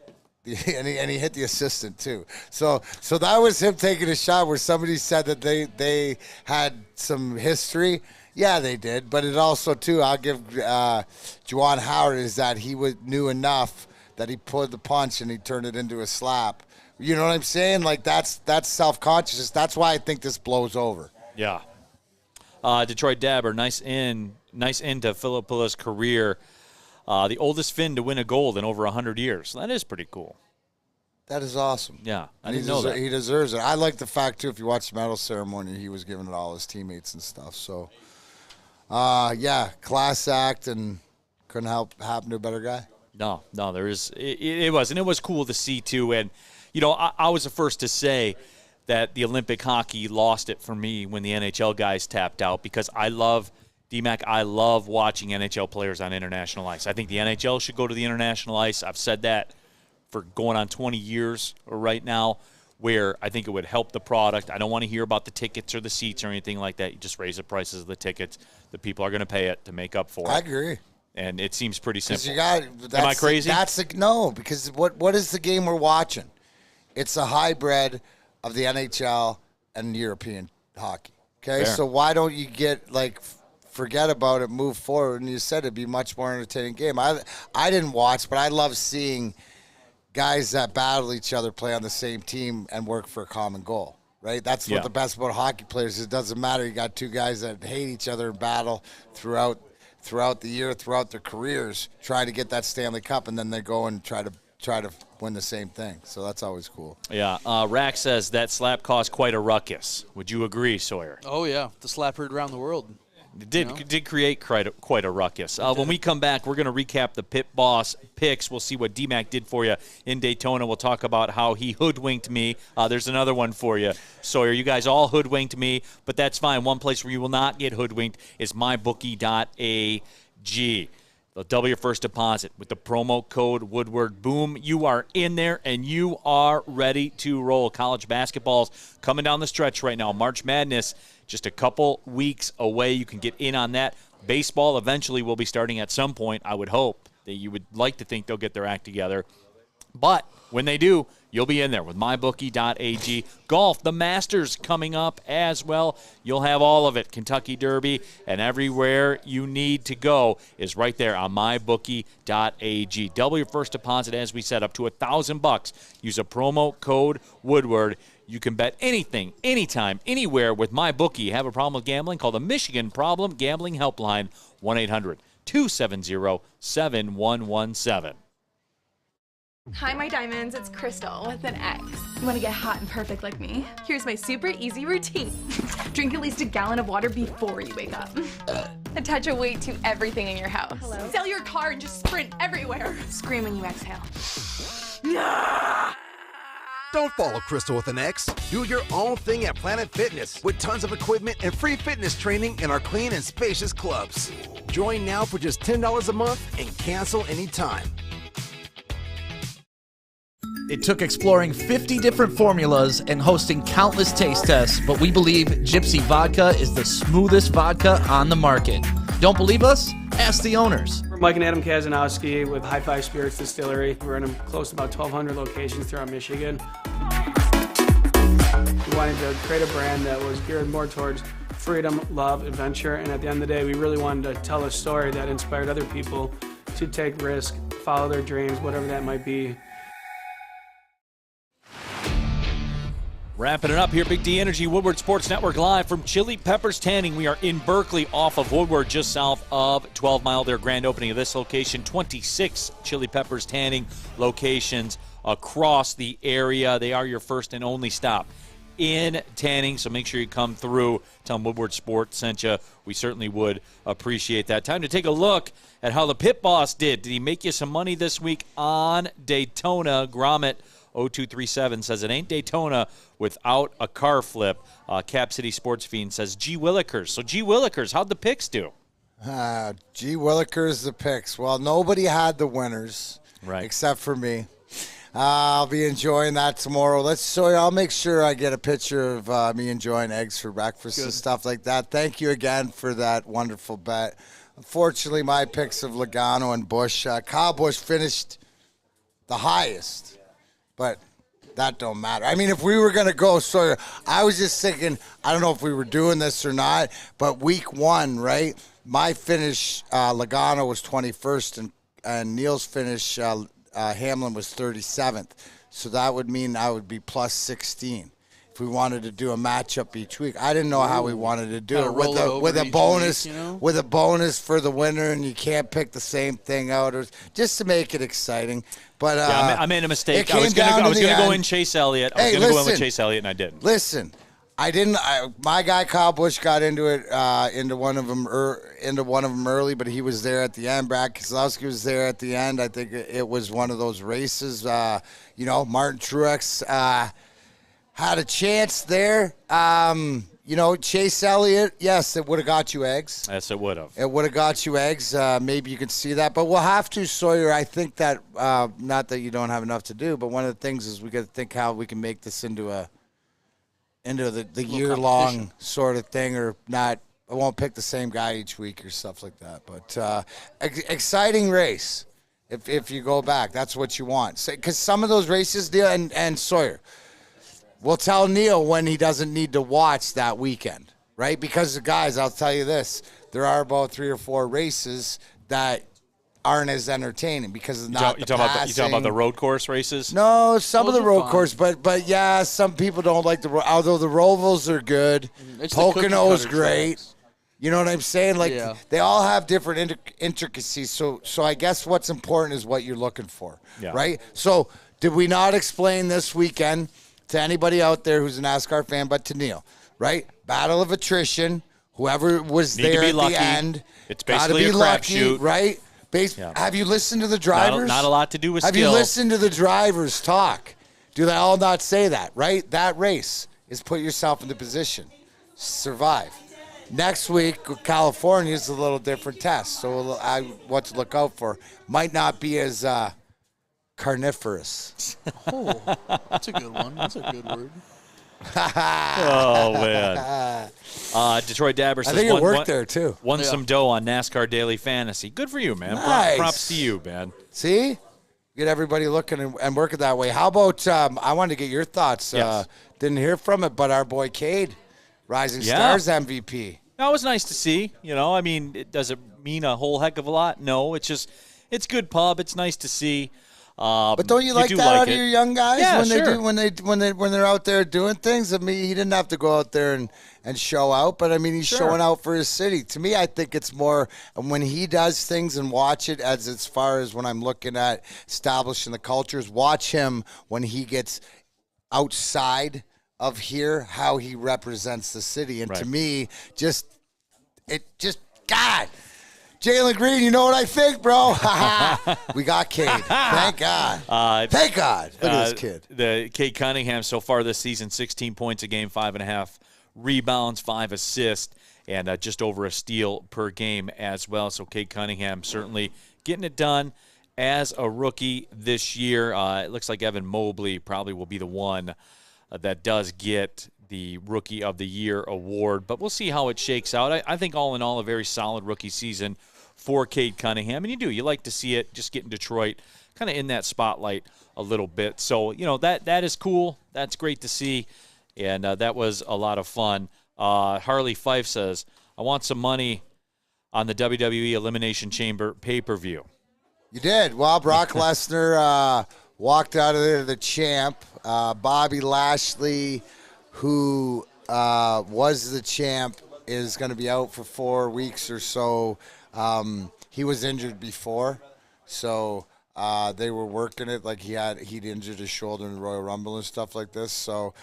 And he hit the assistant too. So that was him taking a shot where somebody said that they had some history. Yeah, they did. But it also too, I'll give Juwan Howard, is that he knew enough that he pulled the punch and he turned it into a slap. You know what I'm saying? That's self-consciousness. That's why I think this blows over. Yeah. Detroit Dabber, nice end to Filippila's career. The oldest Finn to win a gold in over 100 years. That is pretty cool. That is awesome. Yeah, I didn't know that. He deserves it. I like the fact, too, if you watch the medal ceremony, he was giving it all his teammates and stuff. So, class act, and couldn't happen to a better guy. No, there is. It was, and it was cool to see, too. And, I was the first to say that the Olympic hockey lost it for me when the NHL guys tapped out, because I love D-Mac, I love watching NHL players on international ice. I think the NHL should go to the international ice. I've said that for going on 20 years right now, where I think it would help the product. I don't want to hear about the tickets or the seats or anything like that. You just raise the prices of the tickets. The people are going to pay it to make up for it. I agree. And it seems pretty simple. Am I crazy? No, because what is the game we're watching? It's a hybrid of the NHL and European hockey. Okay, Fair. so why don't you forget about it, move forward? And you said it'd be a much more entertaining game. I didn't watch, but I love seeing guys that battle each other play on the same team and work for a common goal, right? That's what the best about hockey players is. It doesn't matter. You got two guys that hate each other and battle throughout the year, throughout their careers, trying to get that Stanley Cup, and then they go and try to win the same thing. So that's always cool. Yeah. Rack says that slap caused quite a ruckus. Would you agree, Sawyer? Oh, yeah. The slap heard around the world. It did create quite a ruckus. When we come back, we're going to recap the Pit Boss picks. We'll see what D-Mac did for you in Daytona. We'll talk about how he hoodwinked me. There's another one for you, Sawyer. You guys all hoodwinked me, but that's fine. One place where you will not get hoodwinked is mybookie.ag. They'll double your first deposit with the promo code Woodward. Boom, you are in there, and you are ready to roll. College basketball's coming down the stretch right now. March Madness, just a couple weeks away. You can get in on that. Baseball eventually will be starting at some point. I would hope that you would like to think they'll get their act together. But when they do, you'll be in there with mybookie.ag. Golf, the Masters coming up as well. You'll have all of it. Kentucky Derby and everywhere you need to go is right there on mybookie.ag. Double your first deposit, as we said, up to $1,000. Use a promo code Woodward. You can bet anything, anytime, anywhere with MyBookie. Have a problem with gambling? Call the Michigan Problem Gambling Helpline, 1-800-270-7117. Hi, my diamonds. It's Crystal with an X. You want to get hot and perfect like me? Here's my super easy routine. Drink at least a gallon of water before you wake up. Attach a weight to everything in your house. Hello? Sell your car and just sprint everywhere. Scream when you exhale. Don't follow Crystal with an X. Do your own thing at Planet Fitness with tons of equipment and free fitness training in our clean and spacious clubs. Join now for just $10 a month and cancel anytime. It took exploring 50 different formulas and hosting countless taste tests, but we believe Gypsy Vodka is the smoothest vodka on the market. Don't believe us? Ask the owners. We're Mike and Adam Kazanowski with High Five Spirits Distillery. We're in close to about 1,200 locations throughout Michigan. We wanted to create a brand that was geared more towards freedom, love, adventure, and at the end of the day, we really wanted to tell a story that inspired other people to take risks, follow their dreams, whatever that might be. Wrapping it up here, Big D Energy, Woodward Sports Network, live from Chili Peppers Tanning. We are in Berkeley off of Woodward, just south of 12 Mile. Their grand opening of this location, 26 Chili Peppers Tanning locations across the area. They are your first and only stop in tanning, so make sure you come through. Tell them Woodward Sports sent you. We certainly would appreciate that. Time to take a look at how the Pit Boss did. Did he make you some money this week on Daytona? Gromit 0237 says it ain't Daytona without a car flip. Cap City Sports Fiend says G. Willikers. So G. Willikers, how'd the picks do? G. Willikers, the picks. Well, nobody had the winners, right? Except for me. I'll be enjoying that tomorrow. I'll make sure I get a picture of me enjoying eggs for breakfast and stuff like that. Thank you again for that wonderful bet. Unfortunately, my picks of Logano and Busch. Kyle Busch finished the highest, but that don't matter. I mean, if we were going to go, so I was just thinking, I don't know if we were doing this or not, but week one, right? My finish, Logano was 21st, and Neil's finish, Hamlin was 37th. So that would mean I would be plus 16 if we wanted to do a matchup each week. I didn't know how we wanted to do it with a bonus, week, you know? with a bonus for the winner, and you can't pick the same thing out, or just to make it exciting. But I made a mistake. I was going to go in Chase Elliott. I was going to go in with Chase Elliott, and I didn't. Listen, I didn't. My guy Kyle Busch got into it into one of them early, but he was there at the end. Brad Keselowski was there at the end. I think it was one of those races. Martin Truex had a chance there. Chase Elliott, yes, it would have got you eggs. Yes, it would have. It would have got you eggs. Maybe you can see that. But we'll have to, Sawyer. I think that, not that you don't have enough to do, but one of the things is we got to think how we can make this into the year-long sort of thing, or not. I won't pick the same guy each week or stuff like that. But exciting race. If you go back, that's what you want. Because some of those races, Neil and Sawyer, we'll tell Neil when he doesn't need to watch that weekend, right? Because, guys, I'll tell you this. There are about 3 or 4 races that aren't as entertaining because of not the passing. You talking about the road course races? No, some of the road course, but yeah, some people don't like although the Rovals are good. Pocono's great. Tracks. You know what I'm saying? Like, they all have different intricacies. So I guess what's important is what you're looking for, right? So did we not explain this weekend to anybody out there who's a NASCAR fan, but to Neil, right? Battle of attrition. Whoever was there at the end, it's basically a crapshoot, right? Have you listened to the drivers? Not a lot to do with skill. Have you listened to the drivers talk? Do they all not say that, right? That race is put yourself in the position, survive. Next week, California is a little different test, so what to look out for. Might not be as carnivorous. Oh, that's a good one. That's a good word. Oh, man. Detroit Dabber says, I think it worked there, too. Won some dough on NASCAR Daily Fantasy. Good for you, man. Nice. Props to you, man. See? Get everybody looking and working that way. How about, I wanted to get your thoughts. Yes. Didn't hear from it, but our boy Cade, Rising Stars MVP. That was nice to see. Does it mean a whole heck of a lot? No, it's good pub. It's nice to see. But don't you like that out of your young guys when they're out there doing things? I mean, he didn't have to go out there and show out, but I mean, he's showing out for his city. To me, I think it's more when he does things and watch it as far as when I'm looking at establishing the cultures. Watch him when he gets outside of here, how he represents the city, and to me, God. Jalen Green, you know what I think, bro? We got Cade. Thank God. Thank God. Look at this kid. The Cade Cunningham so far this season, 16 points a game, 5.5 rebounds, 5 assists, and just over a steal per game as well. So Cade Cunningham certainly getting it done as a rookie this year. It looks like Evan Mobley probably will be the one that does get the Rookie of the Year award, but we'll see how it shakes out. I think all in all, a very solid rookie season for Cade Cunningham, and you like to see it just get in Detroit, kind of in that spotlight a little bit. So, that is cool. That's great to see, and that was a lot of fun. Harley Fife says, I want some money on the WWE Elimination Chamber pay-per-view. You did. Well, Brock Lesnar walked out of there the champ. Bobby Lashley, who was the champ, is going to be out for 4 weeks or so. He was injured before, so they were working it like he'd injured his shoulder in the Royal Rumble and stuff like this. So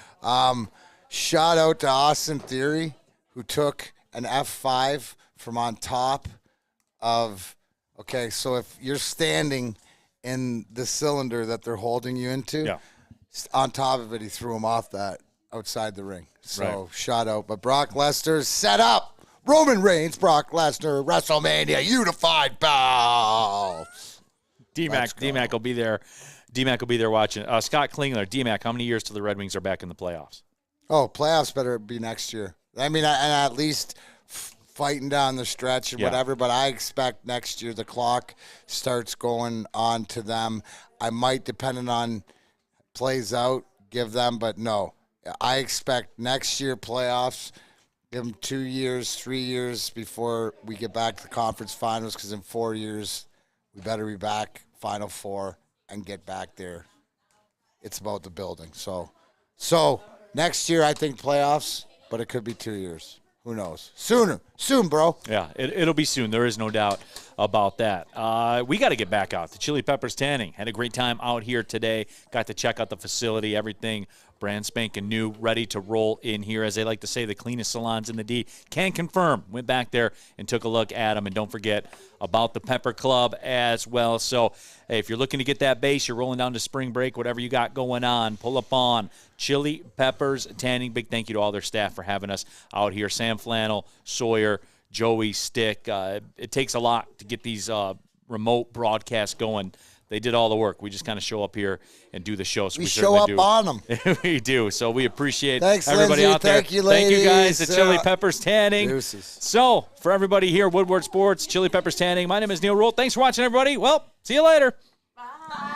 shout out to Austin Theory, who took an F5 from on top of – okay, so if you're standing in the cylinder that they're holding you into, on top of it, he threw him off that outside the ring. So shout out. But Brock Lesnar set up. Roman Reigns, Brock Lesnar, WrestleMania, unified belts. D-Mac will be there. D-Mac will be there watching. Scott Klingler, D-Mac, how many years till the Red Wings are back in the playoffs? Oh, playoffs better be next year. I mean, and at least fighting down the stretch and whatever, but I expect next year the clock starts going on to them. I might, depending on plays out, give them, but no. I expect next year playoffs. Give them 2 years, 3 years before we get back to the conference finals, because in 4 years we better be back, Final Four, and get back there. It's about the building. So next year I think playoffs, but it could be 2 years. Who knows? Soon, bro. Yeah, it'll be soon. There is no doubt about that. We got to get back out to Chili Peppers Tanning. Had a great time out here today. Got to check out the facility, everything brand spanking new, ready to roll in here. As they like to say, the cleanest salons in the D. Can confirm. Went back there and took a look at them. And don't forget about the Pepper Club as well. So hey, if you're looking to get that base, you're rolling down to spring break, whatever you got going on, pull up on Chili Peppers Tanning. Big thank you to all their staff for having us out here. Sam Flannel, Sawyer, Joey, Stick. It takes a lot to get these remote broadcasts going. They did all the work. We just kind of show up here and do the show. So we show up on them. We do. So we appreciate Thanks, everybody Lindsay. out there. Thank you, ladies. Thank you guys at Chili Peppers Tanning. Deuces. So for everybody here, Woodward Sports, Chili Peppers Tanning, my name is Neil Rule. Thanks for watching, everybody. Well, see you later. Bye.